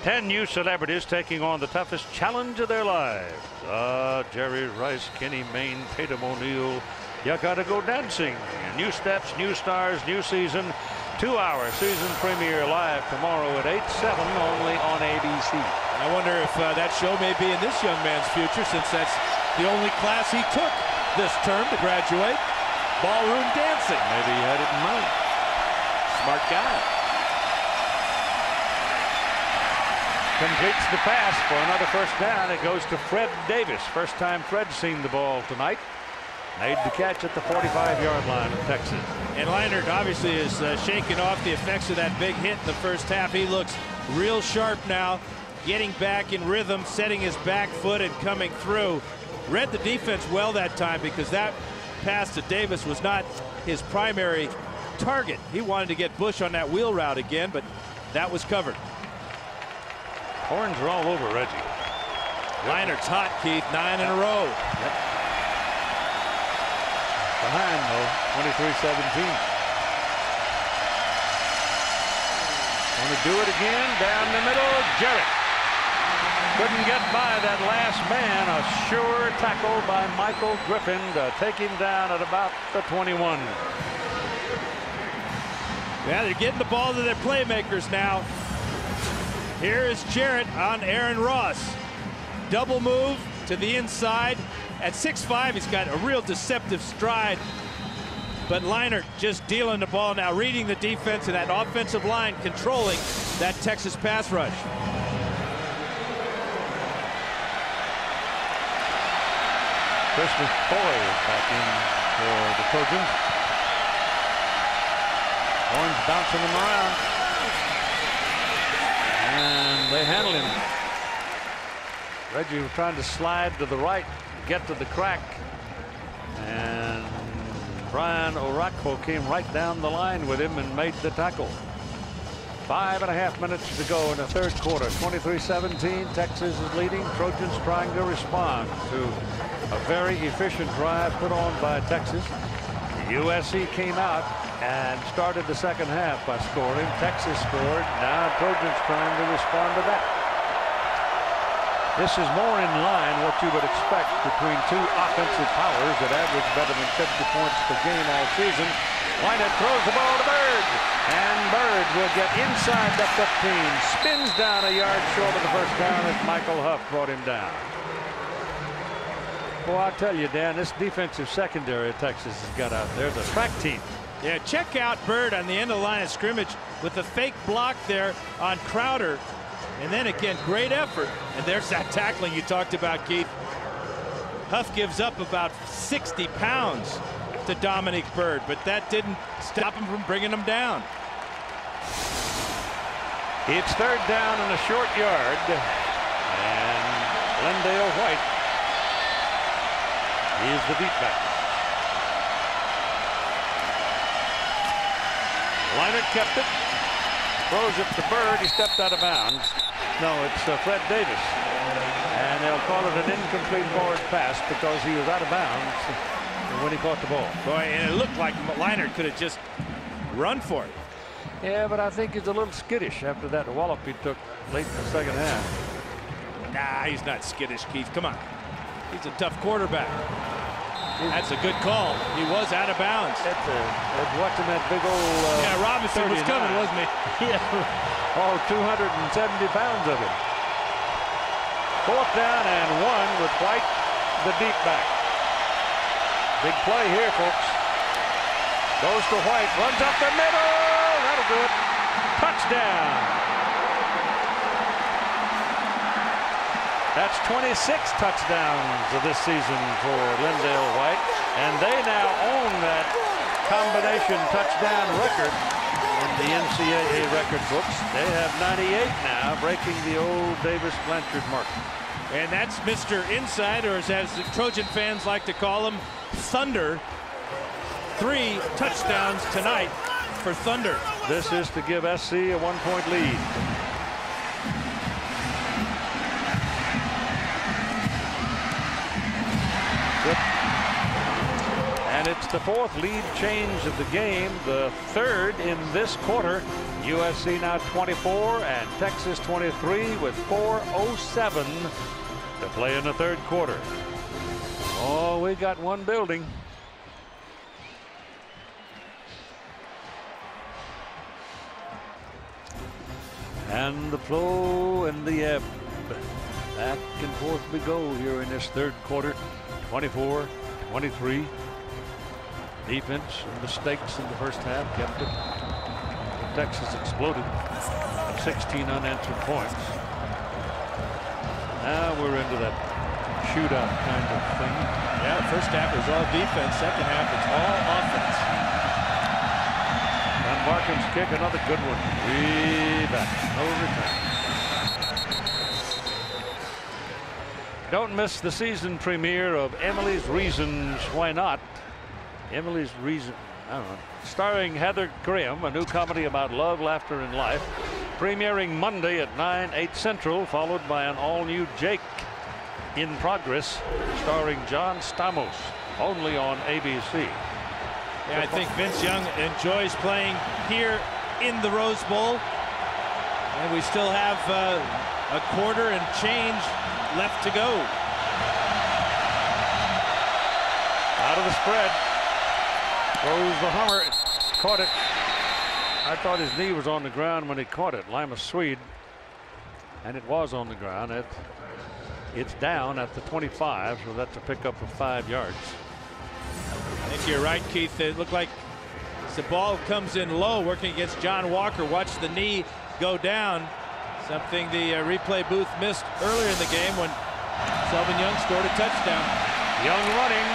10 new celebrities taking on the toughest challenge of their lives. Jerry Rice, Kenny Mayne, Tatum O'Neal. You gotta go dancing. New steps, new stars, new season. 2-hour season premiere live tomorrow at 8/7 only on ABC. I wonder if that show may be in this young man's future, since that's the only class he took this term to graduate. Ballroom dancing. Maybe he had it in mind. Smart guy. Completes the pass for another first down. It goes to Fred Davis. First time Fred's seen the ball tonight. Made the catch at the 45-yard line of Texas. And Leinart obviously is shaking off the effects of that big hit in the first half. He looks real sharp now, getting back in rhythm, setting his back foot and coming through. Read the defense well that time, because that pass to Davis was not his primary target. He wanted to get Bush on that wheel route again, but that was covered. Horns are all over Reggie. Leinart's hot, Keith. 9 in a row. Yep. Behind though, 23-17. Want to do it again down the middle. Jarrett couldn't get by that last man. A sure tackle by Michael Griffin to take him down at about the 21. Yeah, they're getting the ball to their playmakers now. Here is Jarrett on Aaron Ross. Double move to the inside. At 6'5", he's got a real deceptive stride. But Leinart just dealing the ball now, reading the defense and that offensive line, controlling that Texas pass rush. Christmas Boy back in for the Trojans. Horns bouncing him around. And they handle him. Reggie was trying to slide to the right, get to the crack, and Brian Orakpo came right down the line with him and made the tackle. 5.5 minutes to go in the third quarter. 23-17. Texas is leading. Trojans trying to respond to a very efficient drive put on by Texas. USC came out and started the second half by scoring. Texas scored. Now Trojans trying to respond to that. This is more in line what you would expect between two offensive powers that average better than 50 points per game all season. Leinart throws the ball to Bird, and Bird will get inside the 15. Spins down a yard short of the first down as Michael Huff brought him down. Boy, I tell you, Dan, this defensive secondary Texas has got out there. The track team. Yeah, check out Bird on the end of the line of scrimmage with the fake block there on Crowder. And then again, great effort. And there's that tackling you talked about, Keith. Huff gives up about 60 pounds to Dominic Bird, but that didn't stop him from bringing him down. It's third down and a short yard. And Glendale White is the beat back. Leinart kept it. Throws it to Bird. He stepped out of bounds. No, it's Fred Davis. And they'll call it an incomplete forward pass because he was out of bounds when he caught the ball. Boy, and it looked like Leinart could have just run for it. Yeah, but I think he's a little skittish after that wallop he took late in the second half. Nah, he's not skittish, Keith. Come on. He's a tough quarterback. That's a good call. He was out of bounds. That's watching that big old... yeah, Robinson 39. Was coming, wasn't he? Yeah. All 270 pounds of him. Fourth down and 1 with White, the deep back. Big play here, folks. Goes to White, runs up the middle. That'll do it. Touchdown. That's 26 touchdowns of this season for Glendale White, and they now own that combination touchdown record in the NCAA record books. They have 98 now, breaking the old Davis-Blanchard mark. And that's Mr. Inside, or as the Trojan fans like to call him, Thunder. 3 touchdowns tonight for Thunder. This is to give SC a 1-point lead. And it's the 4th lead change of the game, the 3rd in this quarter. USC now 24 and Texas 23 with 4:07 to play in the 3rd quarter. Oh, we got one building. And the flow and the ebb. Back and forth we go here in this 3rd quarter. 24-23. Defense and mistakes in the first half kept it. Texas exploded. 16 unanswered points. Now we're into that shootout kind of thing. Yeah, first half was all defense. Second half it's all offense. And Markham's kick, another good one. Way back. No return. Don't miss the season premiere of Emily's Reasons Why Not. Emily's Reason, I don't know. Starring Heather Graham, a new comedy about love, laughter, and life. Premiering Monday at 9/8 Central, followed by an all-new Jake in Progress, starring John Stamos, only on ABC. Yeah, I think Vince Young enjoys playing here in the Rose Bowl. And we still have a quarter and change left to go. Out of the spread. Throws the Hummer. Caught it. I thought his knee was on the ground when he caught it. Lima Swede. And it was on the ground. It's down at the 25, so that's a pickup of 5 yards. I think you're right, Keith. It looked like the ball comes in low, working against John Walker. Watch the knee go down. Something the replay booth missed earlier in the game when Selvin Young scored a touchdown. Young running,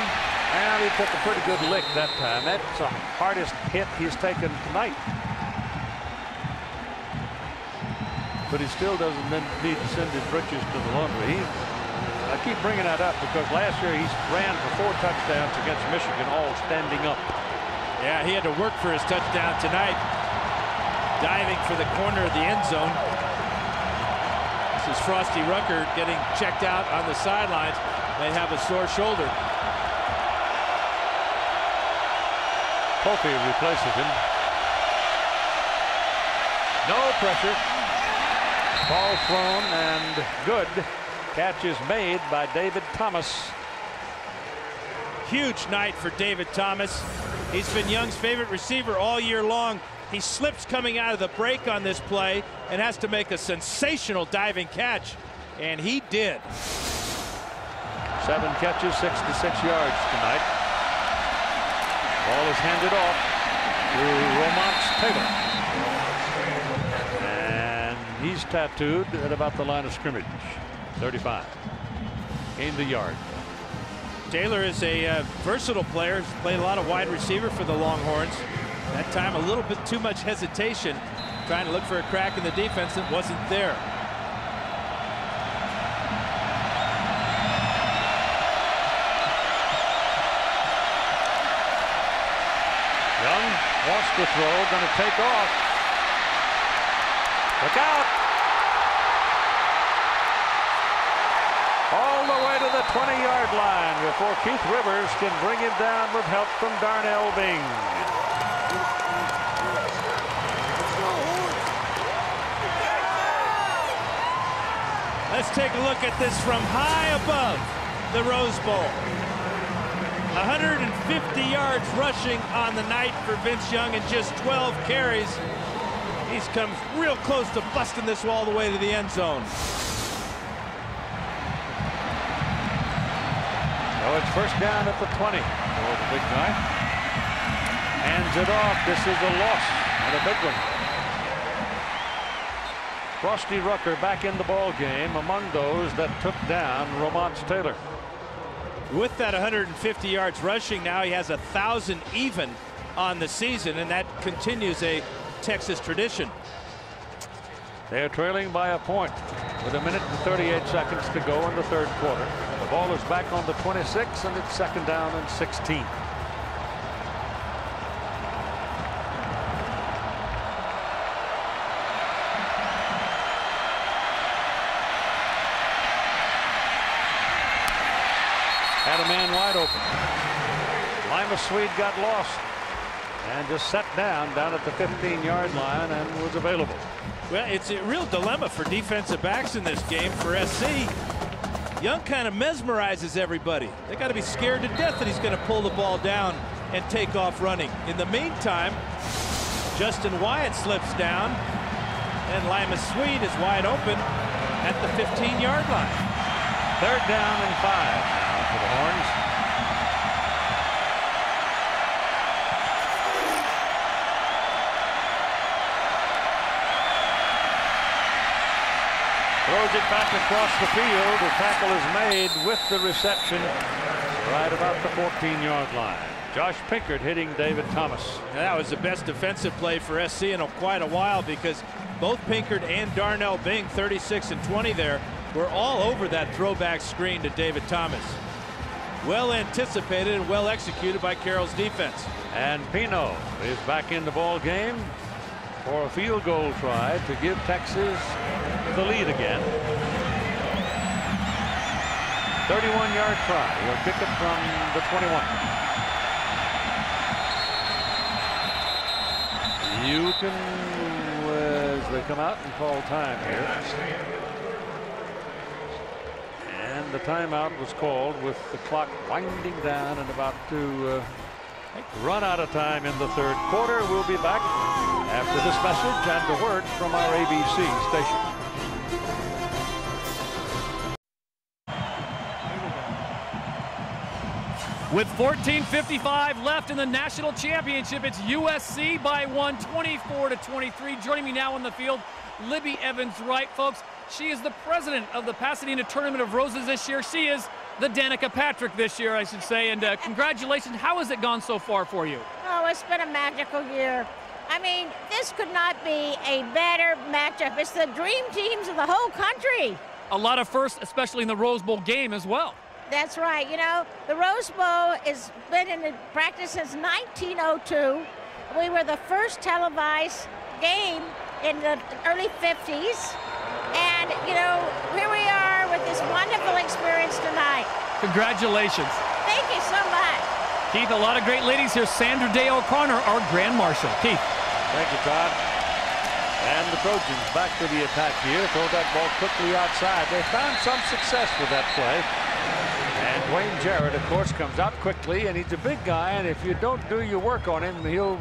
and he took a pretty good lick that time. That's the hardest hit he's taken tonight. But he still doesn't need to send his britches to the laundry. I keep bringing that up because last year he ran for 4 touchdowns against Michigan, all standing up. Yeah, he had to work for his touchdown tonight, diving for the corner of the end zone. This is Frosty Rucker getting checked out on the sidelines. May have a sore shoulder. Kofi replaces him. No pressure. Ball thrown and good. Catch is made by David Thomas. Huge night for David Thomas. He's been Young's favorite receiver all year long. He slips coming out of the break on this play and has to make a sensational diving catch, and he did. 7 catches, 66 yards tonight. Ball is handed off to Romance Taylor. And he's tattooed at about the line of scrimmage. 35. Gained the yard. Taylor is a versatile player. He's played a lot of wide receiver for the Longhorns. That time a little bit too much hesitation, trying to look for a crack in the defense that wasn't there. Young wants to throw, going to take off. Look out. All the way to the 20-yard line before Keith Rivers can bring him down with help from Darnell Bing. Let's take a look at this from high above the Rose Bowl. 150 yards rushing on the night for Vince Young and just 12 carries. He's come real close to busting this all the way to the end zone. So it's first down at the 20 for the big guy. Hands it off. This is a loss and a big one. Frosty Rucker back in the ball game among those that took down Romance Taylor. With that 150 yards rushing, now he has 1,000 even on the season, and that continues a Texas tradition. They're trailing by a point with 1 minute and 38 seconds to go in the 3rd quarter. The ball is back on the 26, and it's 2nd down and 16. Had a man wide open. Lima Swede got lost and just sat down at the 15-yard line and was available. Well, it's a real dilemma for defensive backs in this game for SC. Young kind of mesmerizes everybody. They got to be scared to death that he's going to pull the ball down and take off running. In the meantime, Justin Wyatt slips down, and Lima Swede is wide open at the 15-yard line. 3rd down and 5 now for the Horns. Throws it back across the field. The tackle is made with the reception right about the 14-yard line. Josh Pinkert hitting David Thomas. That was the best defensive play for SC in quite a while, because both Pinkert and Darnell Bing, 36 and 20 there, were all over that throwback screen to David Thomas. Well anticipated and well executed by Carroll's defense. And Pino is back in the ball game for a field goal try to give Texas the lead again. 31-yard try. He'll kick it from the 21. You can, as they come out and call time here. And the timeout was called with the clock winding down and about to run out of time in the 3rd quarter. We'll be back after this message and a word from our ABC station. With 14:55 left in the national championship, it's USC by 1, 24-23. Joining me now on the field, Libby Evans-Wright, folks. She is the president of the Pasadena Tournament of Roses this year. She is the Danica Patrick this year, I should say. And congratulations. How has it gone so far for you? Oh, it's been a magical year. I mean, this could not be a better matchup. It's the dream teams of the whole country. A lot of firsts, especially in the Rose Bowl game as well. That's right. You know, the Rose Bowl has been in practice since 1902. We were the first televised game in the early 50s. And, you know, here we are with this wonderful experience tonight. Congratulations. Thank you so much. Keith, a lot of great ladies here. Sandra Day O'Connor, our Grand Marshal. Keith. Thank you, Todd. And the Trojans back to the attack here. Throw that ball quickly outside. They found some success with that play. And Dwayne Jarrett, of course, comes out quickly, and he's a big guy, and if you don't do your work on him, he'll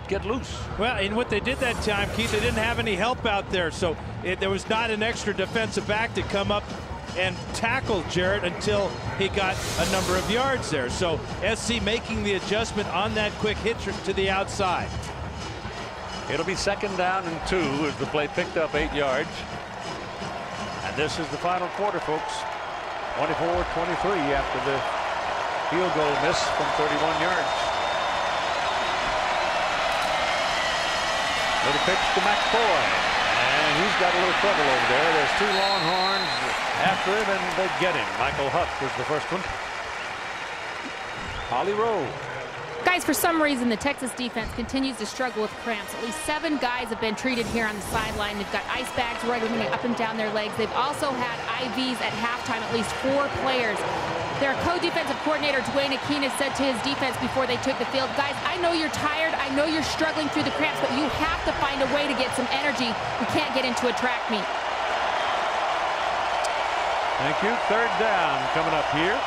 get loose. Well, and what they did that time, Keith, they didn't have any help out there, so there was not an extra defensive back to come up and tackle Jarrett until he got a number of yards there. So SC making the adjustment on that quick hit to the outside. It'll be 2nd down and 2 as the play picked up 8 yards. And this is the final quarter, folks. 24-23 after the field goal miss from 31 yards. Little pitch to McCoy, and he's got a little trouble over there. There's 2 Longhorns after him, and they get him. Michael Huff was the first one. Holly Rowe. Guys, for some reason, the Texas defense continues to struggle with cramps. At least 7 guys have been treated here on the sideline. They've got ice bags running up and down their legs. They've also had IVs at halftime, at least 4 players. Their co-defensive coordinator, Dwayne Akina, said to his defense before they took the field, guys, I know you're tired. I know you're struggling through the cramps, but you have to find a way to get some energy. We can't get into a track meet. Thank you. 3rd down coming up here.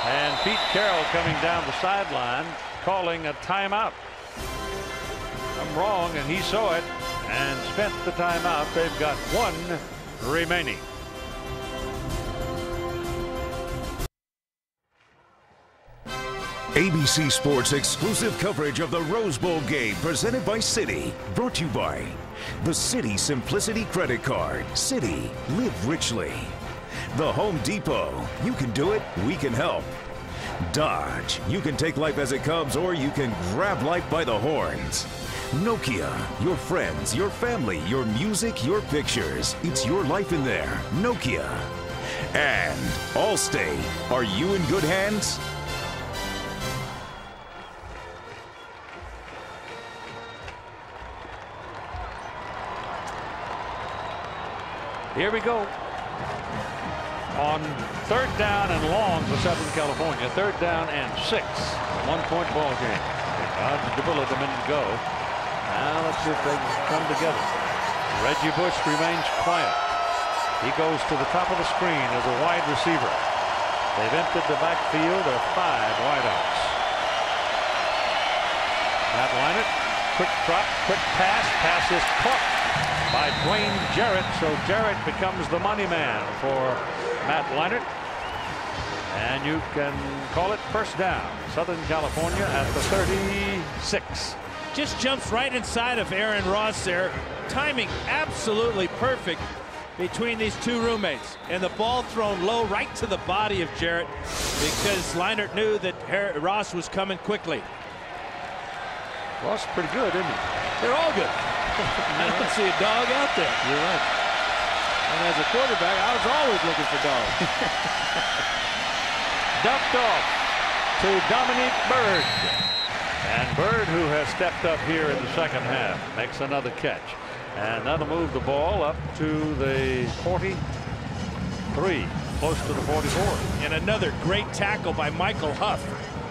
And Pete Carroll coming down the sideline, calling a timeout. I'm wrong, and he saw it and spent the timeout. They've got 1 remaining. ABC Sports exclusive coverage of the Rose Bowl game presented by Citi. Brought to you by the Citi Simplicity Credit Card. Citi, live richly. The Home Depot. You can do it, we can help. Dodge. You can take life as it comes, or you can grab life by the horns. Nokia. Your friends, your family, your music, your pictures. It's your life in there. Nokia. And Allstate. Are you in good hands? Here we go. on 3rd down and long for Southern California. 3rd down and 6. 1-point ball game. Dodged the bullet a minute ago. Now let's see if they can come together. Reggie Bush remains quiet. He goes to the top of the screen as a wide receiver. They've emptied the backfield. There are 5 wideouts. Matt Leinart, quick drop, quick pass. Pass is caught by Dwayne Jarrett. So Jarrett becomes the money man for Matt Leinart. And you can call it 1st down. Southern California at the 36. Just jumps right inside of Aaron Ross there. Timing absolutely perfect between these two roommates. And the ball thrown low right to the body of Jarrett because Leinart knew that Ross was coming quickly. Ross is pretty good, isn't he? They're all good. I don't see a dog out there. You're right. And as a quarterback, I was always looking for dogs. Dumped off to Dominique Bird. And Bird, who has stepped up here in the 2nd half, makes another catch. And that'll move the ball up to the 43, close to the 44. And another great tackle by Michael Huff.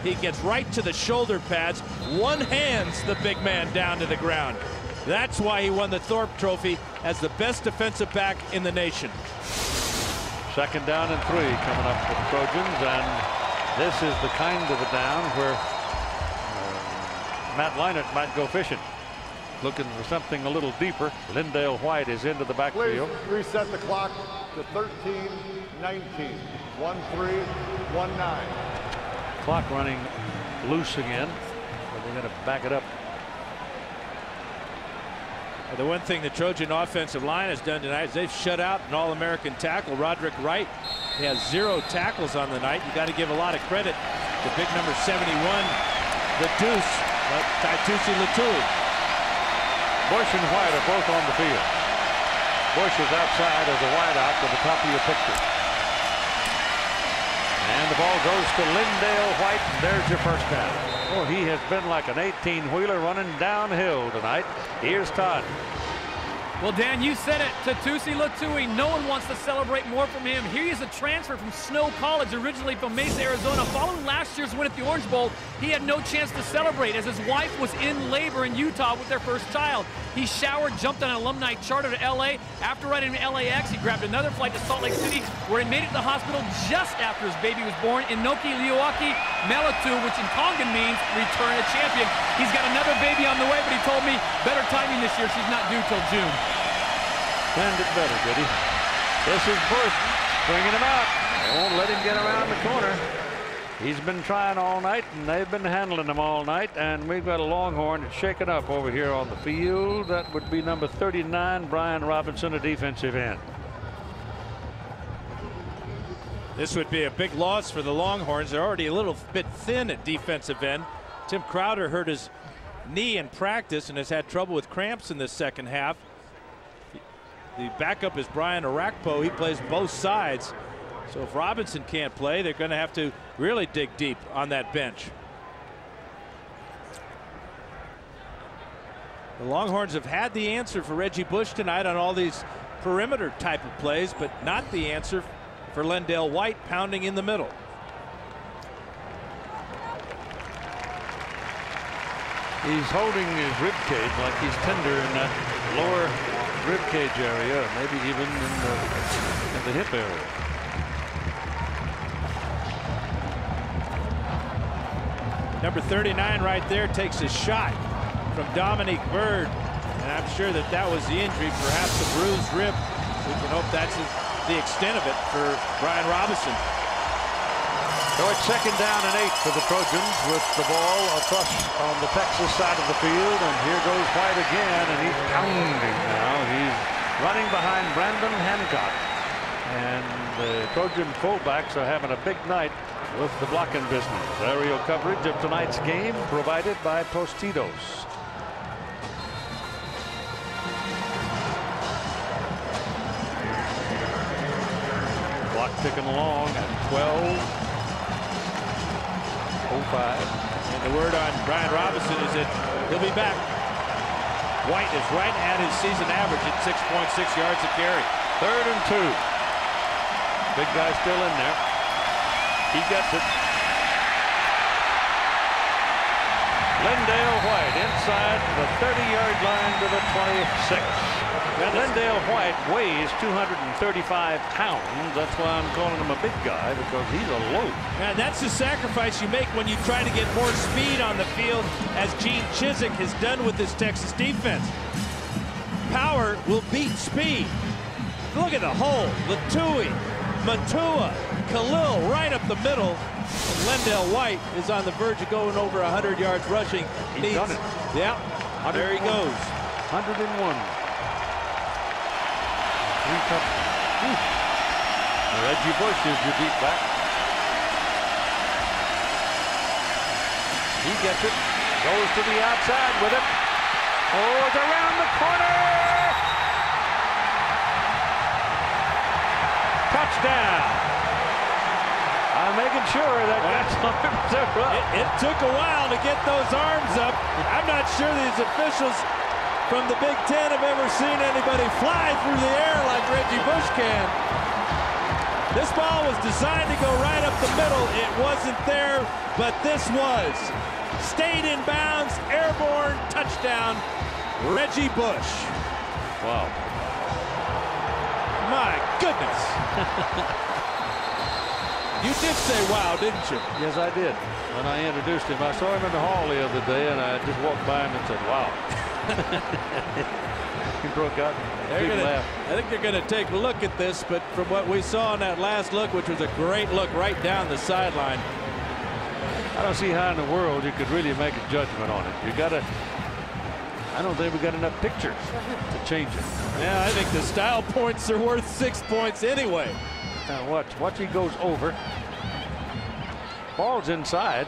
He gets right to the shoulder pads, one-hands the big man down to the ground. That's why he won the Thorpe Trophy as the best defensive back in the nation. 2nd down and 3 coming up for the Trojans, and this is the kind of a down where Matt Leinart might go fishing, looking for something a little deeper. Lindale White is into the backfield. Please reset the clock to 13-19. 1-3-1-9. Clock running loose again, but we're going to back it up. The one thing the Trojan offensive line has done tonight is they've shut out an All-American tackle, Roderick Wright. He has 0 tackles on the night. You got to give a lot of credit to big number 71, the Deuce, Taitusi Latui. Bush and White are both on the field. Bush is outside as a wideout to the top of your picture. And the ball goes to Lindale White. There's your 1st down. Oh, he has been like an 18-wheeler running downhill tonight. Here's Todd. Well, Dan, you said it. Taitusi Latui, no one wants to celebrate more from him. He is a transfer from Snow College, originally from Mesa, Arizona. Following last year's win at the Orange Bowl, he had no chance to celebrate as his wife was in labor in Utah with their 1st child. He showered, jumped on an alumni charter to L.A. After riding to LAX, he grabbed another flight to Salt Lake City, where he made it to the hospital just after his baby was born. Inoki Liuaki Melatu, which in Tongan means return a champion. He's got another baby on the way, but he told me better timing this year. She's not due till June. Planned it better, did he? This is Bush bringing him out. They won't let him get around the corner. He's been trying all night, and they've been handling him all night. And we've got a Longhorn that's shaken up over here on the field. That would be number 39, Brian Robinson, a defensive end. This would be a big loss for the Longhorns. They're already a little bit thin at defensive end. Tim Crowder hurt his knee in practice and has had trouble with cramps in the 2nd half. The backup is Brian Arakpo. He plays both sides. So if Robinson can't play, they're going to have to really dig deep on that bench. The Longhorns have had the answer for Reggie Bush tonight on all these perimeter type of plays, but not the answer for Lindale White pounding in the middle. He's holding his rib cage like he's tender in that lower rib cage area, maybe even in the hip area. Number 39 right there takes a shot from Dominique Bird, and I'm sure that that was the injury, perhaps a bruised rib. We can hope that's the extent of it for Brian Robinson. So it's 2nd down and 8 for the Trojans with the ball across on the Texas side of the field, and here goes White again, and he's pounding now. He's running behind Brandon Hancock, and the Trojan fullbacks are having a big night with the blocking business. Aerial coverage of tonight's game provided by Tostitos. Clock ticking along at 12:05. And the word on Brian Robinson is that he'll be back. White is right at his season average at 6.6 yards a carry. 3rd and 2. Big guy still in there. He gets it. Lendale White inside the 30-yard line to the 26. Lendale White weighs 235 pounds. That's why I'm calling him a big guy, because he's a load. Yeah, that's the sacrifice you make when you try to get more speed on the field, as Gene Chizik has done with this Texas defense. Power will beat speed. Look at the hole. Latui, Matua, Khalil right up the middle. And Lendale White is on the verge of going over 100 yards rushing. He's done it. Yeah, there he goes. 101. Reggie Bush is your deep back. He gets it. Goes to the outside with it. Oh, it's around the corner. Touchdown. I'm making sure that that's arms are up. It took a while to get those arms up. I'm not sure these officials from the Big Ten have ever seen anybody fly through the air like Reggie Bush can. This ball was designed to go right up the middle. It wasn't there, but this was. Stayed in bounds, airborne, touchdown, Reggie Bush. Wow. My goodness. You did say wow, didn't you? Yes, I did. When I introduced him, I saw him in the hall the other day, and I just walked by him and said, wow. He broke out in a big laugh. I think they're going to take a look at this, but from what we saw in that last look, which was a great look right down the sideline. I don't see how in the world you could really make a judgment on it. You got to. I don't think we got enough pictures to change it. Yeah, I think the style points are worth 6 points anyway. Now watch, he goes over. Ball's inside.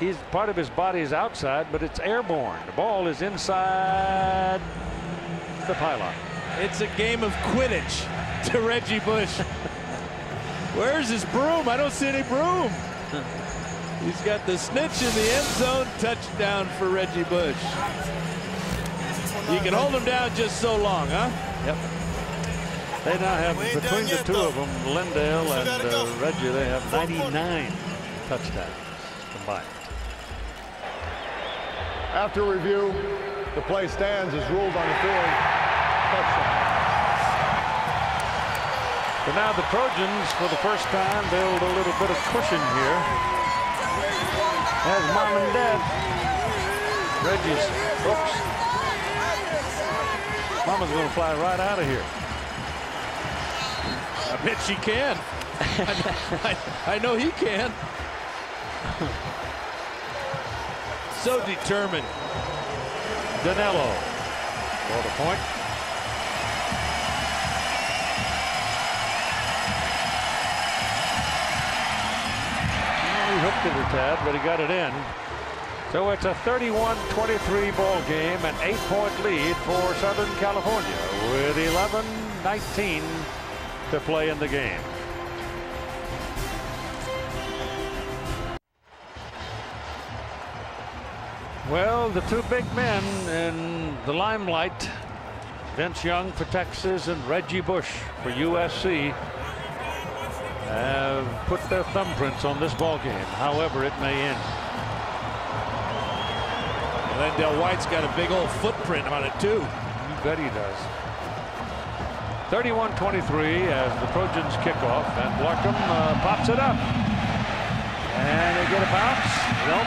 He's part of his body is outside, but it's airborne. The ball is inside the pylon. It's a game of Quidditch to Reggie Bush. Where's his broom? I don't see any broom. He's got the snitch in the end zone. Touchdown for Reggie Bush. You can hold him down just so long, huh? Yep. They now have, between the two of them, Lendale and Reggie, they have 99 touchdowns combined. After review, the play stands as ruled on the field. Touchdown. So now the Trojans, for the first time, build a little bit of cushion here. As mom and dad. Reggie's, oops. Mama's going to fly right out of here. I bet she can. I know he can. So determined. Danilo for the point. He hooked it a tad, but he got it in. So it's a 31-23 ball game, an 8-point lead for Southern California with 11:19 to play in the game. Well, the two big men in the limelight, Vince Young for Texas and Reggie Bush for USC, have put their thumbprints on this ball game, however it may end. Lendale White's got a big old footprint on it, too. You bet he does. 31-23 as the Trojans kick off, and Larkham pops it up. And they get a bounce. Nope.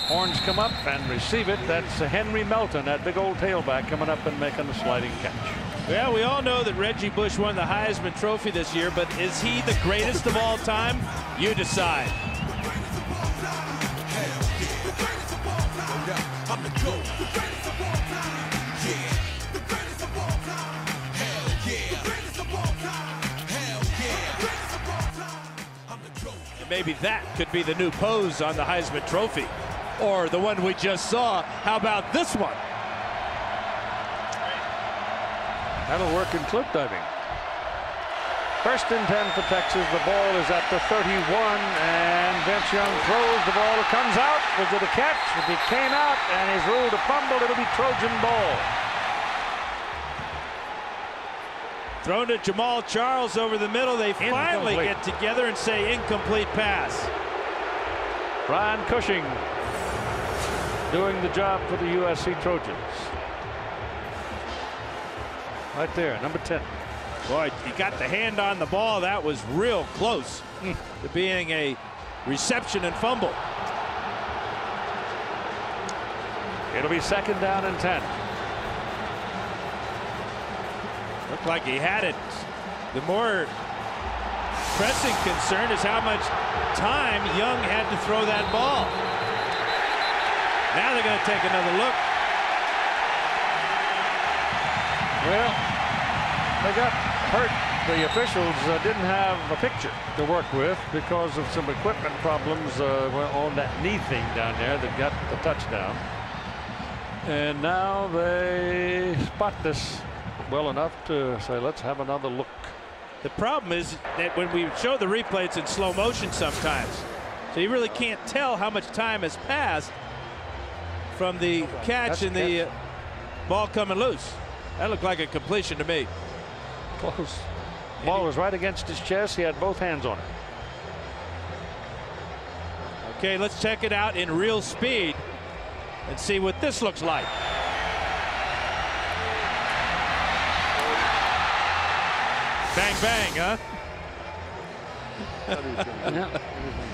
Horns come up and receive it. That's Henry Melton, that big old tailback, coming up and making a sliding catch. Well, we all know that Reggie Bush won the Heisman Trophy this year, but is he the greatest of all time? You decide. Maybe that could be the new pose on the Heisman Trophy, or the one we just saw. How about this one? That'll work in cliff diving. First and 10 for Texas. The ball is at the 31, and Vince Young throws the ball. It comes out. Was it a catch? It came out, and he's ruled a fumble. It'll be Trojan ball. Thrown to Jamal Charles over the middle. They finally get together and say incomplete pass. Brian Cushing doing the job for the USC Trojans. Right there, number 10. Boy, he got the hand on the ball. That was real close to being a reception and fumble. It'll be 2nd down and 10. Looked like he had it. The more pressing concern is how much time Young had to throw that ball. Now they're going to take another look. Well, they got hurt. The officials didn't have a picture to work with because of some equipment problems on that knee thing down there that got the touchdown. And now they spot this well enough to say, let's have another look. The problem is that when we show the replay, it's in slow motion sometimes. So you really can't tell how much time has passed from the catch and the ball coming loose. That looked like a completion to me. Close. Ball was right against his chest. He had both hands on it. Okay, let's check it out in real speed and see what this looks like. Bang, bang, huh?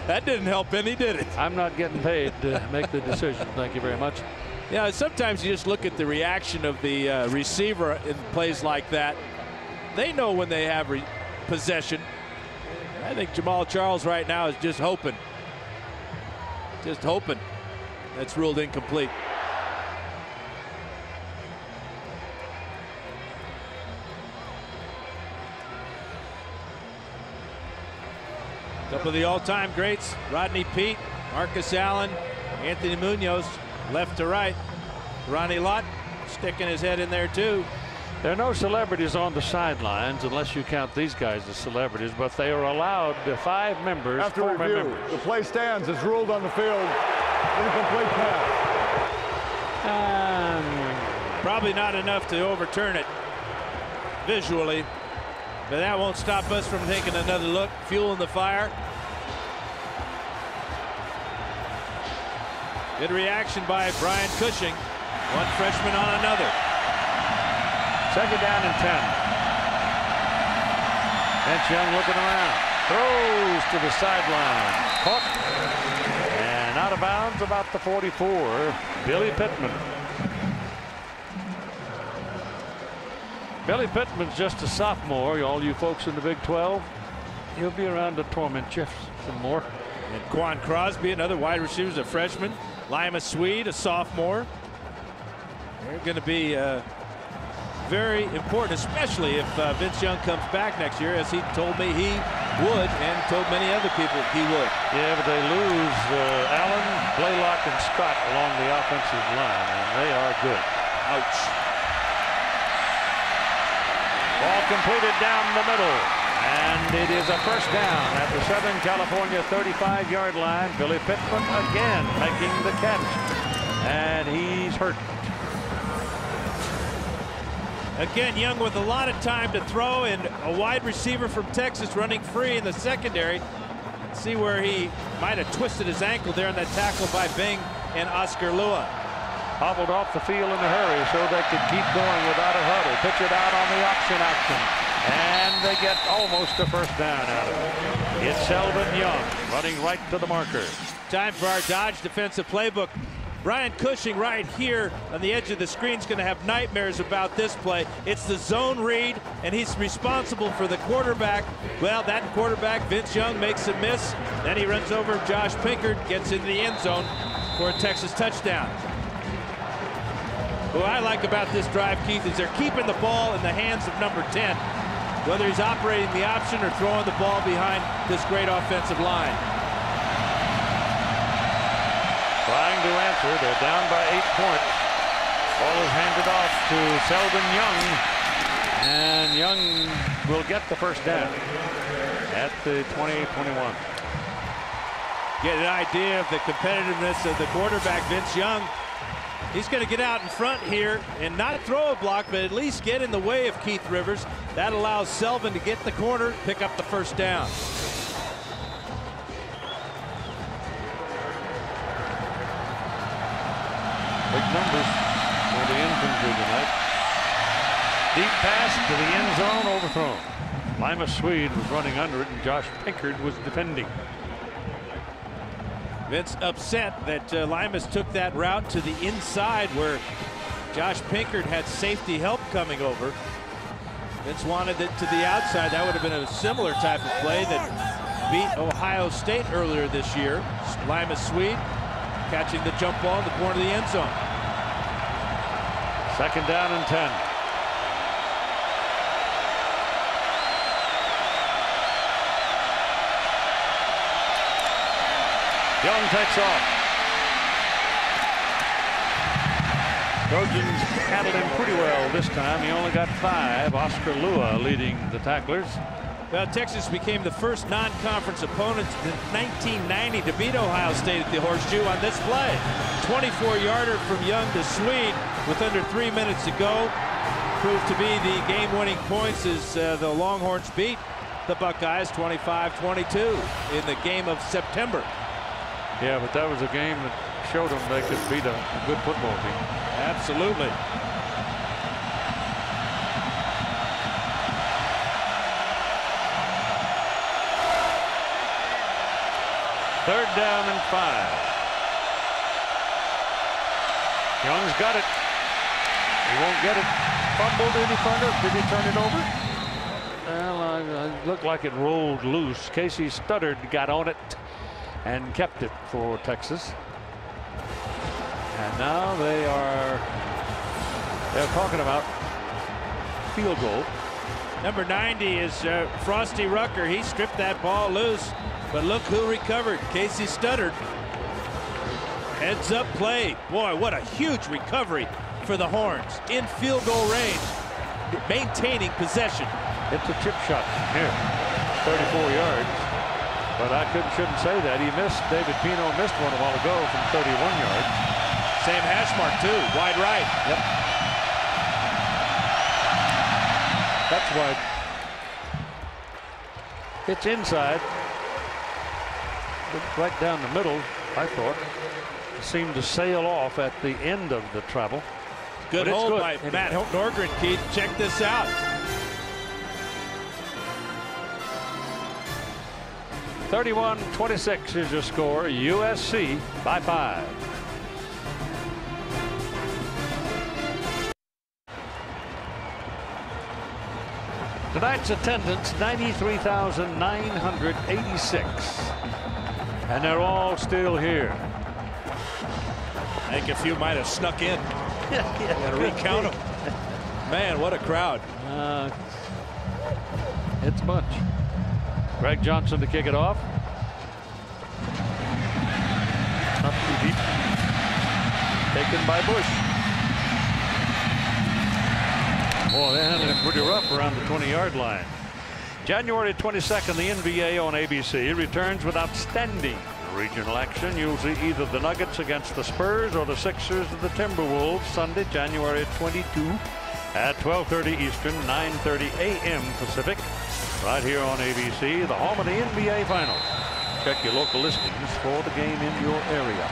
That didn't help any, did it? I'm not getting paid to make the decision. Thank you very much. Yeah, sometimes you just look at the reaction of the receiver in plays like that. They know when they have possession. I think Jamal Charles right now is just hoping. Just hoping that's ruled incomplete. Couple of the all-time greats, Rodney Peete, Marcus Allen, Anthony Munoz, left to right. Ronnie Lott sticking his head in there too. There are no celebrities on the sidelines unless you count these guys as celebrities, but they are allowed 5 members. After 4 review, members. the play stands as ruled on the field. Incomplete pass. Probably not enough to overturn it visually, but that won't stop us from taking another look, fueling the fire. Good reaction by Brian Cushing. One freshman on another. 2nd down and 10. Vince Young looking around. Throws to the sideline. Caught. And out of bounds about the 44. Billy Pittman. Billy Pittman's just a sophomore. All you folks in the Big 12. He'll be around to torment you some more. And Quan Crosby, another wide receiver, a freshman. Lima Swede, a sophomore. They're going to be very important, especially if Vince Young comes back next year, as he told me he would, and told many other people he would. Yeah, but they lose Allen, Blaylock, and Scott along the offensive line, and they are good. Ouch. Ball completed down the middle, and it is a 1st down at the Southern California 35-yard line. Billy Pittman again making the catch, and he's hurt. Again, Young with a lot of time to throw, and a wide receiver from Texas running free in the secondary. See where he might have twisted his ankle there in that tackle by Bing and Oscar Lua. Hobbled off the field in a hurry so they could keep going without a huddle. Pitch it out on the option action. And they get almost a 1st down out of it. It's Sheldon Young running right to the marker. Time for our Dodge defensive playbook. Brian Cushing right here on the edge of the screen is going to have nightmares about this play. It's the zone read, and he's responsible for the quarterback. Well, that quarterback, Vince Young, makes a miss. Then he runs over Josh Pinkard, gets into the end zone for a Texas touchdown. What I like about this drive, Keith, is they're keeping the ball in the hands of number 10, whether he's operating the option or throwing the ball behind this great offensive line. Trying to answer. They're down by 8 points. Ball is handed off to Sheldon Young, and Young will get the 1st down at the 28-21. Get an idea of the competitiveness of the quarterback, Vince Young. He's going to get out in front here and not throw a block, but at least get in the way of Keith Rivers. That allows Selvin to get the corner, pick up the first down. Big numbers for the infantry tonight. Deep pass to the end zone, overthrown. Lima Swede was running under it, and Josh Pinkard was defending. Vince upset that Limas took that route to the inside where Josh Pinkard had safety help coming over. Vince wanted it to the outside. That would have been a similar type of play that beat Ohio State earlier this year. Lima Swede catching the jump ball in the corner of the end zone. 2nd down and 10. Young takes off. Trojans handled him pretty well this time. He only got 5. Oscar Lua leading the tacklers. Well, Texas became the first non-conference opponent in 1990 to beat Ohio State at the Horseshoe on this play. 24-yarder from Young to Swede with under 3 minutes to go. Proved to be the game-winning points as the Longhorns beat the Buckeyes 25-22 in the game of September. Yeah, but that was a game that showed them they could beat a good football team. Absolutely. Third down and 5. Young's got it. He won't get it. Fumbled any further. Did he turn it over? Well, it looked like it rolled loose. Casey Studdard got on it and kept it for Texas. And now they're talking about field goal. Number 90 is Frosty Rucker. He stripped that ball loose, but look who recovered. Casey Studdard. Heads up play. Boy, what a huge recovery for the Horns. In field goal range, maintaining possession. It's a chip shot from here. 34 yards. But I shouldn't say that. He missed. David Pino missed one a while ago from 31 yards. Same hash mark too. Wide right. Yep. That's wide. It's inside. Right down the middle, I thought. It seemed to sail off at the end of the travel. Good hold by Matt Norgren, Keith. Check this out. 31-26 is your score. USC by 5. Tonight's attendance 93,986, and they're all still here. I think a few might have snuck in. Gotta recount them. Man, what a crowd. It's a bunch. Greg Johnson to kick it off. Not too deep. Taken by Bush. Boy, they handled him pretty rough around the 20-yard line. January 22nd, the NBA on ABC returns with outstanding regional action. You'll see either the Nuggets against the Spurs or the Sixers of the Timberwolves Sunday, January 22 at 12:30 Eastern, 9:30 a.m. Pacific. Right here on ABC, the home of the NBA Finals. Check your local listings for the game in your area.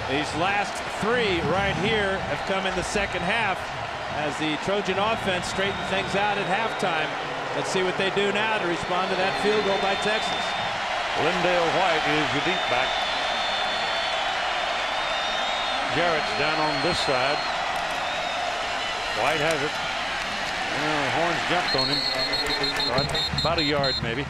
These last 3 right here have come in the second half as the Trojan offense straightened things out at halftime. Let's see what they do now to respond to that field goal by Texas. Lindale White is your deep back. Jarrett's down on this side. White has it. Horns jumped on him. About a yard, maybe.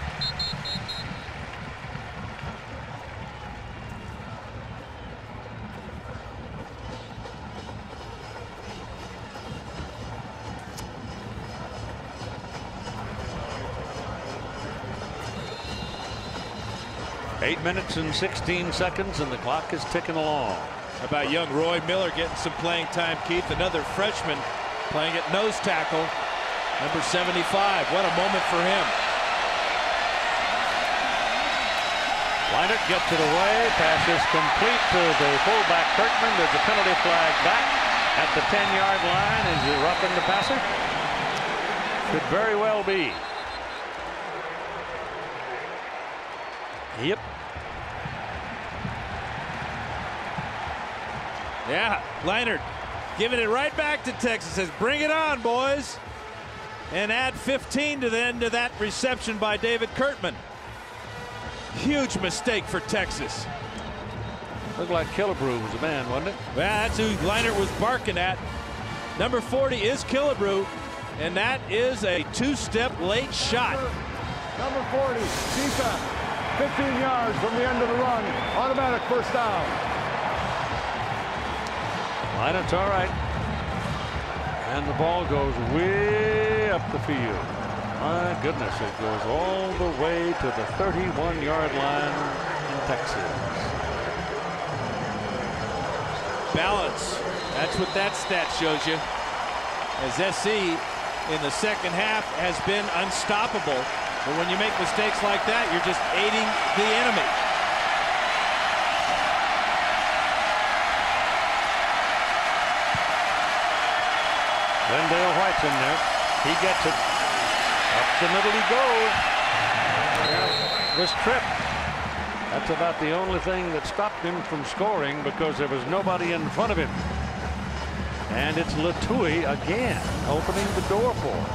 Eight minutes and 16 seconds, and the clock is ticking along. How about young Roy Miller getting some playing time, Keith? Another freshman playing at nose tackle. Number 75. What a moment for him. Leinert gets it away. Pass is complete to the fullback Kirkman. There's a penalty flag back at the 10-yard line. Is he roughing the passer? Could very well be. Yep. Yeah, Leinert giving it right back to Texas. Says, bring it on, boys. And add 15 to the end of that reception by David Kirkman. Huge mistake for Texas. Looked like Killebrew was the man, wasn't it? Well, that's who Leinert was barking at. Number 40 is Killebrew, and that is a two-step late shot. Number 40, defense, 15 yards from the end of the run, automatic first down. Leinert's all right. And the ball goes way up the field. My goodness, it goes all the way to the 31-yard line in Texas. Balance. That's what that stat shows you. As SC in the second half has been unstoppable. But when you make mistakes like that, you're just aiding the enemy. Wendell White's in there. He gets it. Up the middle he goes. Yeah, this trip. That's about the only thing that stopped him from scoring because there was nobody in front of him. And it's Latouille again opening the door for him.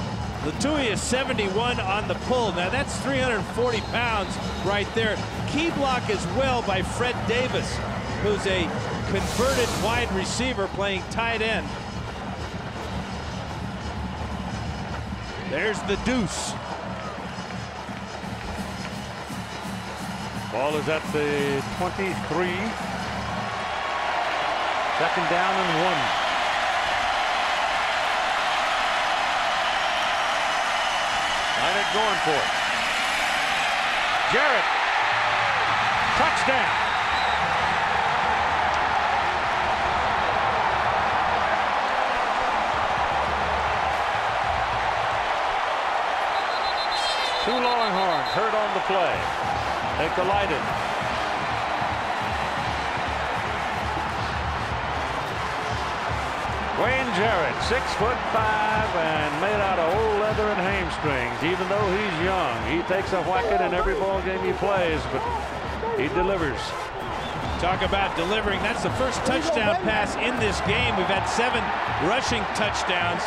Latouille is 71 on the pull. Now that's 340 pounds right there. Key block as well by Fred Davis, who's a converted wide receiver playing tight end. There's the deuce. Ball is at the 23. Second down and 1. Leinert going for it. Jarrett. Touchdown. Two Longhorns hurt on the play. They collided. Wayne Jarrett, 6'5" and made out of old leather and hamstrings. Even though he's young, he takes a whack in every ball game he plays, but he delivers. Talk about delivering. That's the first touchdown pass in this game. We've had 7 rushing touchdowns.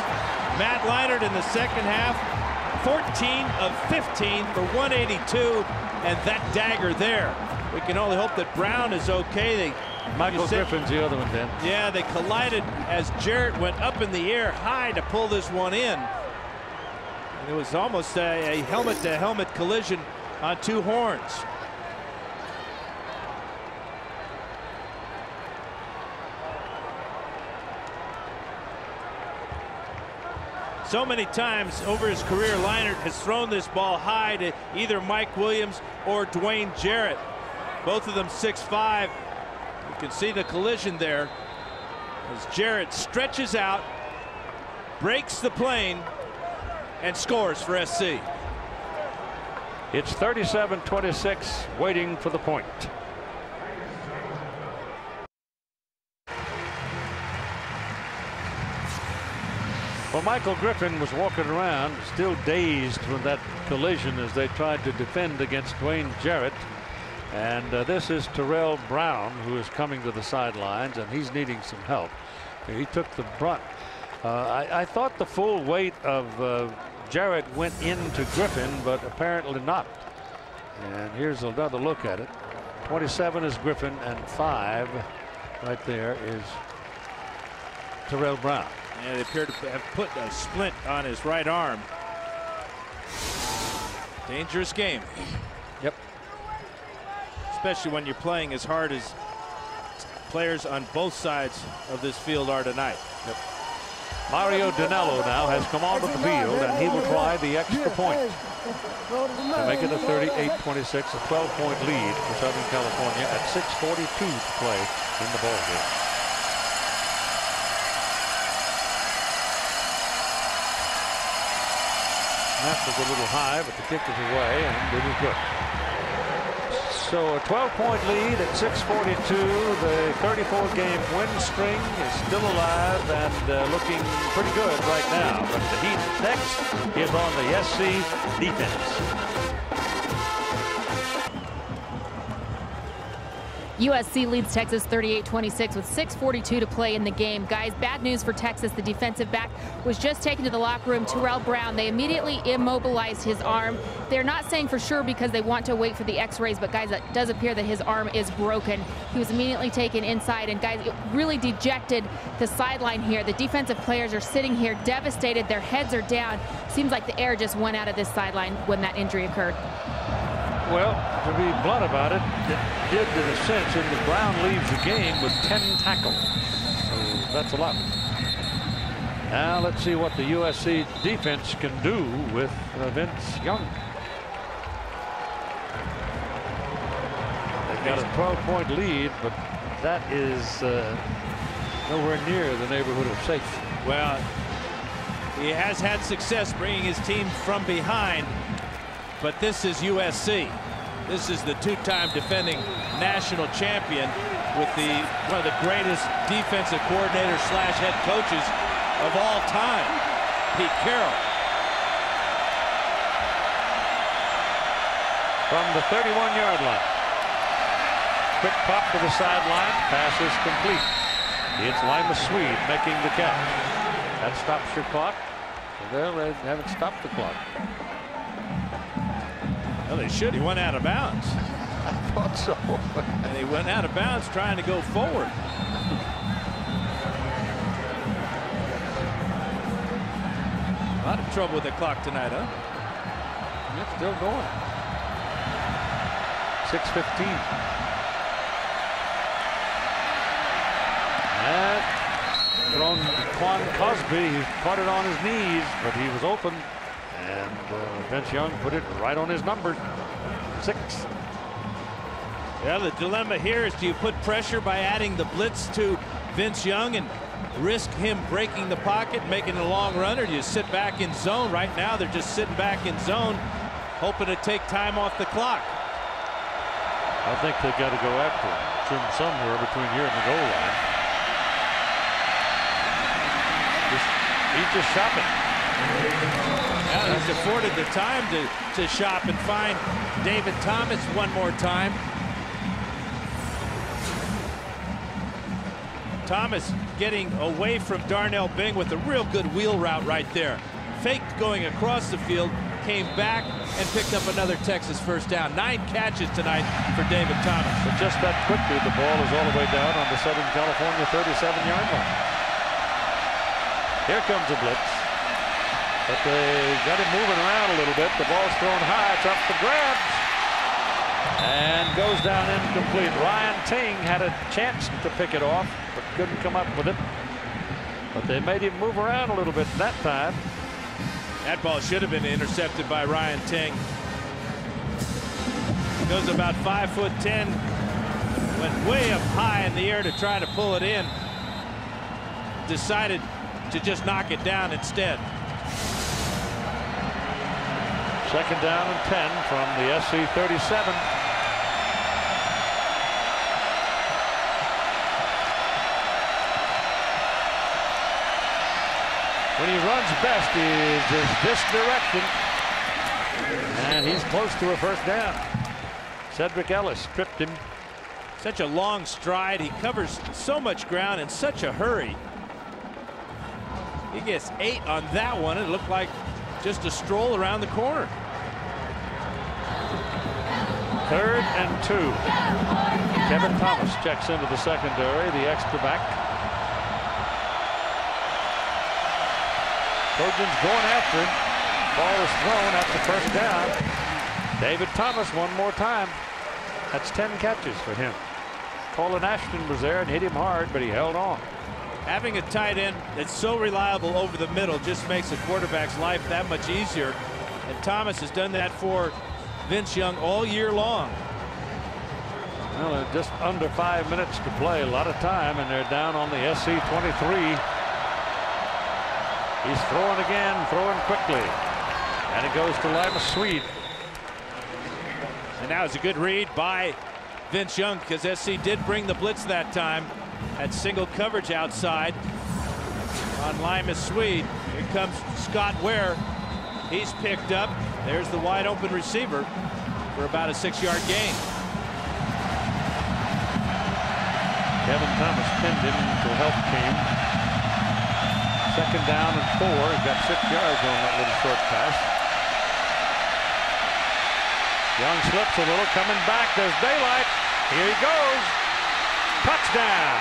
Matt Leinert in the second half, 14 of 15 for 182, and that dagger there. We can only hope that Brown is okay. Michael Griffin's the other one, then. Yeah, they collided as Jarrett went up in the air high to pull this one in. And it was almost a helmet-to-helmet collision on 2 horns. So many times over his career, Leinert has thrown this ball high to either Mike Williams or Dwayne Jarrett. Both of them 6'5". You can see the collision there as Jarrett stretches out, breaks the plane, and scores for SC. It's 37-26, waiting for the point. Well, Michael Griffin was walking around still dazed from that collision as they tried to defend against Dwayne Jarrett. And this is Terrell Brown, who is coming to the sidelines, and he's needing some help. He took the brunt. I thought the full weight of Jarrett went into Griffin, but apparently not. And here's another look at it. 27 is Griffin, and 5 right there is Terrell Brown. And they appear to have put a splint on his right arm. Dangerous game. Yep. Especially when you're playing as hard as players on both sides of this field are tonight. Yep. Mario Danello now has come onto the field, and he will try the extra point to make it a 38-26, a 12-point lead for Southern California at 6:42 to play in the ball game. That was a little high, but the kick is away, and it is good. So a 12-point lead at 6:42. The 34-game win string is still alive and looking pretty good right now. But the Heat next is on the SC defense. USC leads Texas 38-26 with 6:42 to play in the game. Guys, bad news for Texas. The defensive back was just taken to the locker room, Terrell Brown. They immediately immobilized his arm. They're not saying for sure because they want to wait for the x-rays, but guys, it does appear that his arm is broken. He was immediately taken inside, and guys, it really dejected the sideline here. The defensive players are sitting here devastated. Their heads are down. Seems like the air just went out of this sideline when that injury occurred. Well, to be blunt about it, it did in a sense, and the Brown leaves the game with 10 tackles. So that's a lot. Now let's see what the USC defense can do with Vince Young. They've got a 12-point lead, but that is nowhere near the neighborhood of safe. Well, he has had success bringing his team from behind. But this is USC. This is the two-time defending national champion with one of the greatest defensive coordinators / head coaches of all time, Pete Carroll. From the 31-yard line. Quick pop to the sideline. Pass is complete. It's Lima Swede making the catch. That stops your clock. Well, they haven't stopped the clock. Well, they should. He went out of bounds. I thought so. And he went out of bounds trying to go forward. A lot of trouble with the clock tonight, huh? It's still going. 6:15. And thrown Quan Cosby. He caught it on his knees, but he was open. And Vince Young put it right on his number, 6. Yeah, the dilemma here is, do you put pressure by adding the blitz to Vince Young and risk him breaking the pocket, making a long run, or do you sit back in zone? Right now, they're just sitting back in zone, hoping to take time off the clock. I think they've got to go after him somewhere between here and the goal line. He's just shopping. Yeah, he's afforded the time to shop and find David Thomas one more time. Thomas getting away from Darnell Bing with a real good wheel route right there. Faked going across the field, came back and picked up another Texas first down. 9 catches tonight for David Thomas. But just that quickly, the ball is all the way down on the Southern California 37-yard line. Here comes a blitz. But they got him moving around a little bit. The ball's thrown high. It's up for grabs. And goes down incomplete. Ryan Ting had a chance to pick it off, but couldn't come up with it. But they made him move around a little bit that time. That ball should have been intercepted by Ryan Ting. He goes about 5'10". Went way up high in the air to try to pull it in. Decided to just knock it down instead. 2nd down and 10 from the SC 37. When he runs best, he is this direction. And he's close to a first down. Cedric Ellis tripped him. Such a long stride. He covers so much ground in such a hurry. He gets 8 on that one. It looked like just a stroll around the corner. 3rd and 2. Kevin Thomas checks into the secondary, the extra back. Trojans going after him. Ball is thrown at the first down. David Thomas one more time. That's 10 catches for him. Colin Ashton was there and hit him hard, but he held on. Having a tight end that's so reliable over the middle just makes a quarterback's life that much easier. And Thomas has done that for Vince Young all year long. Well, just under 5 minutes to play, a lot of time, and they're down on the SC 23. He's throwing again, throwing quickly, and it goes to Lima Swede. And that was a good read by Vince Young, because SC did bring the blitz that time. Had single coverage outside on Lima Swede. Here comes Scott Ware. He's picked up. There's the wide open receiver for about a 6-yard gain. Kevin Thomas pinned him to help team. 2nd down and 4. He's got 6 yards on that little short pass. Young slips a little, coming back. There's daylight. Here he goes. Touchdown.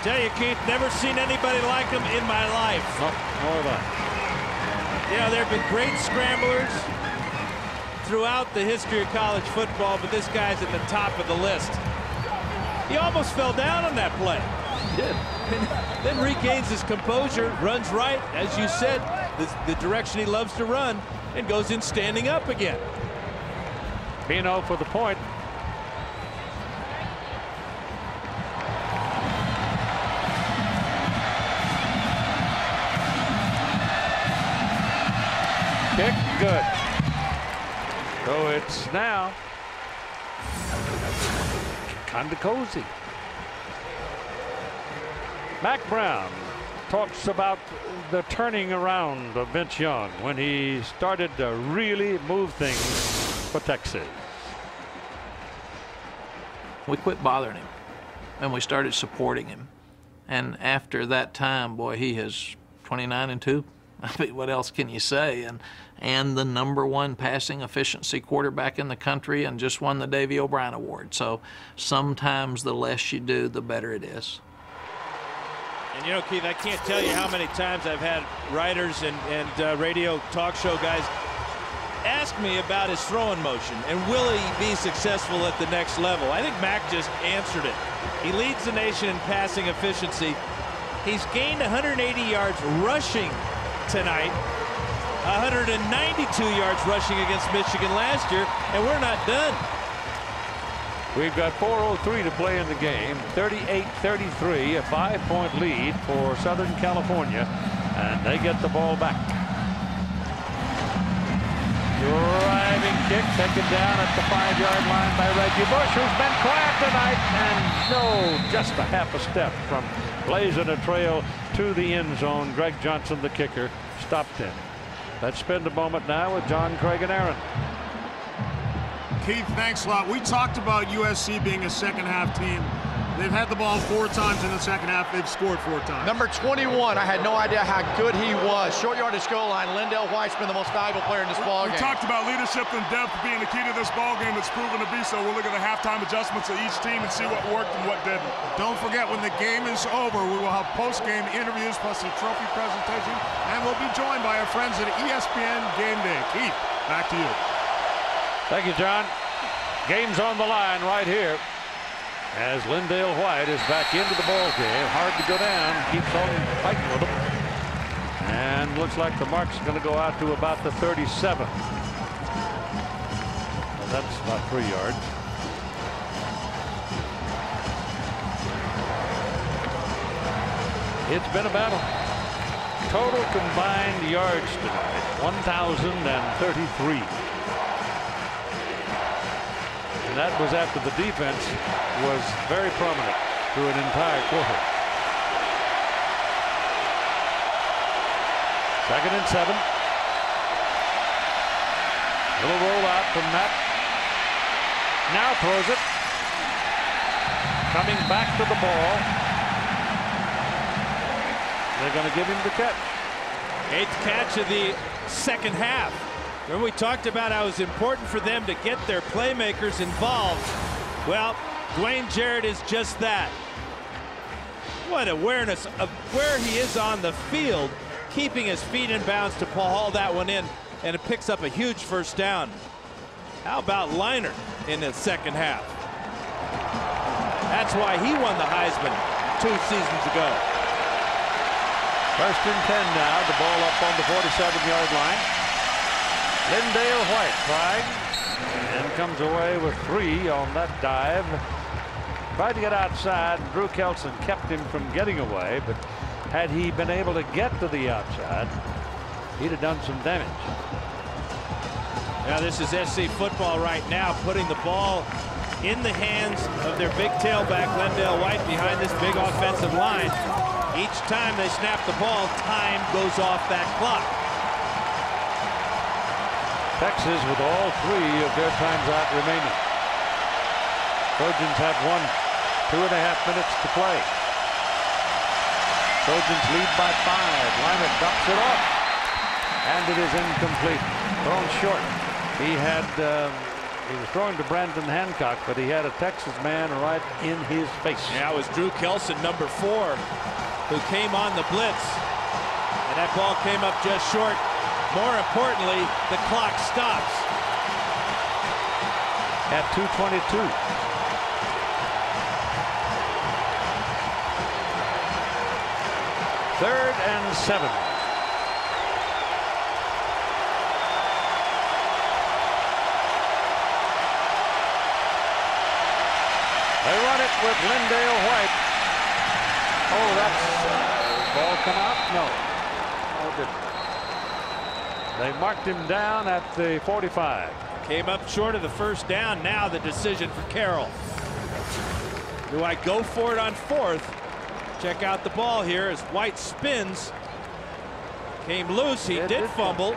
Tell you, Keith, never seen anybody like him in my life. No, nor have I. You know, there have been great scramblers throughout the history of college football, but this guy's at the top of the list. He almost fell down on that play. He did. And then regains his composure, runs right, as you said, the direction he loves to run, and goes in standing up again. Bino for the point. Kick, good. So it's now kind of cozy. Mack Brown talks about the turning around of Vince Young when he started to really move things for Texas. We quit bothering him and we started supporting him. And after that time, boy, he is 29-2. I mean, what else can you say? And the #1 passing efficiency quarterback in the country, and just won the Davy O'Brien Award. So sometimes the less you do, the better it is. And you know, Keith, I can't tell you how many times I've had writers and radio talk show guys ask me about his throwing motion and will he be successful at the next level. I think Mack just answered it. He leads the nation in passing efficiency. He's gained 180 yards rushing tonight, 192 yards rushing against Michigan last year, and we're not done. We've got 4:03 to play in the game. 38-33, a 5-point lead for Southern California, and they get the ball back. Driving kick, taken down at the 5-yard line by Reggie Bush, who's been quiet tonight, and no, just a half a step from blazing a trail to the end zone. Greg Johnson, the kicker, stopped him. Let's spend a moment now with John, Craig, and Aaron. Keith, thanks a lot. We talked about USC being a second-half team. They've had the ball 4 times in the second half. They've scored 4 times. Number 21, I had no idea how good he was. Short yardage goal line. Lindell White's been the most valuable player in this ball game. We talked about leadership and depth being the key to this ball game. It's proven to be so. We'll look at the halftime adjustments of each team and see what worked and what didn't. Don't forget, when the game is over, we will have post-game interviews plus a trophy presentation, and we'll be joined by our friends at ESPN Game Day. Keith, back to you. Thank you, John. Game's on the line right here as Lindale White is back into the ball game. Hard to go down. Keeps on fighting with him. And looks like the mark's going to go out to about the 37. Well, that's about 3 yards. It's been a battle. Total combined yards tonight, 1,033. That was after the defense was very prominent through an entire quarter. 2nd and 7. Little roll out from Matt. Now throws it. Coming back to the ball. They're going to give him the catch. 8th catch of the second half. When we talked about how it was important for them to get their playmakers involved, well, Dwayne Jarrett is just that. What awareness of where he is on the field, keeping his feet in bounds to haul that one in, and it picks up a huge first down. How about Leinart in the second half? That's why he won the Heisman 2 seasons ago. 1st and 10 now. The ball up on the 47-yard line. Lindale White trying and comes away with 3 on that dive. Tried to get outside, and Drew Kelson kept him from getting away, but had he been able to get to the outside, he'd have done some damage. Now this is SC football right now, putting the ball in the hands of their big tailback, Lendale White, behind this big offensive line. Each time they snap the ball, time goes off that clock. Texas with all 3 of their times out remaining. Trojans have 2.5 minutes to play. Trojans lead by 5. Liner dumps it off, and it is incomplete. Thrown short. He was throwing to Brandon Hancock, but he had a Texas man right in his face. Yeah, it was Drew Kelson, number 4, who came on the blitz, and that ball came up just short. More importantly, the clock stops at 2:22. Third and 7. They run it with Lendale White. Oh, that's ball come out? No. Oh, it didn't. They marked him down at the 45. Came up short of the first down. Now the decision for Carroll. Do I go for it on 4th? Check out the ball here as White spins. Came loose. He did fumble,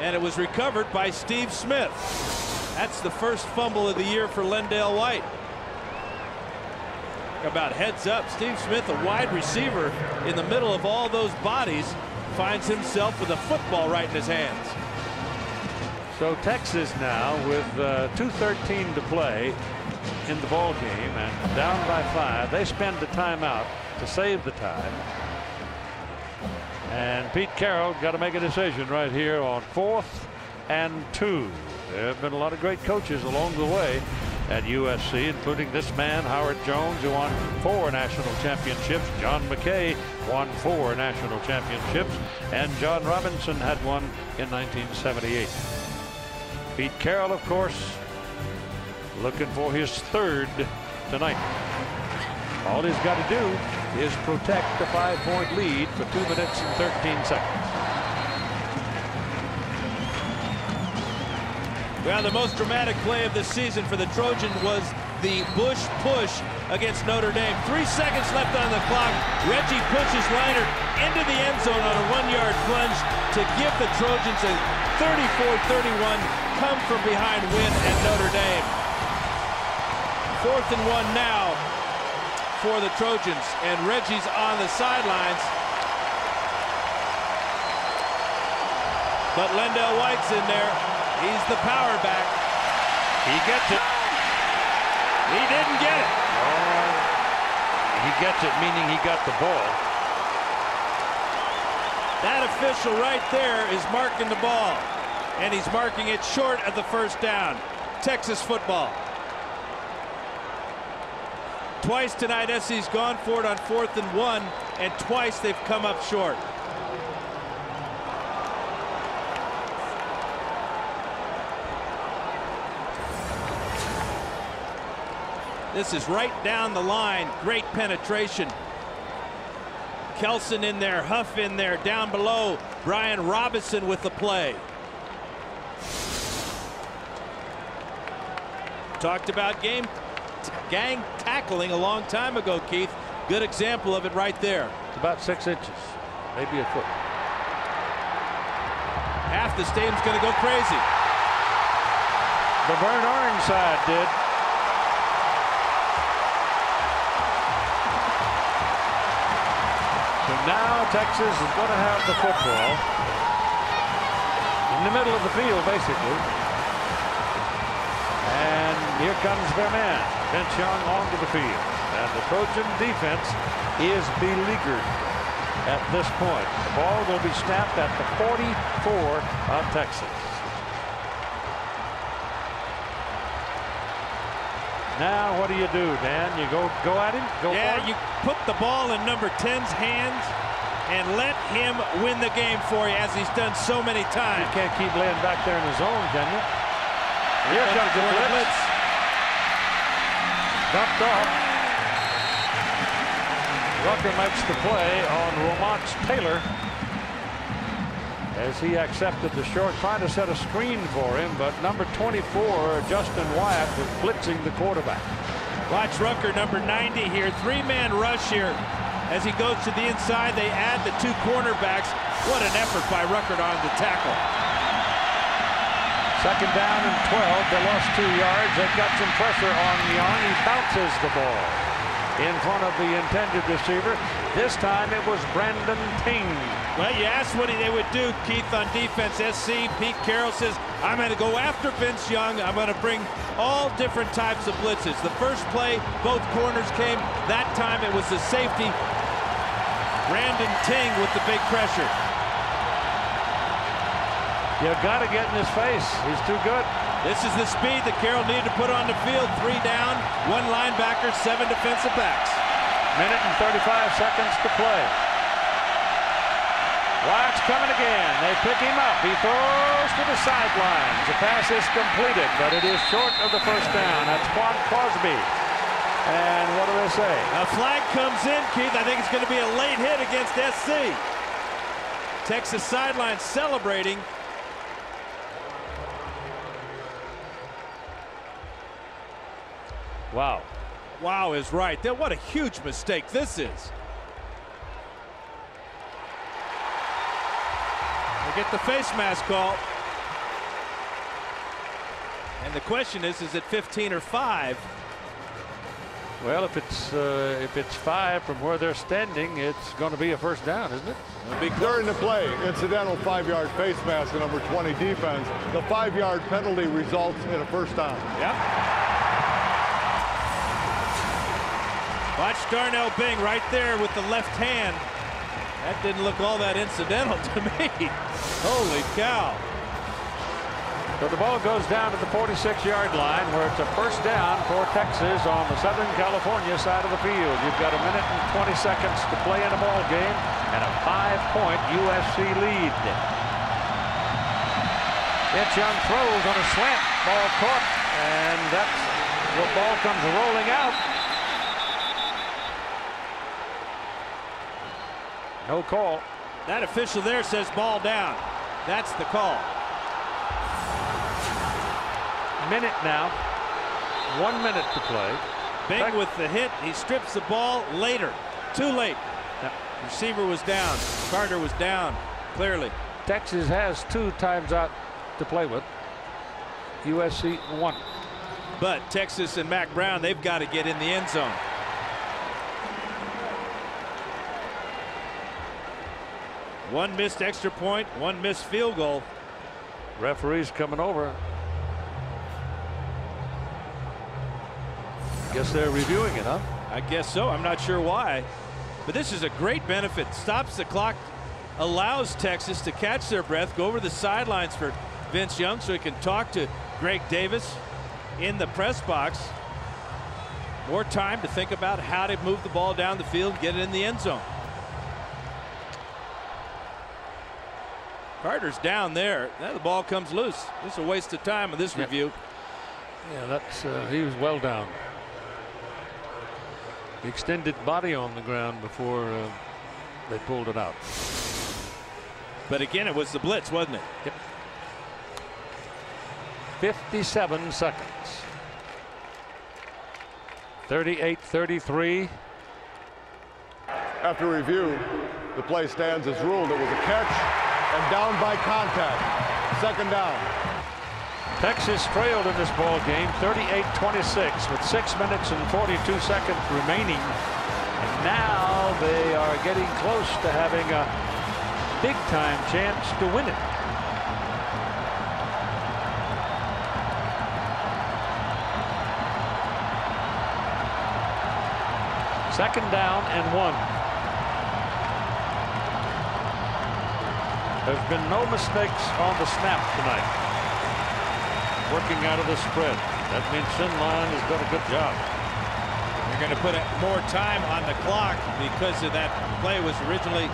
and it was recovered by Steve Smith. That's the first fumble of the year for Lendale White. About heads up, Steve Smith, a wide receiver in the middle of all those bodies, finds himself with a football right in his hands. So Texas now with 2:13 to play in the ball game and down by 5. They spend the timeout to save the time. And Pete Carroll got to make a decision right here on 4th and 2. There have been a lot of great coaches along the way at USC, including this man, Howard Jones, who won 4 national championships. John McKay won 4 national championships, and John Robinson had one in 1978. Pete Carroll, of course, looking for his 3rd tonight. All he's got to do is protect the 5-point lead for 2 minutes and 13 seconds. Well, the most dramatic play of the season for the Trojan was the Bush push against Notre Dame. 3 seconds left on the clock. Reggie pushes Liner into the end zone on a 1-yard plunge to give the Trojans a 34-31 come from behind win at Notre Dame. 4th and 1 now for the Trojans, and Reggie's on the sidelines. But Lendale White's in there. He's the power back. He gets it. He didn't get it. He gets it, meaning he got the ball. That official right there is marking the ball, and he's marking it short of the first down. Texas football. Twice tonight, SC's gone for it on 4th and 1, and twice they've come up short. This is right down the line. Great penetration. Kelson in there, Huff in there, down below. Brian Robinson with the play. Talked about gang tackling a long time ago, Keith. Good example of it right there. It's about 6 inches, maybe a foot. Half the stadium's going to go crazy. The burnt orange side did. So now Texas is going to have the football in the middle of the field, basically. And here comes their man, Vince Young, onto the field. And the Trojan defense is beleaguered at this point. The ball will be snapped at the 44 of Texas. Now what do you do, Dan? You go at him? Yeah, you put the ball in number 10's hands and let him win the game for you, as he's done so many times. You can't keep laying back there in the zone, can you? Here comes the blitz. Dumped off. Rucker makes the play on Romance Taylor as he accepted the short, trying to set a screen for him, but number 24, Justin Wyatt, was blitzing the quarterback. Watch Rucker, number 90 here. Three-man rush here. As he goes to the inside, they add the two cornerbacks. What an effort by Rucker on the tackle. Second down and 12. They lost 2 yards. They've got some pressure on Young. He bounces the ball in front of the intended receiver. This time it was Brandon Ting. Well, you asked what they would do, Keith, on defense. SC, Pete Carroll says, I'm going to go after Vince Young. I'm going to bring all different types of blitzes. The first play, both corners came. That time it was the safety. Brandon Ting with the big pressure. You got to get in his face. He's too good. This is the speed that Carroll needed to put on the field. 3 down, 1 linebacker, 7 defensive backs. Minute and 35 seconds to play. Wyatt's coming again. They pick him up. He throws to the sidelines. The pass is completed, but it is short of the first down. That's Quan Crosby. And what do they say? A flag comes in, Keith. I think it's going to be a late hit against SC. Texas sideline celebrating. Wow. Wow is right. What a huge mistake this is. They get the face mask call. And the question is it 15 or 5? Well, if it's 5 from where they're standing, it's going to be a first down, isn't it? During the play, incidental 5-yard face mask to number 20 defense. The 5-yard penalty results in a first down. Yep. Watch Darnell Bing right there with the left hand. That didn't look all that incidental to me. Holy cow. So the ball goes down to the 46-yard line where it's a first down for Texas on the Southern California side of the field. You've got a minute and 20 seconds to play in a ball game and a 5-point USC lead. Vince Young throws on a slant, ball caught, and that's the ball comes rolling out. No call. That official there says ball down. That's the call. Minute now. 1 minute to play. Bing with the hit. He strips the ball later. Too late. Yep. Receiver was down. Carter was down. Clearly. Texas has 2 times out to play with. USC 1. But Texas and Mac Brown, they've got to get in the end zone. One missed extra point, 1 missed field goal. Referee's coming over. Guess they're reviewing it, huh? I guess so. I'm not sure why. But this is a great benefit. Stops the clock, allows Texas to catch their breath, go over the sidelines for Vince Young so he can talk to Greg Davis in the press box. More time to think about how to move the ball down the field, get it in the end zone. Carter's down there. Now the ball comes loose. This is a waste of time in this review. Yeah, that's he was well down. Extended body on the ground before they pulled it out. But again, it was the blitz, wasn't it? Yep. 57 seconds. 38-33. After review, the play stands as ruled. It was a catch and down by contact. Second down. Texas trailed in this ball game 38-26 with 6 minutes and 42 seconds remaining. And now they are getting close to having a big-time chance to win it. Second down and 1. There's been no mistakes on the snap tonight. Working out of the spread. That means Sinline has done a good job. They're going to put more time on the clock because of that play was originally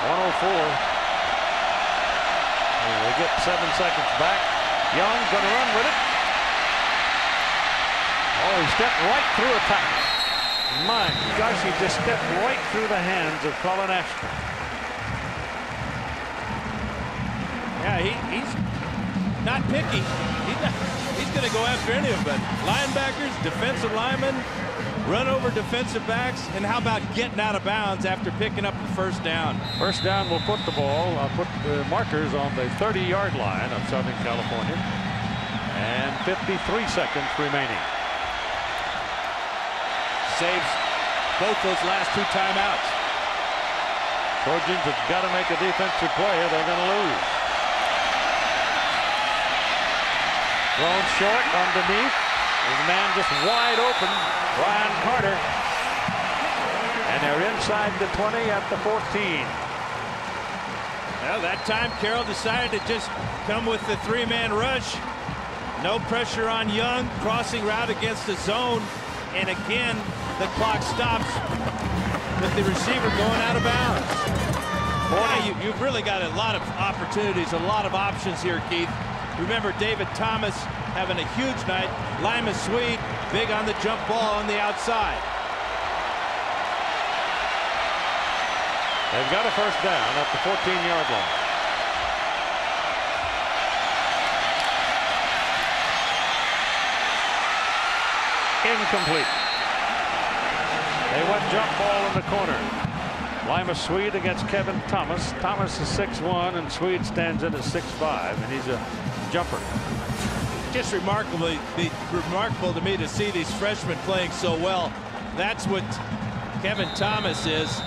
104. And they get 7 seconds back. Young going to run with it. Oh, he stepped right through a tackle. My gosh, he just stepped right through the hands of Colin Ashton. Yeah, he's not picky. He's going to go after any of them. Linebackers, defensive linemen, run over defensive backs, and how about getting out of bounds after picking up the first down? First down will put the markers on the 30-yard line of Southern California. And 53 seconds remaining. Saves both those last 2 timeouts. Trojans have got to make a defensive play or they're going to lose. Thrown short underneath. There's a man just wide open, Brian Carter. And they're inside the 20 at the 14. Well, that time Carroll decided to just come with the 3-man rush. No pressure on Young, crossing route against the zone. And again, the clock stops with the receiver going out of bounds. Boy, you've really got a lot of opportunities, a lot of options here, Keith. Remember David Thomas having a huge night. Lima Swede, big on the jump ball on the outside. They've got a first down at the 14-yard line. Incomplete. They went jump ball in the corner. Lima Swede against Kevin Thomas. Thomas is 6'1", and Swede stands in at 6'5", and he's a jumper. Just remarkable to me to see these freshmen playing so well. That's what Kevin Thomas is.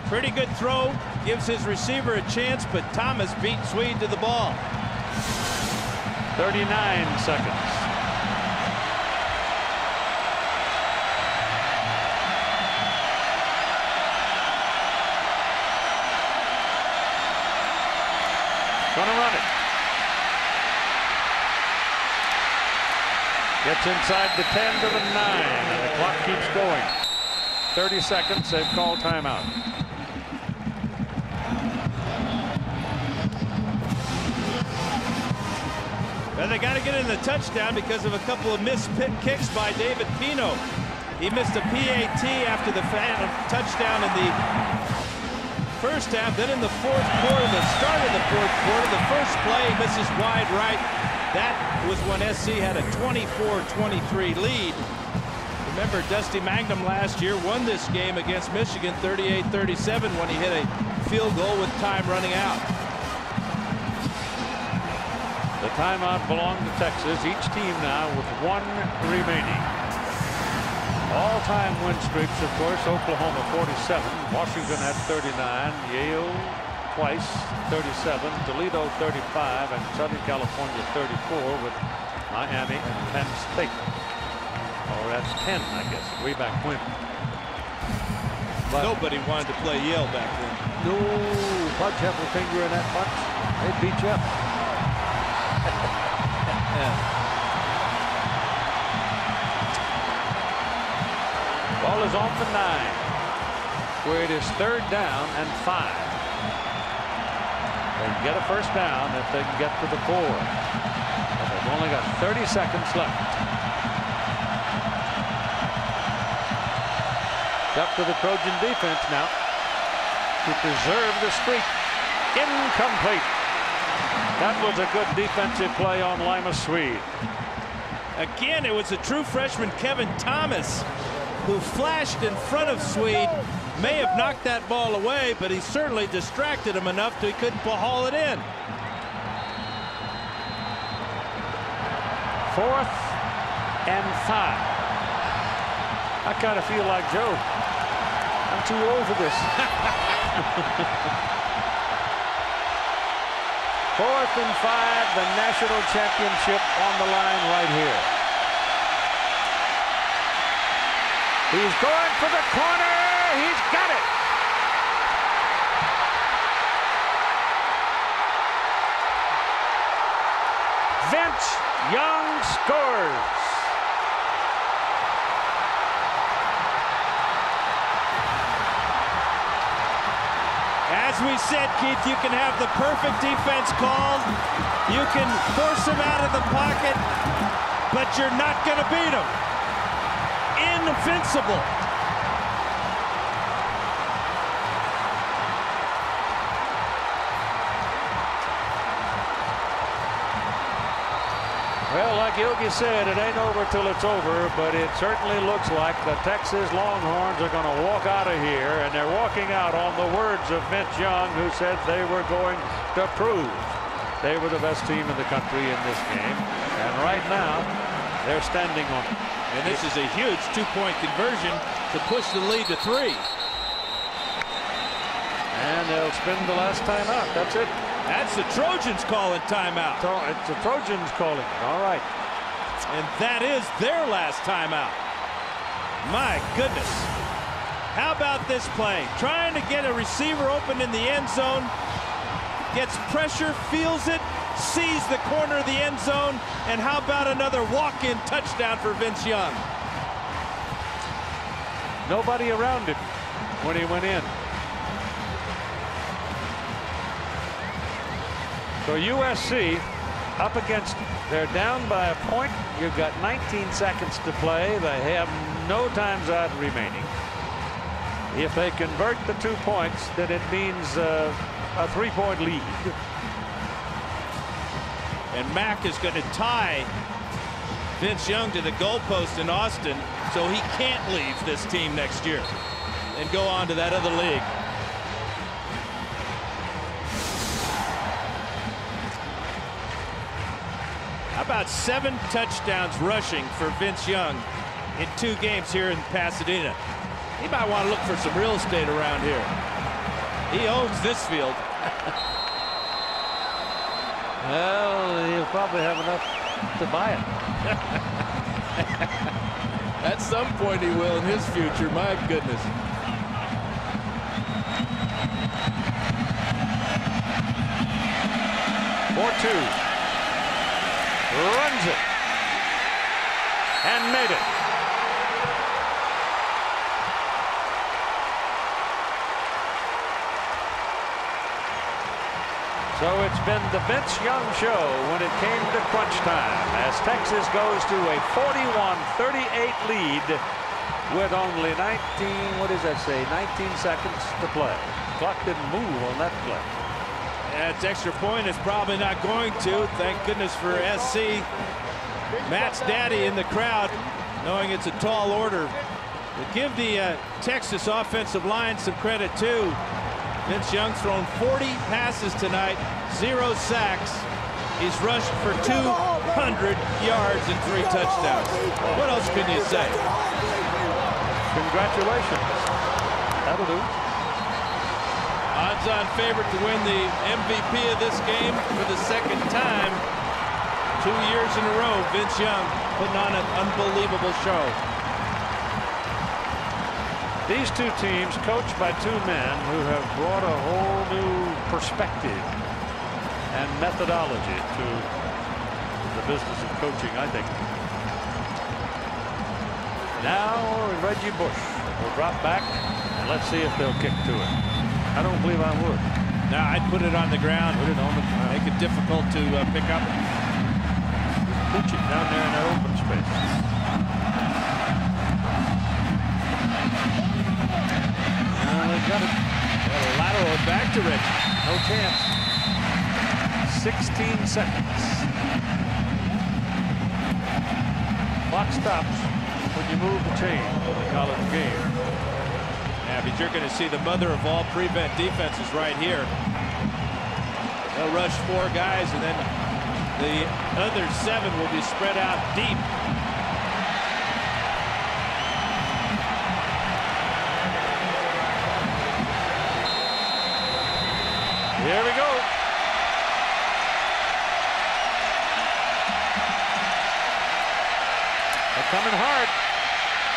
Pretty good throw, gives his receiver a chance, but Thomas beat Swede to the ball. 39 seconds. Gonna run it. Gets inside the 10 to the 9, and the clock keeps going. 30 seconds, they've called timeout. Well, they got to get in the touchdown because of a couple of missed kicks by David Pino. He missed a PAT after the touchdown in the first half. Then in the fourth quarter, the start of the fourth quarter, the first play, misses wide right. That was when SC had a 24-23 lead. Remember, Dusty Magnum last year won this game against Michigan 38-37 when he hit a field goal with time running out. The timeout belonged to Texas. Each team now with 1 remaining. All-time win streaks, of course. Oklahoma 47, Washington had 39, Yale twice 37, Toledo 35, and Southern California 34 with Miami and Penn State. Oh, that's 10, I guess. Way back when. But nobody wanted to play Yale back then. No, Bud Heffelfinger in that bunch. They beat you up. Ball is on the 9, where it is 3rd down and 5. They can get a first down if they can get to the 4. But they've only got 30 seconds left. It's up to the Trojan defense now to preserve the streak. Incomplete. That was a good defensive play on Lima Swede. Again, it was a true freshman, Kevin Thomas, who flashed in front of Swede. May have knocked that ball away, but he certainly distracted him enough that he couldn't haul it in. 4th and 5. I kind of feel like Joe. I'm too old for this. 4th and 5, the national championship on the line right here. He's going for the corner. He's got it. Vince Young scores. As we said, Keith, you can have the perfect defense called. You can force him out of the pocket. but you're not going to beat them. Invincible. Well, like Yogi said, it ain't over till it's over, but it certainly looks like the Texas Longhorns are going to walk out of here, and they're walking out on the words of Vince Young, who said they were going to prove they were the best team in the country in this game. And right now, they're standing on it. And this is a huge two-point conversion to push the lead to 3. And they'll spin the last timeout. That's it. That's the Trojans calling timeout. It's the Trojans calling it. All right. And that is their last timeout. My goodness. How about this play? Trying to get a receiver open in the end zone. Gets pressure, feels it, sees the corner of the end zone. And how about another walk-in touchdown for Vince Young? Nobody around him when he went in. So USC up against, they're down by a point. You've got 19 seconds to play. They have no times out remaining. If they convert the 2 points, then it means a 3-point lead. And Mack is going to tie Vince Young to the goalpost in Austin, so he can't leave this team next year and go on to that other league. How about 7 touchdowns rushing for Vince Young in 2 games here in Pasadena? He might want to look for some real estate around here. He owns this field. Well, he'll probably have enough to buy it. At some point he will in his future, my goodness. Runs it and made it. So it's been the Vince Young show when it came to crunch time, as Texas goes to a 41-38 lead with only 19 seconds to play. Clock didn't move on that play. That's extra point is probably not going to. Thank goodness for SC. Matt's daddy in the crowd, knowing it's a tall order. But give the Texas offensive line some credit too. Vince Young's thrown 40 passes tonight, 0 sacks. He's rushed for 200 yards and 3 touchdowns. What else can you say? Congratulations. That'll do. Odds-on favorite to win the MVP of this game for the 2nd time. 2 years in a row, Vince Young putting on an unbelievable show. These 2 teams coached by 2 men who have brought a whole new perspective and methodology to the business of coaching, I think. Now Reggie Bush will drop back, and let's see if they'll kick to it. I don't believe I would. No, I'd put it on the ground. Put it on the ground. Make it difficult to pick up. Pitch it down there in that open space. Got a lateral back to Reggie. No chance. 16 seconds. Clock stops when you move the chain in the college game. Yeah, but you're going to see the mother of all prevent defenses right here. They'll rush 4 guys, and then the other 7 will be spread out deep. Here we go. They're coming hard.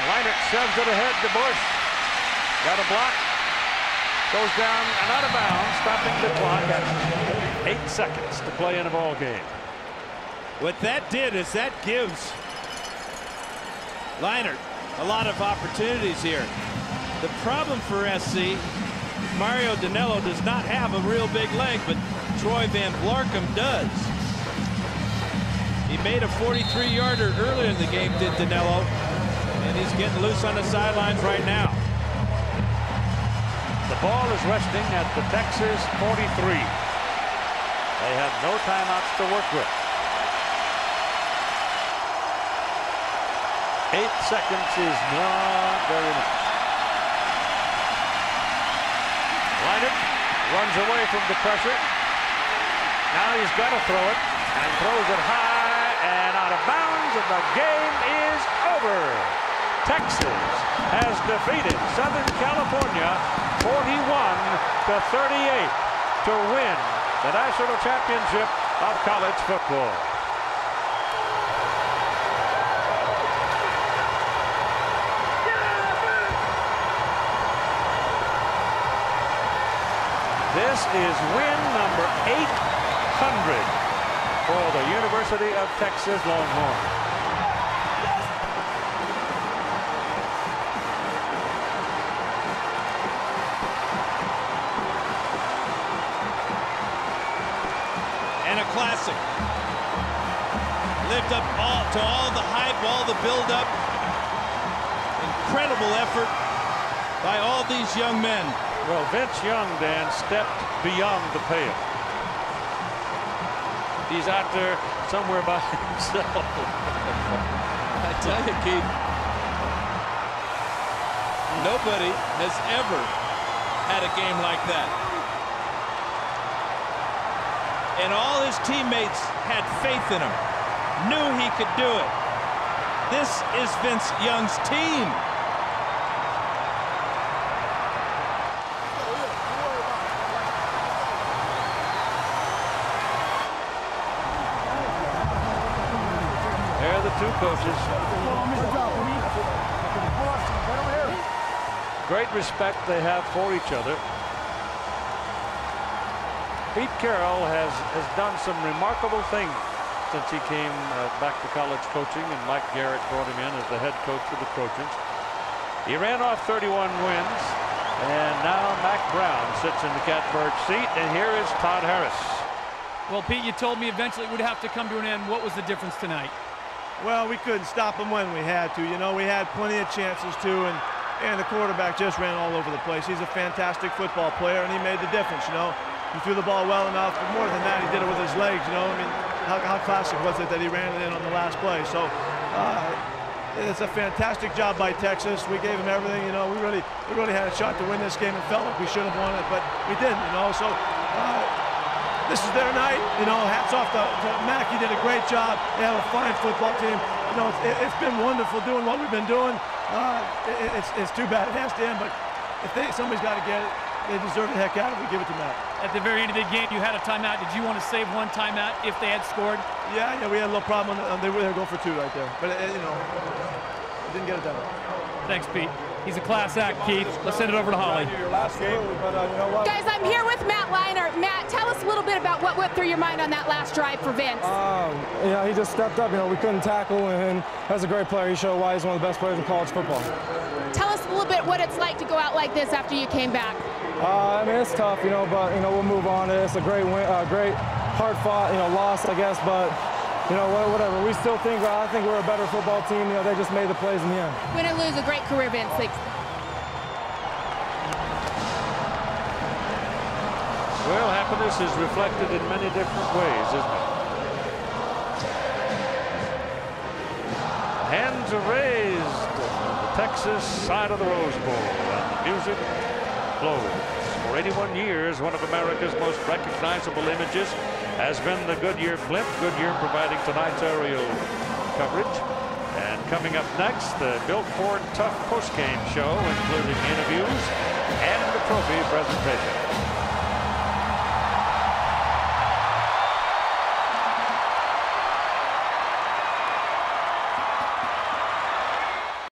Leinert shoves it ahead to Bush. Got a block. Goes down and out of bounds, stopping the clock at 8 seconds to play in a ball game. What that did is that gives Leinert a lot of opportunities here. The problem for SC, Mario Danello does not have a real big leg, but Troy Van Blarcom does. He made a 43-yarder earlier in the game, did Danilo, and he's getting loose on the sidelines right now. The ball is resting at the Texas 43. They have no timeouts to work with. 8 seconds is not very much. Leinert runs away from the pressure. Now he's got to throw it and throws it high and out of bounds, and the game is over. Texas has defeated Southern California 41-38 to win the national championship of college football. This is win number 800 for the University of Texas Longhorns. And a classic. Lived up to all the hype, all the build-up. Incredible effort by all these young men. Well, Vince Young, Dan, stepped beyond the pale. He's out there somewhere by himself. I tell you, Keith, nobody has ever had a game like that. And all his teammates had faith in him, knew he could do it. This is Vince Young's team. They're the two coaches. Great respect they have for each other. Pete Carroll has done some remarkable things since he came back to college coaching, and Mike Garrett brought him in as the head coach of the Trojans. He ran off 31 wins, and now Mac Brown sits in the catbird seat, and here is Todd Harris. Well, Pete, you told me eventually it would have to come to an end. What was the difference tonight? Well, we couldn't stop them when we had to. You know, we had plenty of chances to, and the quarterback just ran all over the place. He's a fantastic football player, and he made the difference, you know. He threw the ball well enough, but more than that, he did it with his legs, you know. I mean, how classic was it that he ran it in on the last play? So it's a fantastic job by Texas. We gave him everything, you know. We really had a shot to win this game and felt like we should have won it, but we didn't, you know. So this is their night, you know. Hats off to Mac. He did a great job. They have a fine football team. You know, it's been wonderful doing what we've been doing. It's too bad it has to end, but if somebody's got to get it, they deserve the heck out of it. We give it to Matt. At the very end of the game, you had a timeout. Did you want to save one timeout if they had scored? Yeah, we had a little problem. They were going for 2 right there. But, you know, didn't get it done. Thanks, Pete. He's a class act, Keith. Let's send it over to Holly. Guys, I'm here with Matt Leinart. Matt, tell us a little bit about what went through your mind on that last drive for Vince. Yeah, he just stepped up. You know, we couldn't tackle, and as a great player, he showed why he's one of the best players in college football. Tell us a little bit what it's like to go out like this after you came back. I mean, it's tough, you know, but, you know, we'll move on. It's a great win, great hard-fought, you know, loss, I guess, but, you know, whatever. We still think, I think we're a better football team. You know, they just made the plays in the end. Win or lose, a great career, Vince. Thanks. Well, happiness is reflected in many different ways, isn't it? Hands are raised on the Texas side of the Rose Bowl, and the music flows. For 81 years, one of America's most recognizable images has been the Goodyear blimp. Goodyear providing tonight's aerial coverage. And coming up next, the Built Ford Tough postgame show, including interviews and the trophy presentation.